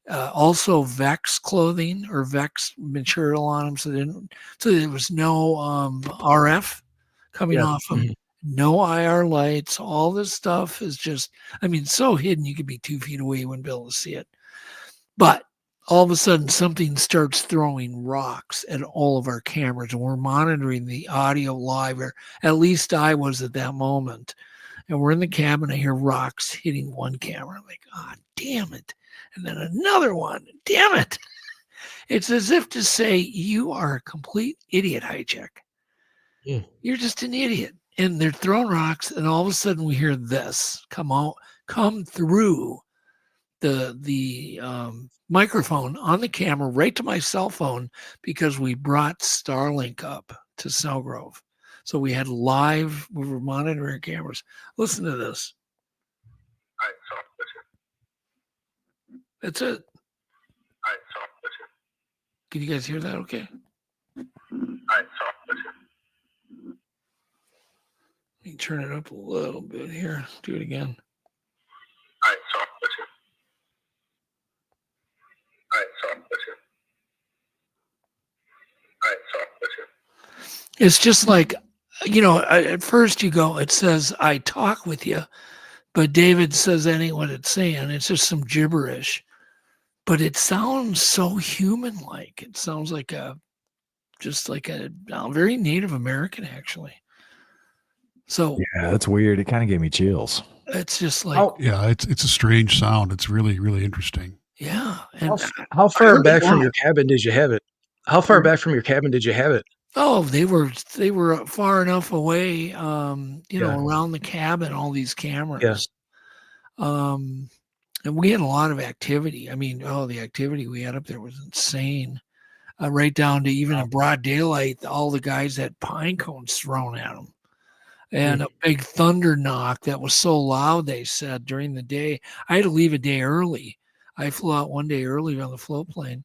also Vex clothing or Vex material on them. So there was no RF coming off them. No IR lights. All this stuff is just, so hidden you could be 2 feet away. You wouldn't be able to see it. But all of a sudden, something starts throwing rocks at all of our cameras, and we're monitoring the audio live, or at least I was at that moment. And we're in the cabin. I hear rocks hitting one camera. I'm like, damn it. And then another one. Damn it. It's as if to say, you are a complete idiot, Hajicek. Yeah. You're just an idiot. And they're throwing rocks, and all of a sudden we hear this come through the microphone on the camera right to my cell phone, because we brought Starlink up to Snellgrove. So we we were monitoring cameras. Listen to this. All right, so listen. That's it. All right, so listen. Can you guys hear that okay? All right, so listen. Let me turn it up a little bit here. Do it again. All right, so listen. All right, so listen. All right, so listen. It's just like, at first you go, it says, I talk with you, but David says that ain't what it's saying. It's just some gibberish, but it sounds so human-like. It sounds like just like a very Native American, actually. So yeah, that's weird. It kind of gave me chills. It's just like, it's a strange sound. It's really, really interesting. Yeah. And how far back from your cabin did you have it? How far back from your cabin did you have it? Oh, they were far enough away, around the cabin, all these cameras. Yeah. And we had a lot of activity. The activity we had up there was insane. Right down to even in broad daylight, all the guys had pine cones thrown at them. and a big thunder knock that was so loud, they said, during the day. I had to leave a day early. I flew out one day early on the float plane,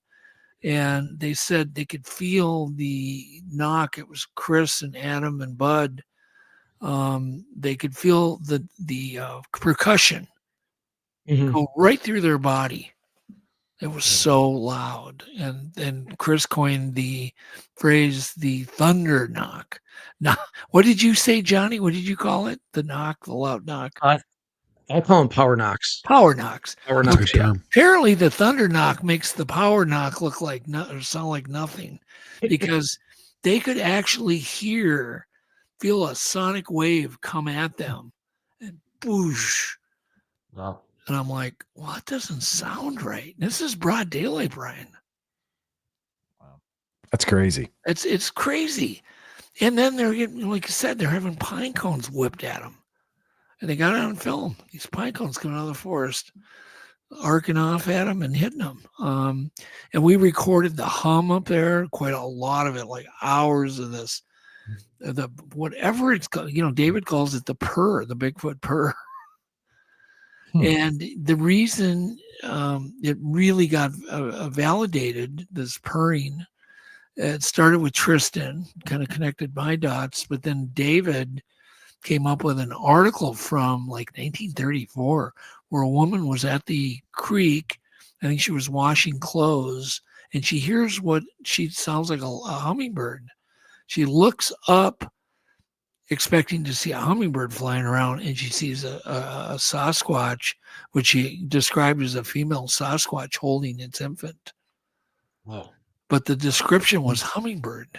and they said they could feel the knock. It was Chris and Adam and Bud. They could feel the percussion go right through their body. It was so loud. And Chris coined the phrase, the thunder knock. Now, what did you say, Johnny? What did you call it? The knock, the loud knock? I call them power knocks. Power knocks. Power That's a knocks, good yeah. term. Apparently, the thunder knock makes the power knock look like or sound like nothing, because they could actually feel a sonic wave come at them, and boosh. Wow. And I'm like, well, that doesn't sound right. This is broad daylight, Brian. That's crazy. It's crazy. And then they're getting, like you said, they're having pine cones whipped at them. And they got it on film. These pine cones coming out of the forest, arcing off at them and hitting them. And we recorded the hum up there, quite a lot of it, like hours of this. The whatever it's called, David calls it the purr, the Bigfoot purr. And the reason it really got validated, this purring, it started with Tristan, kind of connected my dots, but then David came up with an article from like 1934 where a woman was at the creek. I think she was washing clothes, and she hears what she sounds like a hummingbird. She looks up expecting to see a hummingbird flying around, and she sees a Sasquatch, which she described as a female Sasquatch holding its infant. Wow. But the description was hummingbird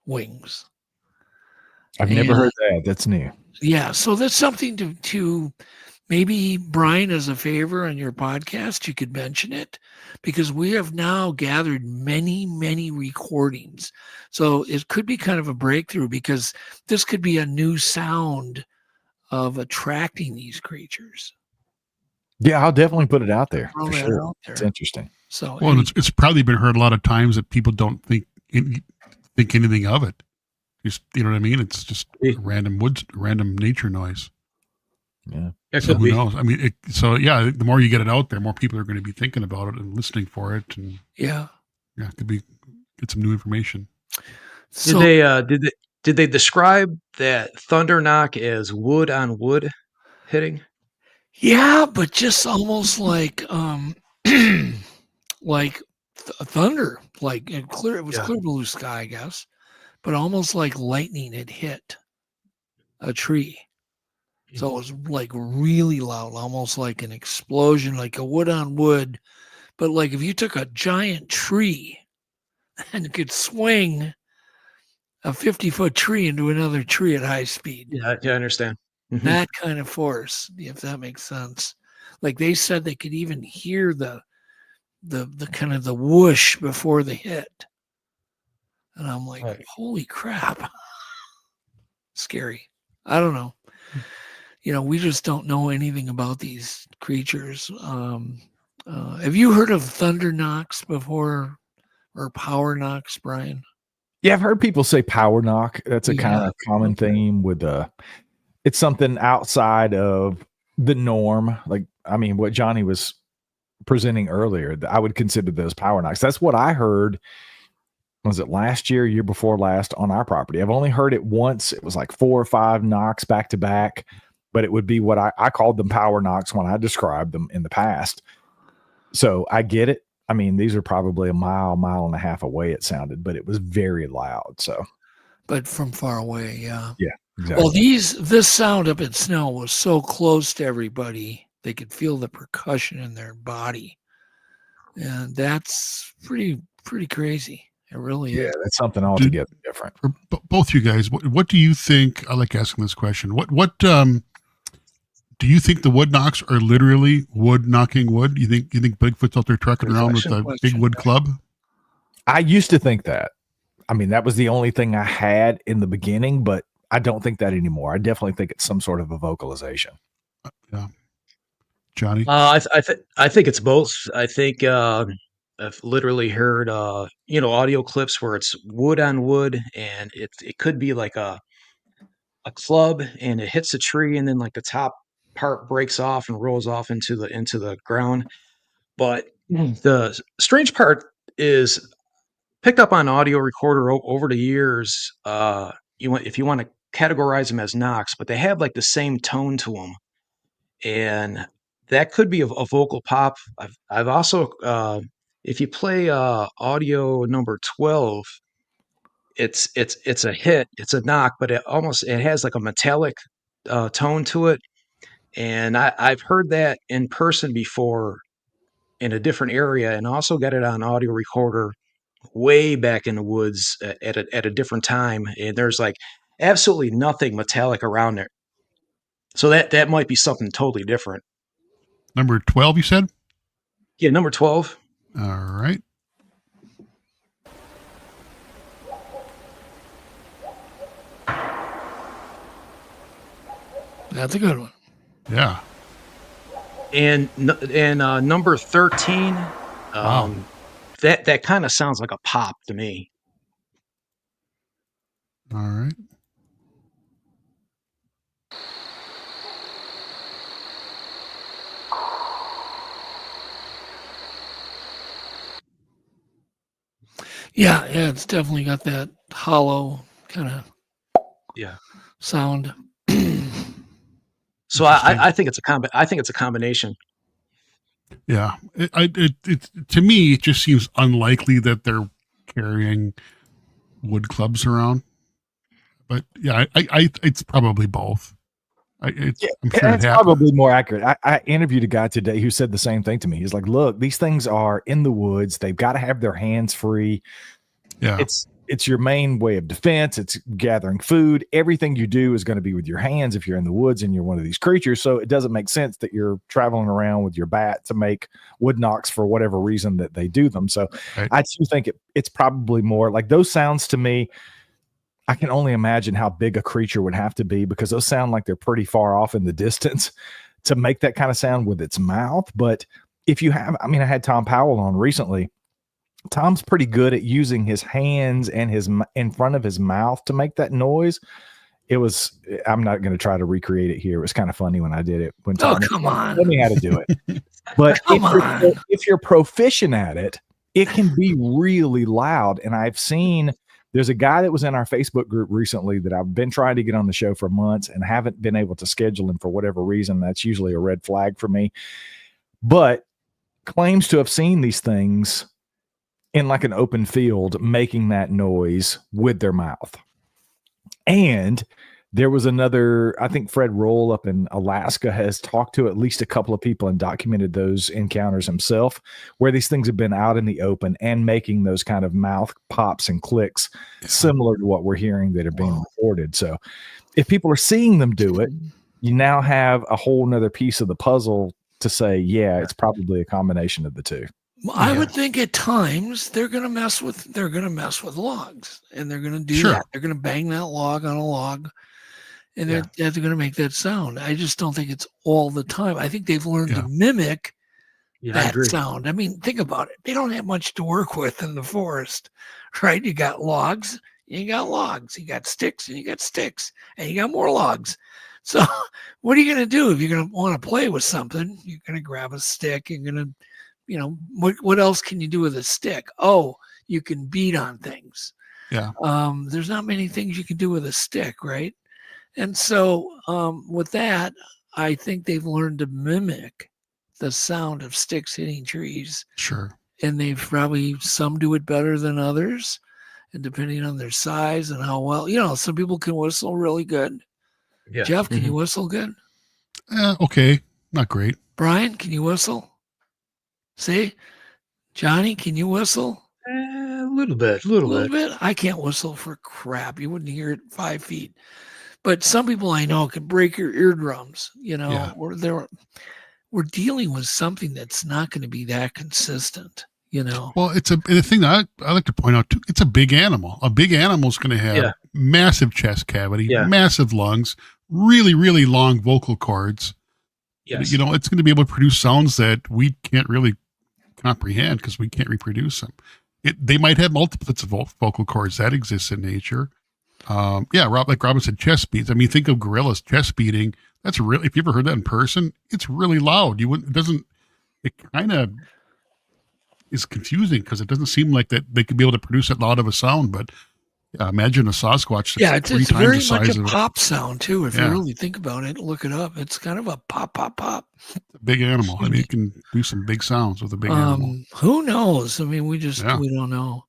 wings. I've never heard that. That's new. Yeah, so that's something to maybe, Brian, as a favor on your podcast, you could mention it, because we have now gathered many, many recordings. So it could be kind of a breakthrough, because this could be a new sound of attracting these creatures. Yeah, I'll definitely put it out there. Throw For that sure. out there. It's interesting. So Well, it's probably been heard a lot of times that people don't think anything of it. Just, you know what I mean? It's just random nature noise. Yeah. So who knows? I mean, the more you get it out there, more people are going to be thinking about it and listening for it, and it could be get some new information. So, Did they describe that thunder knock as wood on wood hitting? yeah, but just almost like like thunder, like it was clear blue sky, I guess, but almost like lightning had hit a tree. So it was like really loud, almost like an explosion, like a wood on wood. But like if you took a giant tree and could swing a 50-foot tree into another tree at high speed. Yeah, I understand. Mm-hmm. That kind of force, if that makes sense. Like they said they could even hear the kind of the whoosh before the hit. And I'm like, holy crap. Scary. I don't know. We just don't know anything about these creatures. Have you heard of thunder knocks before, or power knocks, Brian? Yeah, I've heard people say power knock. That's a kind of common theme with it's something outside of the norm. Like, I mean, what Johnny was presenting earlier, I would consider those power knocks. That's what I heard. Was it last year before last on our property? I've only heard it once. It was like 4 or 5 knocks back to back, but it would be what I called them power knocks when I described them in the past. So I get it. I mean, these are probably a mile and a half away, it sounded, but it was very loud. So, but from far away, yeah. Yeah, exactly. Well, this sound up in snow was so close to everybody, they could feel the percussion in their body. And that's pretty crazy. It really is. Yeah, that's something altogether different. For both you guys, what do you think? I like asking this question. What do you think the wood knocks are literally wood knocking wood? You think Bigfoot's out there trucking around with a big wood club? I used to think that. I mean, that was the only thing I had in the beginning, but I don't think that anymore. I definitely think it's some sort of a vocalization. Yeah, Johnny. I think it's both. I think I've literally heard audio clips where it's wood on wood, and it could be like a a club and it hits a tree, and then like the top part breaks off and rolls off into the ground. But the strange part is picked up on audio recorder over the years. If you want to categorize them as knocks, but they have like the same tone to them, and that could be a vocal pop. I've also if you play audio number 12, it's a hit, it's a knock, but it has like a metallic tone to it, and I've heard that in person before in a different area, and also got it on audio recorder way back in the woods at a different time, and there's like absolutely nothing metallic around there. So that might be something totally different. Number 12, you said? Yeah, number 12. All right. That's a good one. Yeah. And number 13, Wow. that kind of sounds like a pop to me. All right. Yeah, it's definitely got that hollow kind of sound. So I think it's a combination. Yeah. It to me, it just seems unlikely that they're carrying wood clubs around. But yeah, it's probably both. I'm sure it's probably more accurate. I interviewed a guy today who said the same thing to me. He's like, look, these things are in the woods. They've got to have their hands free. Yeah. It's your main way of defense. It's gathering food. Everything you do is going to be with your hands if you're in the woods and you're one of these creatures. So it doesn't make sense that you're traveling around with your bat to make wood knocks for whatever reason that they do them. So right. I do think it's probably more like those sounds to me. I can only imagine how big a creature would have to be, because those sound like they're pretty far off in the distance to make that kind of sound with its mouth. But if you have, I had Tom Powell on recently. Tom's pretty good at using his hands and his in front of his mouth to make that noise. I'm not going to try to recreate it here. It was kind of funny when I did it. When Tom, come on. Tell me how to do it. But if you're proficient at it, it can be really loud. And I've seen, there's a guy that was in our Facebook group recently that I've been trying to get on the show for months and haven't been able to schedule him for whatever reason. That's usually a red flag for me, but claims to have seen these things in like an open field making that noise with their mouth. And there was another, I think Fred Roll up in Alaska has talked to at least a couple of people and documented those encounters himself, where these things have been out in the open and making those kind of mouth pops and clicks similar to what we're hearing that are being recorded. So if people are seeing them do it, you now have a whole nother piece of the puzzle to say, yeah, it's probably a combination of the two. I would think at times they're going to mess with logs, and they're going to do that. They're going to bang that log on a log, and they're going to make that sound. I just don't think it's all the time. I think they've learned to mimic that sound. I mean, think about it. They don't have much to work with in the forest, right? You got logs, you got sticks, and you got sticks, and you got more logs. So what are you going to do if you're going to want to play with something? You're going to grab a stick. You're going to, what else can you do with a stick? Oh, you can beat on things. Yeah. There's not many things you can do with a stick, right? And so with that, I think they've learned to mimic the sound of sticks hitting trees. Sure. And they've probably, some do it better than others. And depending on their size and how well, some people can whistle really good. Yeah. Jeff, can you whistle good? Okay. Not great. Brian, can you whistle? See? Johnny, can you whistle? A little bit. I can't whistle for crap. You wouldn't hear it 5 feet. But some people I know can break your eardrums, we're dealing with something that's not going to be that consistent, Well, it's the thing that I like to point out too. It's a big animal. A big animal is going to have massive chest cavity, massive lungs, really, really long vocal cords. Yes. It's going to be able to produce sounds that we can't really comprehend because we can't reproduce them. They might have multiplets of vocal cords that exist in nature. Like Robin said, chest beats. I mean, think of gorillas chest beating. That's really, if you ever heard that in person, it's really loud. It kind of is confusing because it doesn't seem like that they could be able to produce that loud of a sound. But imagine a Sasquatch. That's it's three very times the much size a of it. pop sound too. If Yeah. you really think about it, look it up. It's kind of a pop, pop, pop. It's a big animal. I mean, it can do some big sounds with a big animal. Who knows? I mean, we don't know.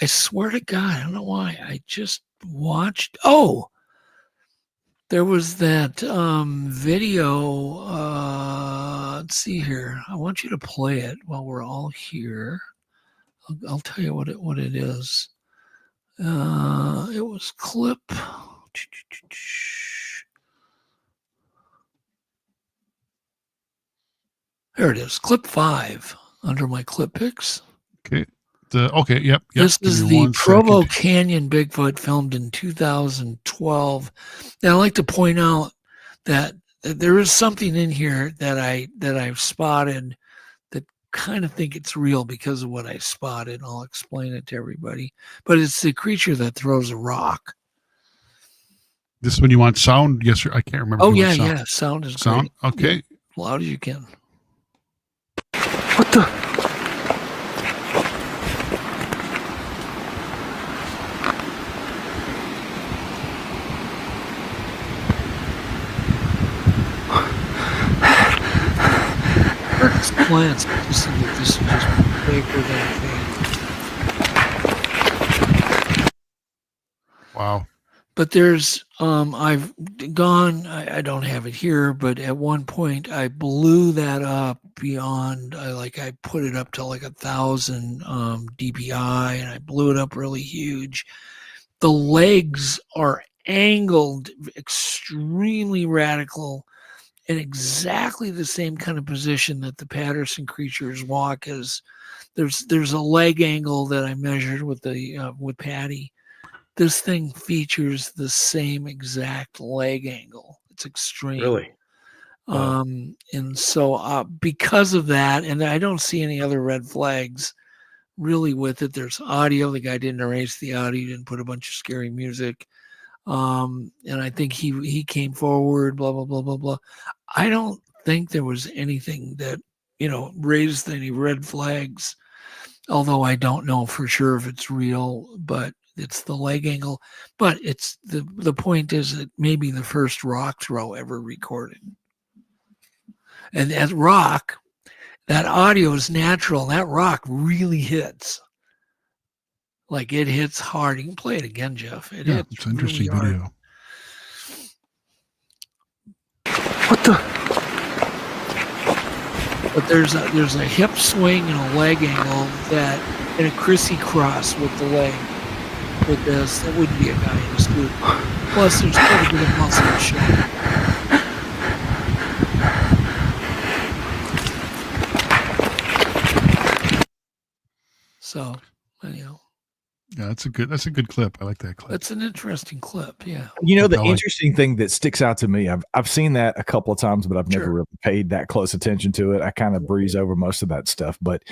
I swear to God, I don't know why. I just watched. Oh, there was that video. Let's see here. I want you to play it while we're all here. I'll tell you what it is. It was clip. There it is. Clip 5 under my clip picks. Okay. Yep. This Give is me the 1 Provo second. Canyon Bigfoot filmed in 2012. And I like to point out that there is something in here that I've spotted that kind of think it's real because of what I spotted. I'll explain it to everybody. But it's the creature that throws a rock. This is when you want sound? Yes, sir. I can't remember. Oh, if you yeah, want sound. yeah. Sound is Sound? great. Okay. Yeah, loud as you can. What the? First glance, I just think that this is just bigger than a thing. Wow. But there's, I've gone, I don't have it here, but at one point I blew that up beyond, I put it up to like 1,000 dpi, and I blew it up really huge. The legs are angled extremely radical in exactly the same kind of position that the Patterson creatures walk. As there's a leg angle that I measured with Patty. This thing features the same exact leg angle. It's extreme. Really? And so because of that, and I don't see any other red flags really with it. There's audio. The guy didn't erase the audio, didn't put a bunch of scary music. And I think he came forward, blah, blah, blah, blah, blah. I don't think there was anything that, raised any red flags, although I don't know for sure if it's real, but it's the leg angle. But it's the point is it may be the first rock throw ever recorded. And that audio is natural. That rock really hits. Like it hits hard. You can play it again, Jeff. It hits It's an interesting really video. hard. What the? But there's a hip swing and a leg angle and a crissy-cross with the leg. With this, that wouldn't be a guy in a suit. Plus, there's quite a bit of muscle to show. So, anyhow. Yeah, that's a good clip. I like that clip. That's an interesting clip. Yeah. The interesting thing that sticks out to me, I've seen that a couple of times, but I've never really paid that close attention to it. I kind of breeze over most of that stuff, but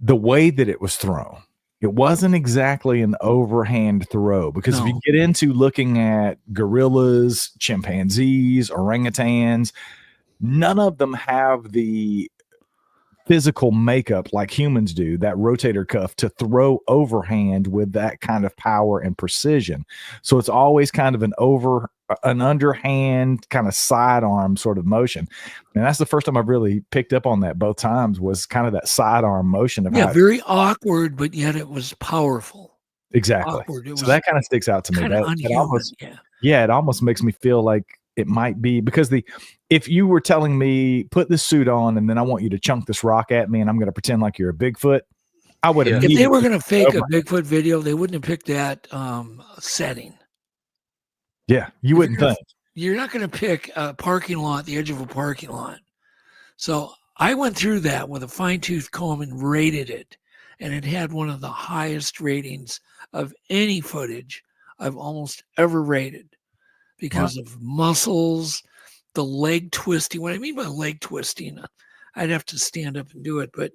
the way that it was thrown, it wasn't exactly an overhand throw, because if you get into looking at gorillas, chimpanzees, orangutans, none of them have the physical makeup like humans do, that rotator cuff to throw overhand with that kind of power and precision. So it's always kind of an underhand kind of sidearm sort of motion. And that's the first time I've really picked up on that. Both times was kind of that sidearm motion of very awkward, but yet it was powerful. Exactly. So that kind of sticks out to me. It almost makes me feel like it might be, because if you were telling me put this suit on and then I want you to chunk this rock at me and I'm going to pretend like you're a Bigfoot, I would have. If they were going to fake a Bigfoot video, they wouldn't have picked that setting. Yeah, you wouldn't think. You're not going to pick a parking lot, the edge of a parking lot. So I went through that with a fine-tooth comb and rated it, and it had one of the highest ratings of any footage I've almost ever rated, because of muscles, the leg twisting. What I mean by leg twisting, I'd have to stand up and do it, but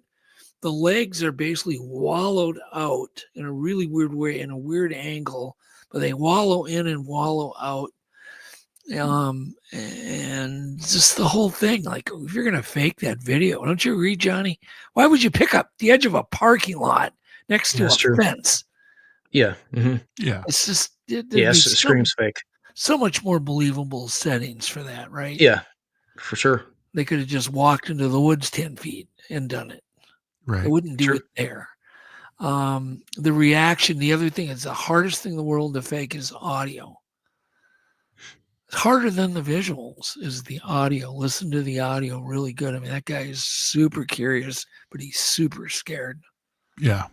the legs are basically wallowed out in a really weird way, in a weird angle, but they wallow in and wallow out. And just the whole thing, like, if you're going to fake that video, don't you agree, Johnny? Why would you pick up the edge of a parking lot next to a fence? Yeah. Yeah. It's just, Yes, it screams fake. So much more believable settings for that, right? Yeah, for sure. They could have just walked into the woods 10 feet and done it. Right. They wouldn't do it there. The reaction, the other thing is the hardest thing in the world to fake is audio. It's harder than the visuals is the audio. Listen to the audio really good. I mean, that guy is super curious, but he's super scared. Yeah.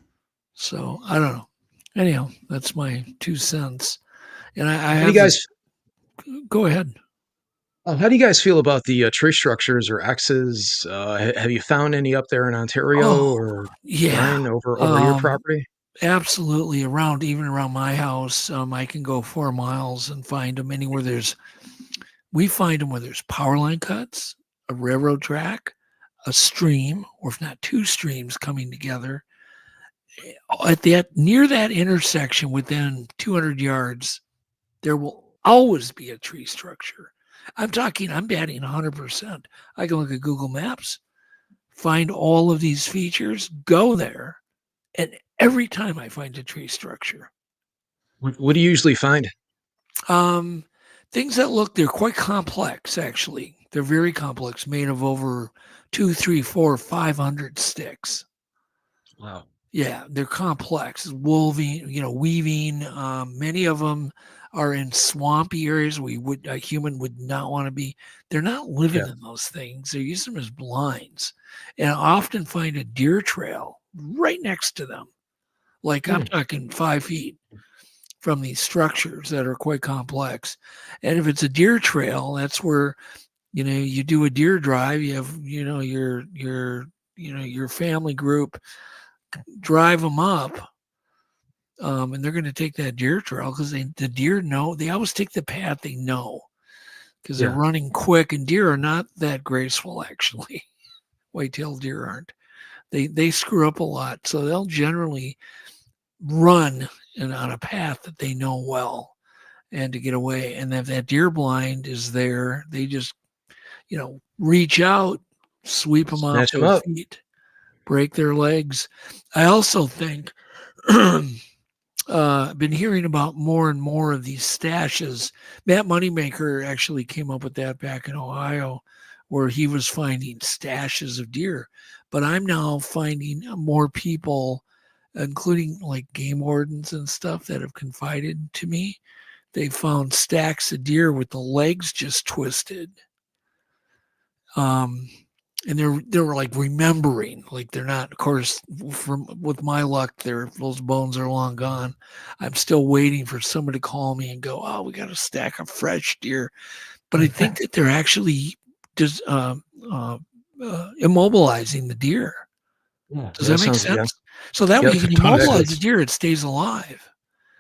So I don't know. Anyhow, that's my 2 cents. And I How have do you guys go ahead. How do you guys feel about the tree structures or X's? Have you found any up there in Ontario or Ryan, over your property? Absolutely. Even around my house, I can go 4 miles and find them anywhere we find them where there's power line cuts, a railroad track, a stream, or if not 2 streams coming together. Near that intersection within 200 yards, there will always be a tree structure. I'm betting 100%. I can look at Google Maps, find all of these features, go there, and every time I find a tree structure. What do you usually find? Things they're quite complex, actually. They're very complex, made of over 2, 3, 4, 500 sticks. Wow. Yeah, they're complex. Weaving. Many of them are in swampy areas a human would not want to be. They're not living in those things. They use them as blinds. And I often find a deer trail right next to them. Like I'm talking 5 feet from these structures that are quite complex. And if it's a deer trail, that's where, you do a deer drive, you have, your family group drive them up. And they're going to take that deer trail because the deer know, they always take the path they know because they're running quick, and deer are not that graceful, actually. White-tailed deer aren't. They screw up a lot. So they'll generally run on a path that they know well and to get away. And if that deer blind is there, they just, reach out, sweep them off their feet, break their legs. I also think I've been hearing about more and more of these stashes. Matt Moneymaker actually came up with that back in Ohio, where he was finding stashes of deer. But I'm now finding more people, including like game wardens and stuff, that have confided to me. They found stacks of deer with the legs just twisted. And they were like remembering, like they're not, of course, with my luck, those bones are long gone. I'm still waiting for somebody to call me and go, "Oh, we got a stack of fresh deer." But I think that they're actually just immobilizing the deer. Yeah, Does that make sense? Yeah. So that way you can immobilize the deer, it stays alive.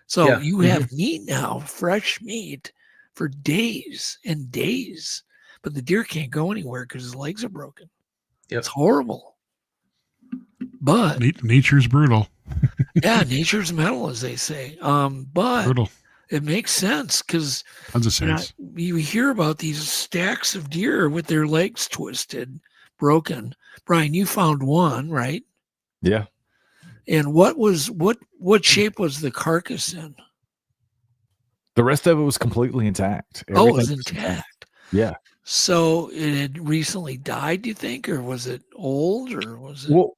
So you have meat now, fresh meat for days and days. But the deer can't go anywhere because his legs are broken. It's horrible. But nature's brutal. Yeah, nature's metal, as they say. But brutal. It makes sense because tons of sense. You hear about these stacks of deer with their legs twisted, broken. Brian, you found one, right? Yeah. And what shape was the carcass in? The rest of it was completely intact. Everything it was intact. Yeah. So it had recently died, do you think, or was it old, or was it? Well,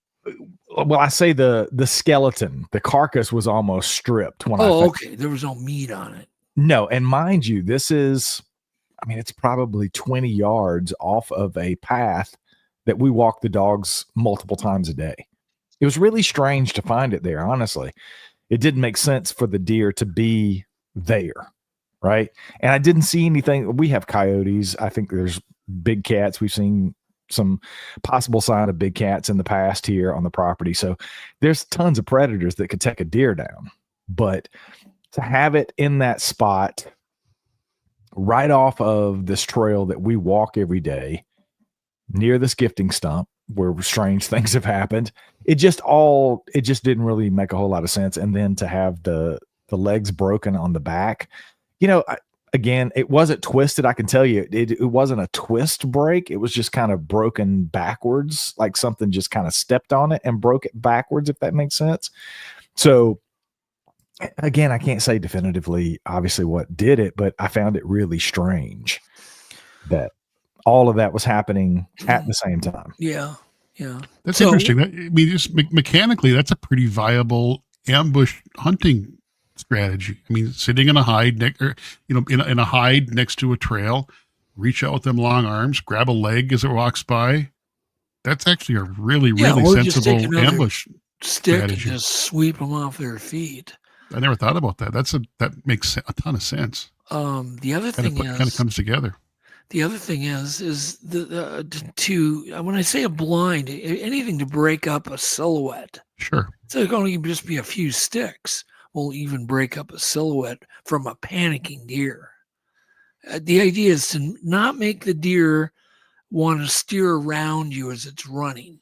I say the skeleton, the carcass was almost stripped. Okay. There was no meat on it. No, and mind you, it's probably 20 yards off of a path that we walk the dogs multiple times a day. It was really strange to find it there, honestly. It didn't make sense for the deer to be there, right? And I didn't see anything. We have coyotes. I think there's big cats. We've seen some possible sign of big cats in the past here on the property. So there's tons of predators that could take a deer down. But to have it in that spot right off of this trail that we walk every day near this gifting stump where strange things have happened, it just didn't really make a whole lot of sense. And then to have the the legs broken on the back. You know, again, it wasn't twisted. I can tell you, it wasn't a twist break. It was just kind of broken backwards, like something just kind of stepped on it and broke it backwards, if that makes sense. So again, I can't say definitively, obviously, what did it, but I found it really strange that all of that was happening at the same time. Yeah. That's interesting. I mean, just mechanically, that's a pretty viable ambush hunting strategy. I mean, sitting in a hide, in a hide next to a trail, reach out with them long arms, grab a leg as it walks by. That's actually a really sensible ambush stick strategy. and just sweep them off their feet. I never thought about that. That makes a ton of sense. The other thing is, kind of comes together. The other thing is when I say a blind, anything to break up a silhouette. Sure. So it can only just be a few sticks will even break up a silhouette from a panicking deer. The idea is to not make the deer want to steer around you as it's running.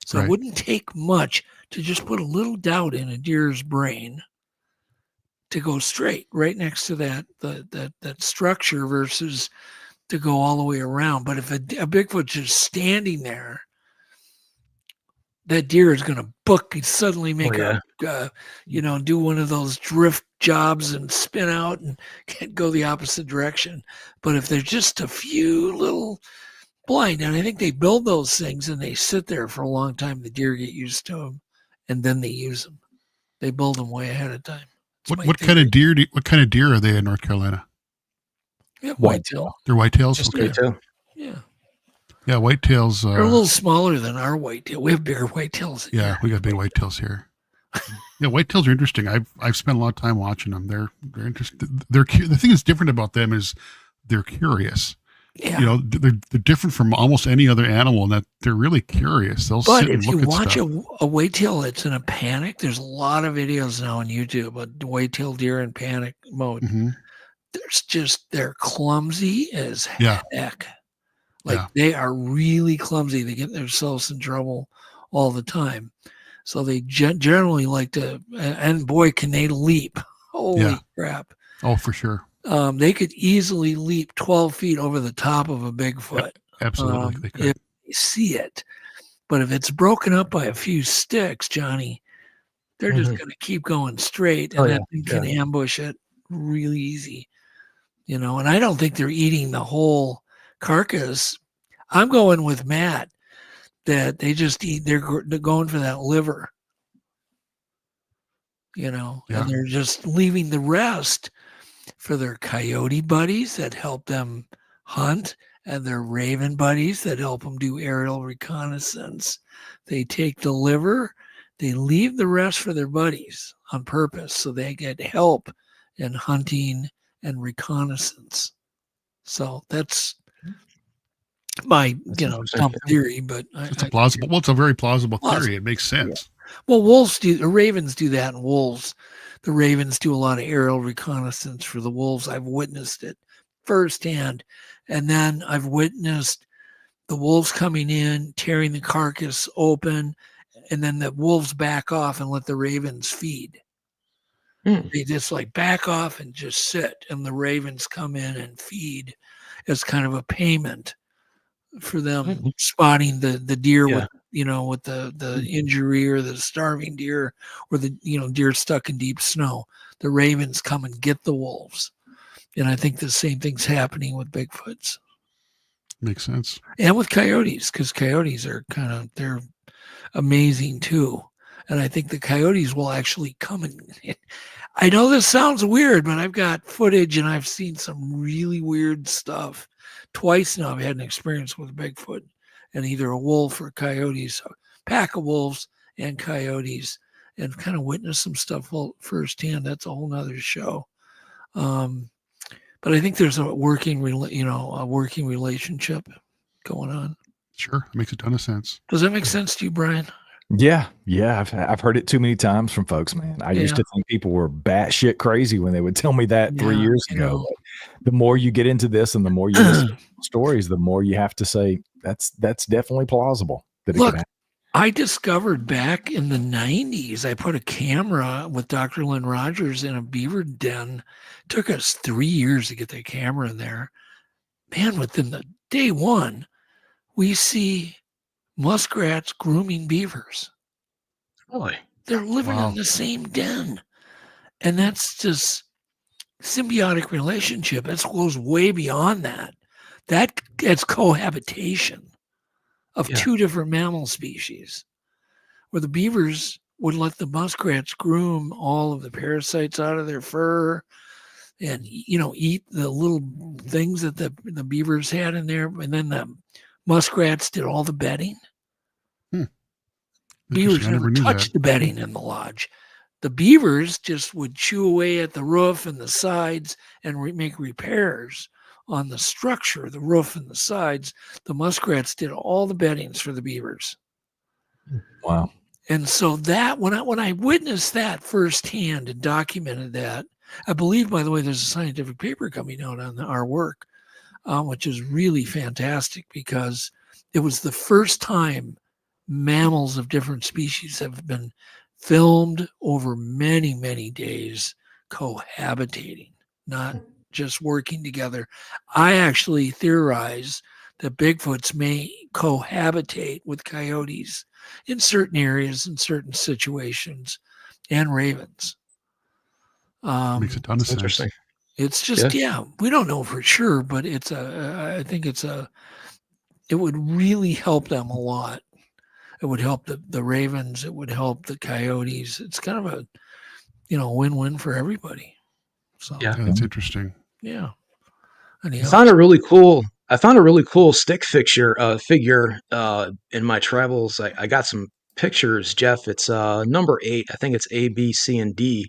So It wouldn't take much to just put a little doubt in a deer's brain to go straight right next to that structure versus to go all the way around. But if a Bigfoot's just standing there, that deer is going to suddenly make do one of those drift jobs and spin out and go the opposite direction. But if there's just a few little blind, and I think they build those things and they sit there for a long time, the deer get used to them, and then they use them. They build them way ahead of time. What kind of deer? What kind of deer are they in North Carolina? Yeah, whitetail. They're whitetails. Just okay. whitetail. Yeah. Yeah, whitetails. They're a little smaller than our whitetail. We have bigger whitetails. Yeah, we got big whitetails here. Yeah, whitetails are interesting. I've spent a lot of time watching them. They're interesting. The thing that's different about them is they're curious. Yeah. You know, they're different from almost any other animal in that they're really curious. They'll sit and look at stuff. But if you watch a whitetail that's in a panic, there's a lot of videos now on YouTube about whitetail deer in panic mode. Mm-hmm. They're clumsy as heck. They are really clumsy. They get themselves in trouble all the time. So they generally like to, and boy, can they leap. Holy crap. Oh, for sure. They could easily leap 12 feet over the top of a Bigfoot. Absolutely. They could. If you see it. But if it's broken up by a few sticks, Johnny, they're just going to keep going straight, and that thing can ambush it really easy. You know, and I don't think they're eating the whole carcass. I'm going with Matt that they just they're going for that liver, and they're just leaving the rest for their coyote buddies that help them hunt and their raven buddies that help them do aerial reconnaissance. They take the liver, they leave the rest for their buddies on purpose so they get help in hunting and reconnaissance. So that's my dumb theory, but it's a plausible. Well, it's a very plausible theory. It makes sense. Well, ravens do that, and wolves. The ravens do a lot of aerial reconnaissance for the wolves. I've witnessed it firsthand, and then I've witnessed the wolves coming in, tearing the carcass open, and then the wolves back off and let the ravens feed. They just back off and just sit, and the ravens come in and feed as kind of a payment for them spotting the deer with the injury or the starving deer or the deer stuck in deep snow. The ravens come and get the wolves, and I think the same thing's happening with Bigfoots. Makes sense. And with coyotes, because coyotes are they're amazing too. And I think the coyotes will actually come and I know this sounds weird, but I've got footage and I've seen some really weird stuff. Twice now I've had an experience with Bigfoot and either a wolf or coyotes, a pack of wolves and coyotes, and kind of witnessed some stuff firsthand. That's a whole nother show. But I think there's a working relationship going on. Sure. It makes a ton of sense. Does that make sense to you, Brian? Yeah. I've heard it too many times from folks, man. I used to think people were batshit crazy when they would tell me that 3 years ago. The more you get into this and the more you listen to stories, the more you have to say that's definitely plausible that it could happen. I discovered back in the 90s, I put a camera with Dr. Lynn Rogers in a beaver den. Took us 3 years to get that camera in there. Man, within the day one, we see muskrats grooming beavers. Really? They're living Wow. in the same den. And that's just symbiotic relationship. That goes way beyond that. That's cohabitation of Yeah. two different mammal species, where the beavers would let the muskrats groom all of the parasites out of their fur and, eat the little things that the beavers had in there. And then the muskrats did all the bedding. Beavers I never never knew touched that. the bedding in the lodge. The beavers just would chew away at the roof and the sides and make repairs on the structure, the roof and the sides. The muskrats did all the beddings for the beavers. Wow. And so that when I witnessed that firsthand and documented that, I believe, by the way, there's a scientific paper coming out on our work, which is really fantastic because it was the first time mammals of different species have been filmed over many, many days cohabitating, not just working together. I actually theorize that Bigfoots may cohabitate with coyotes in certain areas, in certain situations, and ravens. Makes a ton of That's sense. interesting. It's just, we don't know for sure, but I think it would really help them a lot. It would help the ravens. It would help the coyotes. It's kind of a, win-win for everybody. So, Yeah. Yeah, that's interesting. yeah. I Anyhow, found a really cool stick figure in my travels. I got some pictures, Jeff. It's number 8. I think it's A, B, C, and D.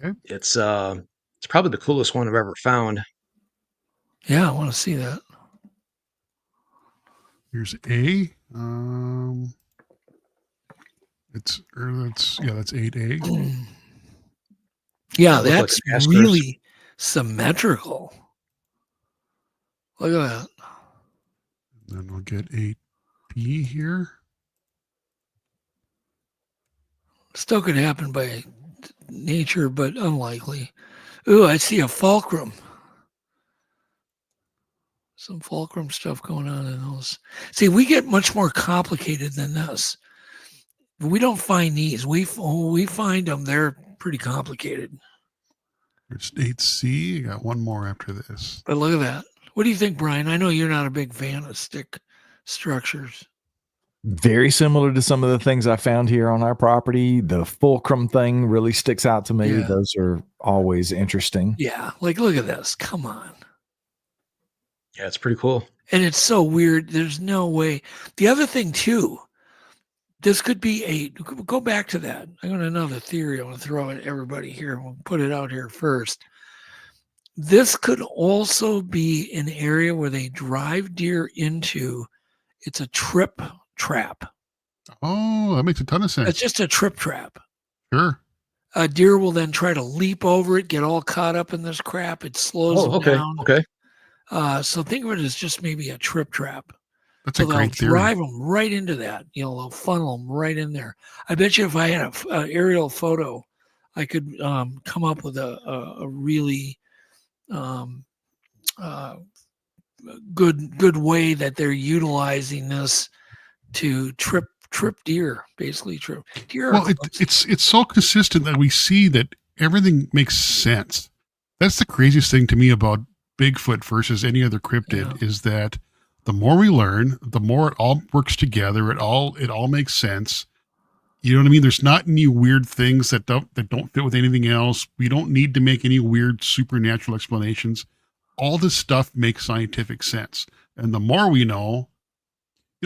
Okay. It's probably the coolest one I've ever found. yeah, I want to see that. Here's A. That's 8A. Yeah, Look like that's an asterisk. really symmetrical. Look at that. Then we'll get 8B here. Still could happen by nature, but unlikely. Ooh, I see a fulcrum. Some fulcrum stuff going on in those. See, we get much more complicated than this. We don't find these. We find them. They're pretty complicated. There's 8C. I got one more after this. But look at that. What do you think, Brian? I know you're not a big fan of stick structures. Very similar to some of the things I found here on our property. The fulcrum thing really sticks out to me. Yeah. Those are always interesting. Yeah, like look at this. Come on. Yeah, it's pretty cool. And it's so weird. There's no way. The other thing too, this could be go back to that. I got another theory I want to throw at everybody here. We'll put it out here first. This could also be an area where they drive deer into. It's a trip trap. Oh, that makes a ton of sense. It's just a trip trap. Sure. A deer will then try to leap over it, get all caught up in this crap. It slows them down. Okay. So think of it as just maybe a trip trap. That's So a they'll great theory. drive them right into that. They'll funnel them right in there. I bet you if I had an aerial photo, I could come up with a really good way that they're utilizing this to trip deer, basically trip deer. Well, it's so consistent that we see that everything makes sense. That's the craziest thing to me about Bigfoot versus any other cryptid is that the more we learn, the more it all works together. It all makes sense. You know what I mean? There's not any weird things that don't fit with anything else. We don't need to make any weird supernatural explanations. All this stuff makes scientific sense. And the more we know,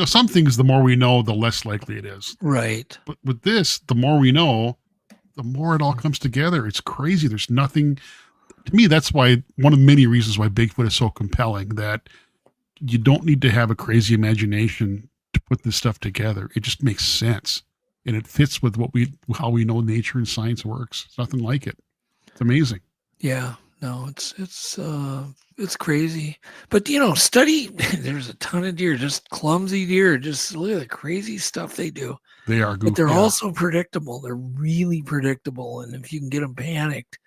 some things, the more we know, the less likely it is. Right. But with this, the more we know, the more it all comes together. It's crazy. There's nothing, to me, that's why one of the many reasons why Bigfoot is so compelling, that you don't need to have a crazy imagination to put this stuff together. It just makes sense. And it fits with how we know nature and science works. It's nothing like it. It's amazing. Yeah. No, it's It's crazy. But, study, there's a ton of deer, just clumsy deer. Just look at the crazy stuff they do. They are But they're goofy. also predictable. They're really predictable. And if you can get them panicked,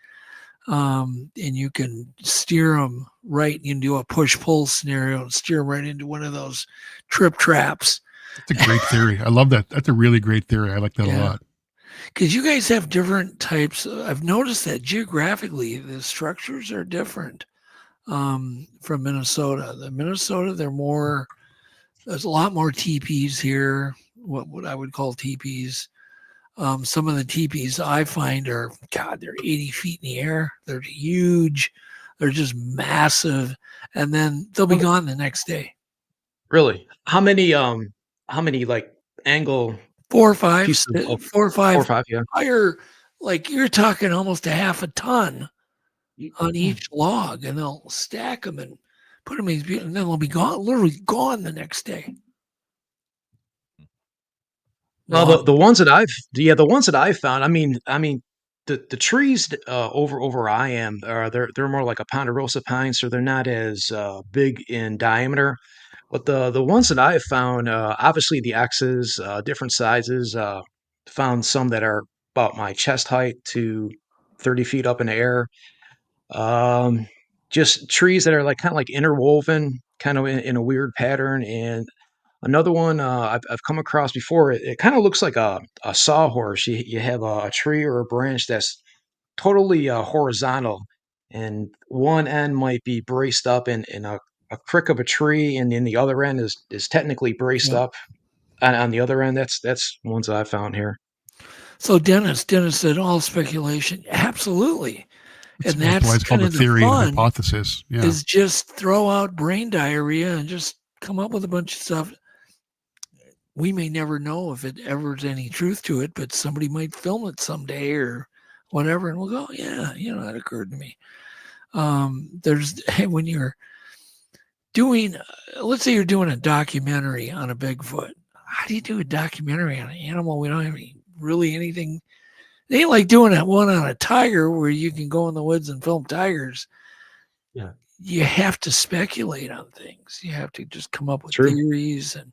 and you can steer them right, you can do a push-pull scenario and steer them right into one of those trip traps. That's a great theory. I love that. That's a really great theory. I like that a lot. Because you guys have different types. I've noticed that geographically, the structures are different from Minnesota. Minnesota, there's a lot more teepees here, what I would call teepees. Some of the teepees I find are, they're 80 feet in the air. They're huge. They're just massive. And then they'll be gone the next day. Really? How many like angle 4 or 5, pieces of 4 or 5, 4 or 5, yeah. higher, like you're talking almost a half a ton on each log, and they'll stack them and put them in these, and then they'll be gone, literally gone the next day. Well, the ones that I've found, I mean, the trees over where I am, they're more like a ponderosa pine, so they're not as big in diameter. But the ones that I've found, obviously the X's, different sizes. Found some that are about my chest height to 30 feet up in the air. Just trees that are like kind of like interwoven, kind of in a weird pattern. And another one I've come across before. It kind of looks like a sawhorse. You have a tree or a branch that's totally horizontal, and one end might be braced up in a crick of a tree, and then the other end is technically braced up on the other end. That's ones that I found here. So Dennis said all speculation. Absolutely. And that's why it's called kind a of the theory and fun, hypothesis. Yeah. is just throw out brain diarrhea and just come up with a bunch of stuff. We may never know if it ever is any truth to it, but somebody might film it someday or whatever, and we'll go, yeah, that occurred to me. When you're doing, let's say you're doing a documentary on a Bigfoot. How do you do a documentary on an animal? We don't have anything. It ain't like doing that one on a tiger where you can go in the woods and film tigers. Yeah. You have to speculate on things. You have to just come up with theories, and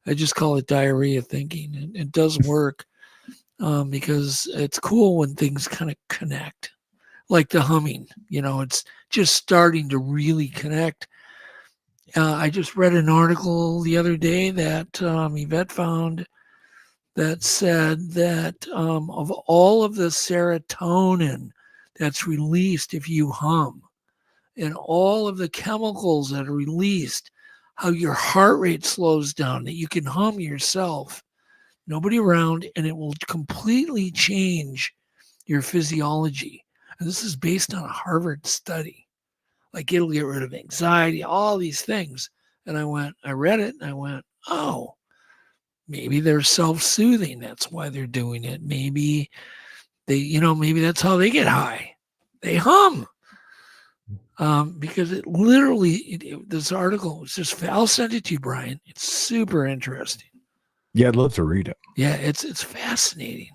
I just call it diarrhea thinking. And it does work because it's cool when things kind of connect, like the humming. It's just starting to really connect. I just read an article the other day that Yvette found that said that of all of the serotonin that's released if you hum, and all of the chemicals that are released, how your heart rate slows down, that you can hum yourself, nobody around, and it will completely change your physiology. And this is based on a Harvard study. Like, it'll get rid of anxiety, all these things. And I read it, and I went, oh, maybe they're self-soothing. That's why they're doing it. Maybe maybe that's how they get high. They hum. Because it literally, this article was just, I'll send it to you, Brian. It's super interesting. Yeah, I'd love to read it. Yeah, it's fascinating.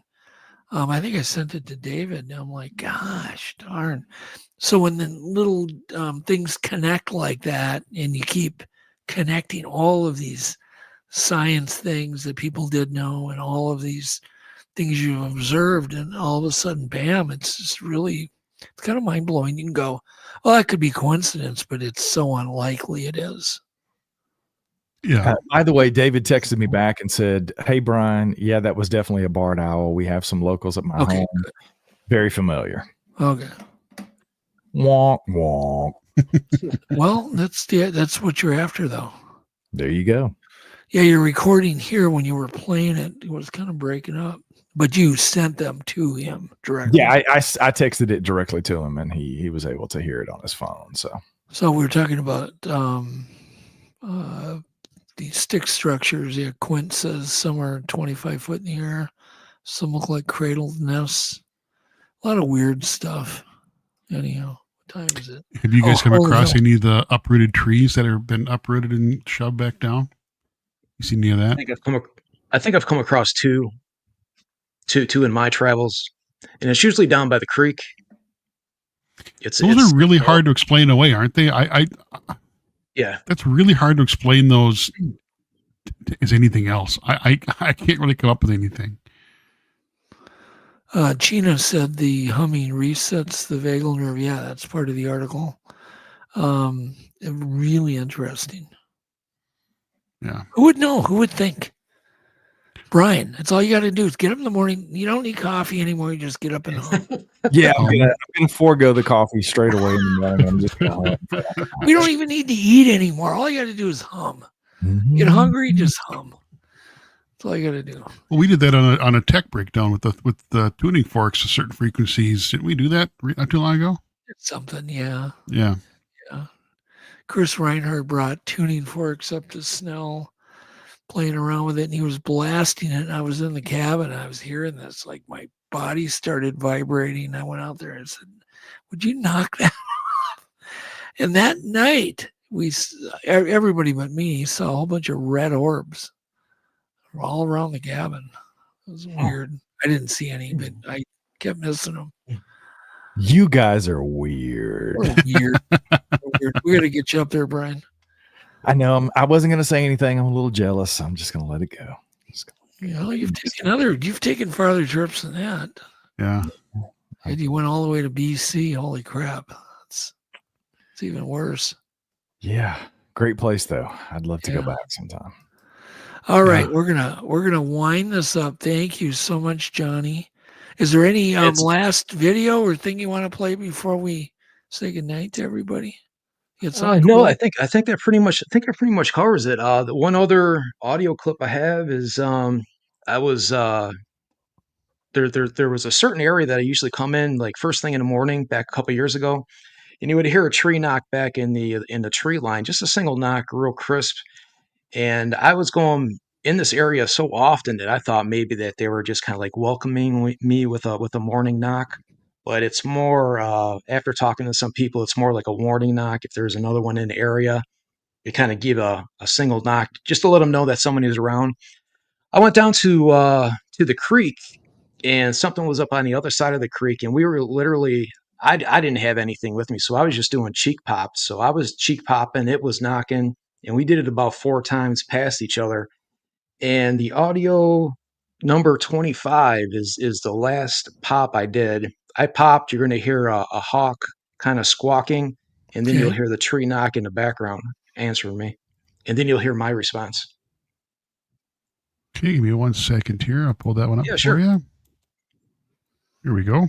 I think I sent it to David, and I'm like, gosh darn. So when the little things connect like that, and you keep connecting all of these science things that people did know, and all of these things you've observed, and all of a sudden, bam, it's just really, it's kind of mind-blowing. You can go, well, that could be coincidence, but it's so unlikely it is. Yeah. By the way, David texted me back and said, hey, Brian, yeah, that was definitely a barred owl. We have some locals at my home. Good. Very familiar. Okay. Wonk, wonk. Well, that's what you're after, though. There you go. Yeah, your recording here, when you were playing it, it was kind of breaking up, but you sent them to him directly. Yeah, I texted it directly to him, and he was able to hear it on his phone. So we were talking about these stick structures. Yeah, Quint says some are 25 foot in the air. Some look like cradled nests. A lot of weird stuff. Anyhow, what time is it? Have you guys come across any of the uprooted trees that have been uprooted and shoved back down? You see any of that? I think I've come across two in my travels, and it's usually down by the creek. It's Those are really hard to explain away, aren't they? Yeah. That's really hard to explain those as anything else. I can't really come up with anything. Gina said the humming resets the vagal nerve. Yeah, that's part of the article. Really interesting. Yeah. Who would know? Who would think? Brian, that's all you got to do is get up in the morning. You don't need coffee anymore. You just get up and hum. Yeah, I'm gonna forego the coffee straight away in the morning. I'm just gonna We don't even need to eat anymore. All you got to do is hum. Get hungry, just hum. That's all you got to do. Well, we did that on a tech breakdown with the tuning forks to certain frequencies. Didn't we do that not too long ago? It's something, yeah. Yeah. Chris Reinhardt brought tuning forks up to Snell, playing around with it, and he was blasting it. And I was in the cabin. I was hearing this, like my body started vibrating. I went out there and said, "Would you knock that off?" And that night, everybody but me saw a whole bunch of red orbs all around the cabin. It was weird. I didn't see any, but I kept missing them. You guys are weird. We're weird. We got to get you up there, Brian. I know. I wasn't going to say anything. I'm a little jealous. I'm just going to let it go. You've taken farther trips than that. Yeah. And you went all the way to BC. Holy crap. It's even worse. Yeah. Great place though. I'd love to go back sometime. All right. We're gonna wind this up. Thank you so much, Johnny. Is there any last video or thing you want to play before we say goodnight to everybody? No, cool? I think that pretty much covers it. The one other audio clip I have is I was there was a certain area that I usually come in like first thing in the morning back a couple years ago, and you would hear a tree knock back in the tree line, just a single knock, real crisp. And I was going in this area so often that I thought maybe that they were just kind of like welcoming me with a morning knock. But it's more, after talking to some people, it's more like a warning knock. If there's another one in the area, you kind of give a single knock just to let them know that somebody is around. I went down to the creek, and something was up on the other side of the creek, and we were literally, I didn't have anything with me, so I was just doing cheek pops. So I was cheek popping, it was knocking, and we did it about 4 times past each other. And the audio number 25 is the last pop I did. I popped, you're going to hear a hawk kind of squawking, and then you'll hear the tree knock in the background answering me. And then you'll hear my response. Okay, give me 1 second here. I'll pull that one up sure. for you. Here we go.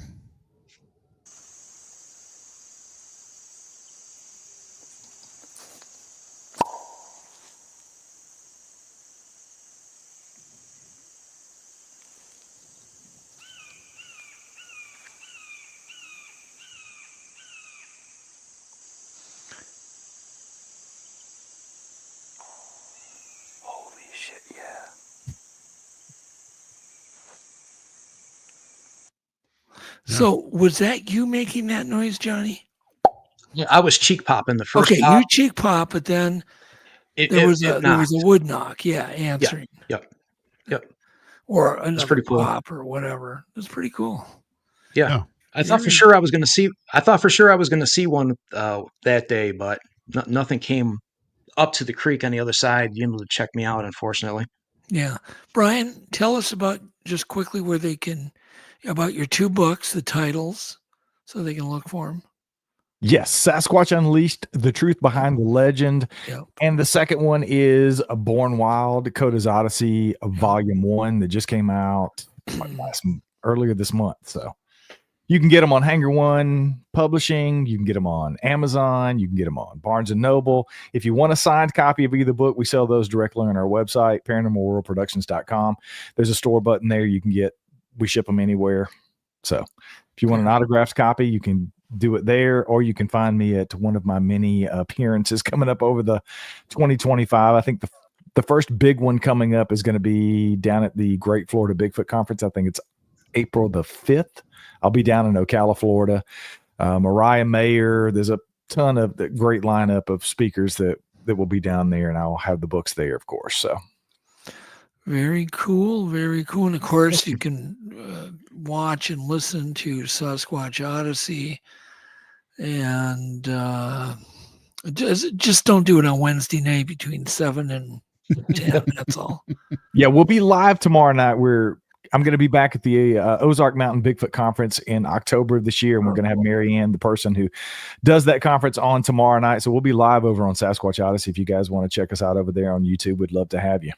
So was that you making that noise, Johnny? Yeah, I was cheek popping the first. Okay, pop. you cheek pop, but then there was a wood knock. Yeah, answering. Yep. Or another That's pretty cool. pop or whatever. That's pretty cool. Yeah. I thought for sure I was going to see one that day, but nothing came up to the creek on the other side, able to check me out, unfortunately. Yeah. Brian, tell us just quickly where they can, about your 2 books, the titles, so they can look for them. Yes, Sasquatch Unleashed, The Truth Behind the Legend. Yep. And the second one is Born Wild, Dakota's Odyssey, Volume 1 that just came out earlier this month. So you can get them on Hanger One Publishing. You can get them on Amazon. You can get them on Barnes & Noble. If you want a signed copy of either book, we sell those directly on our website, paranormalworldproductions.com. There's a store button there we ship them anywhere. So if you want an autographed copy, you can do it there, or you can find me at one of my many appearances coming up over the 2025. I think the first big one coming up is going to be down at the Great Florida Bigfoot Conference. I think it's April the 5th. I'll be down in Ocala, Florida. Mariah Mayer. There's a ton of the great lineup of speakers that will be down there, and I'll have the books there, of course. So. Very cool, very cool. And of course, you can watch and listen to Sasquatch Odyssey And just don't do it on Wednesday night between 7 and 10. That's all. Yeah, we'll be live tomorrow night. I'm going to be back at the Ozark Mountain Bigfoot Conference in October of this year, and we're going to have Mary Ann, the person who does that conference, on tomorrow night. So we'll be live over on Sasquatch Odyssey. If you guys want to check us out over there on YouTube, we'd love to have you.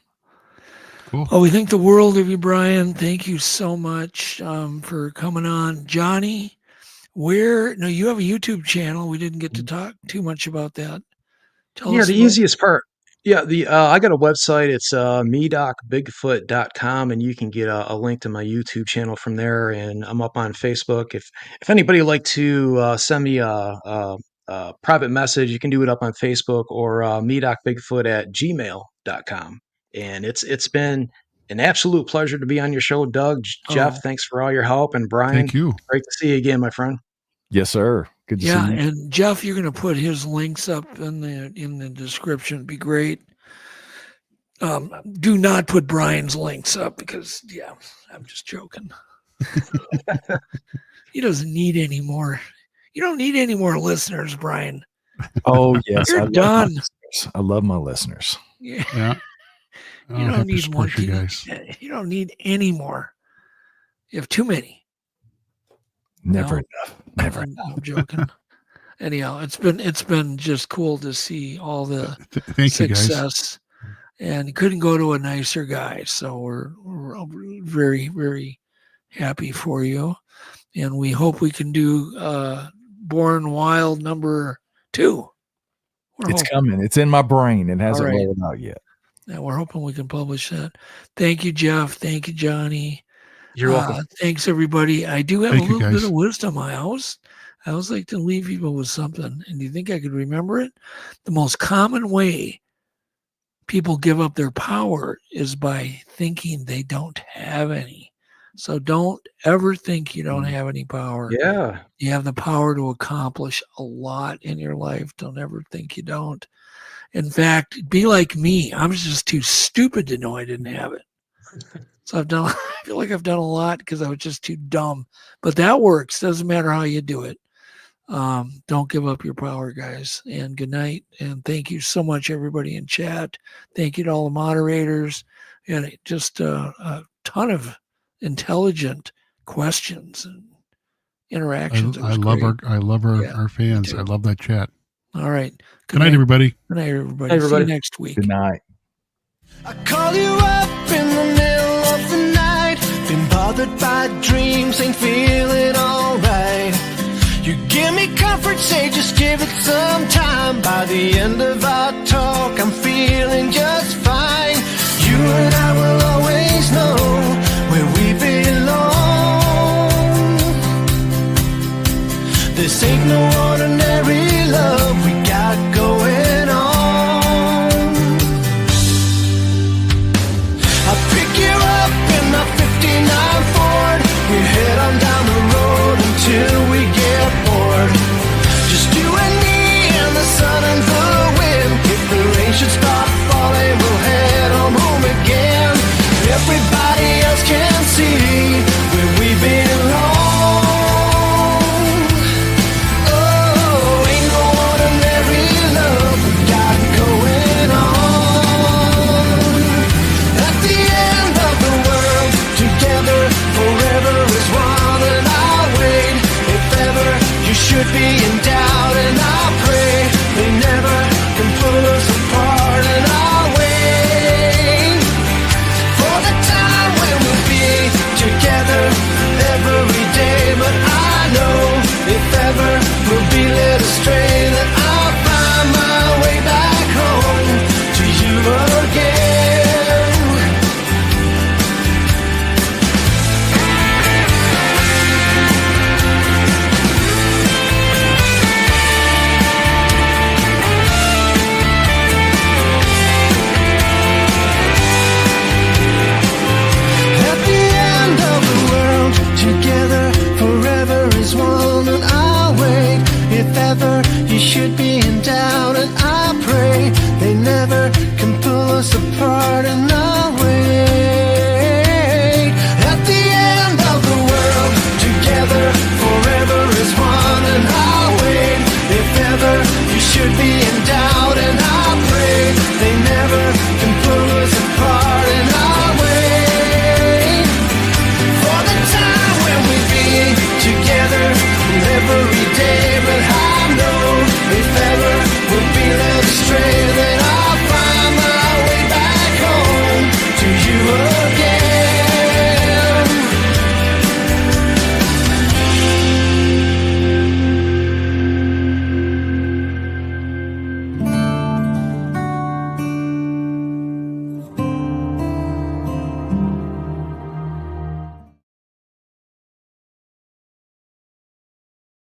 Cool. Well, we think the world of you, Brian. Thank you so much for coming on. Johnny, you have a YouTube channel. We didn't get to talk too much about that. Tell us the easiest part. Yeah, I got a website. It's medocbigfoot.com, and you can get a link to my YouTube channel from there. And I'm up on Facebook. If anybody would like to send me a private message, you can do it up on Facebook or medocbigfoot@gmail.com. And it's been an absolute pleasure to be on your show, Doug. Jeff, thanks for all your help, and Brian, Thank you. Great to see you again, my friend. Yes, sir. Good to see you. And Jeff, you're going to put his links up in the description. It'd be great. Do not put Brian's links up because, I'm just joking. He doesn't need any more. You don't need any more listeners, Brian. Oh, yes. You're done. I love my listeners. Yeah. You don't need more. You guys. You don't need any more. You have too many. Never No. enough. Never I'm enough. joking. Anyhow, it's been just cool to see all the Thank you, guys. success, and you couldn't go to a nicer guy. So we're very, very happy for you, and we hope we can do Born Wild number 2. It's coming. It's in my brain. It hasn't All right. rolled out yet. And we're hoping we can publish that. Thank you, Jeff. Thank you, Johnny. You're welcome. Thanks, everybody. I do have Thank a you, little bit guys. of wisdom. I always like to leave people with something. And do you think I could remember it? The most common way people give up their power is by thinking they don't have any. So don't ever think you don't have any power. Yeah. You have the power to accomplish a lot in your life. Don't ever think you don't. In fact, be like me. I was just too stupid to know I didn't have it. So I feel like I've done a lot because I was just too dumb. But that works. Doesn't matter how you do it. Don't give up your power, guys. And good night. And thank you so much, everybody in chat. Thank you to all the moderators. And just a ton of intelligent questions and interactions. I love our fans. too. I love that chat. All right. Good night, everybody. Good night, everybody. Hey, everybody. See you next week. Good night. I call you up in the middle of the night. Been bothered by dreams, ain't feeling alright. You give me comfort, say just give it some time. By the end of our talk, I'm feeling just fine. You and I will always know where we belong. This ain't no ordinary love we got going on. I'll pick you up in my 59 Ford. We head on down the road until we get bored. Just you and me and the sun and the wind. If the rain should stop falling, we'll head on home again. Everybody else can see where we belong. Oh, ain't no ordinary love we got going on. At the end of the world, together forever is one, and I'll wait. If ever you should be in doubt, and I'll pray they never can pull us apart, and I'll wait for the time when we'll be together every day. But I know if ever we'll be led astray, that I'll find my way back home to you again. At the end of the world, together forever is one, and I'll wait. If ever you should be in doubt, and I pray they never can pull us apart, and I'll wait. At the end of the world, together forever is one, and I'll wait. should be in doubt.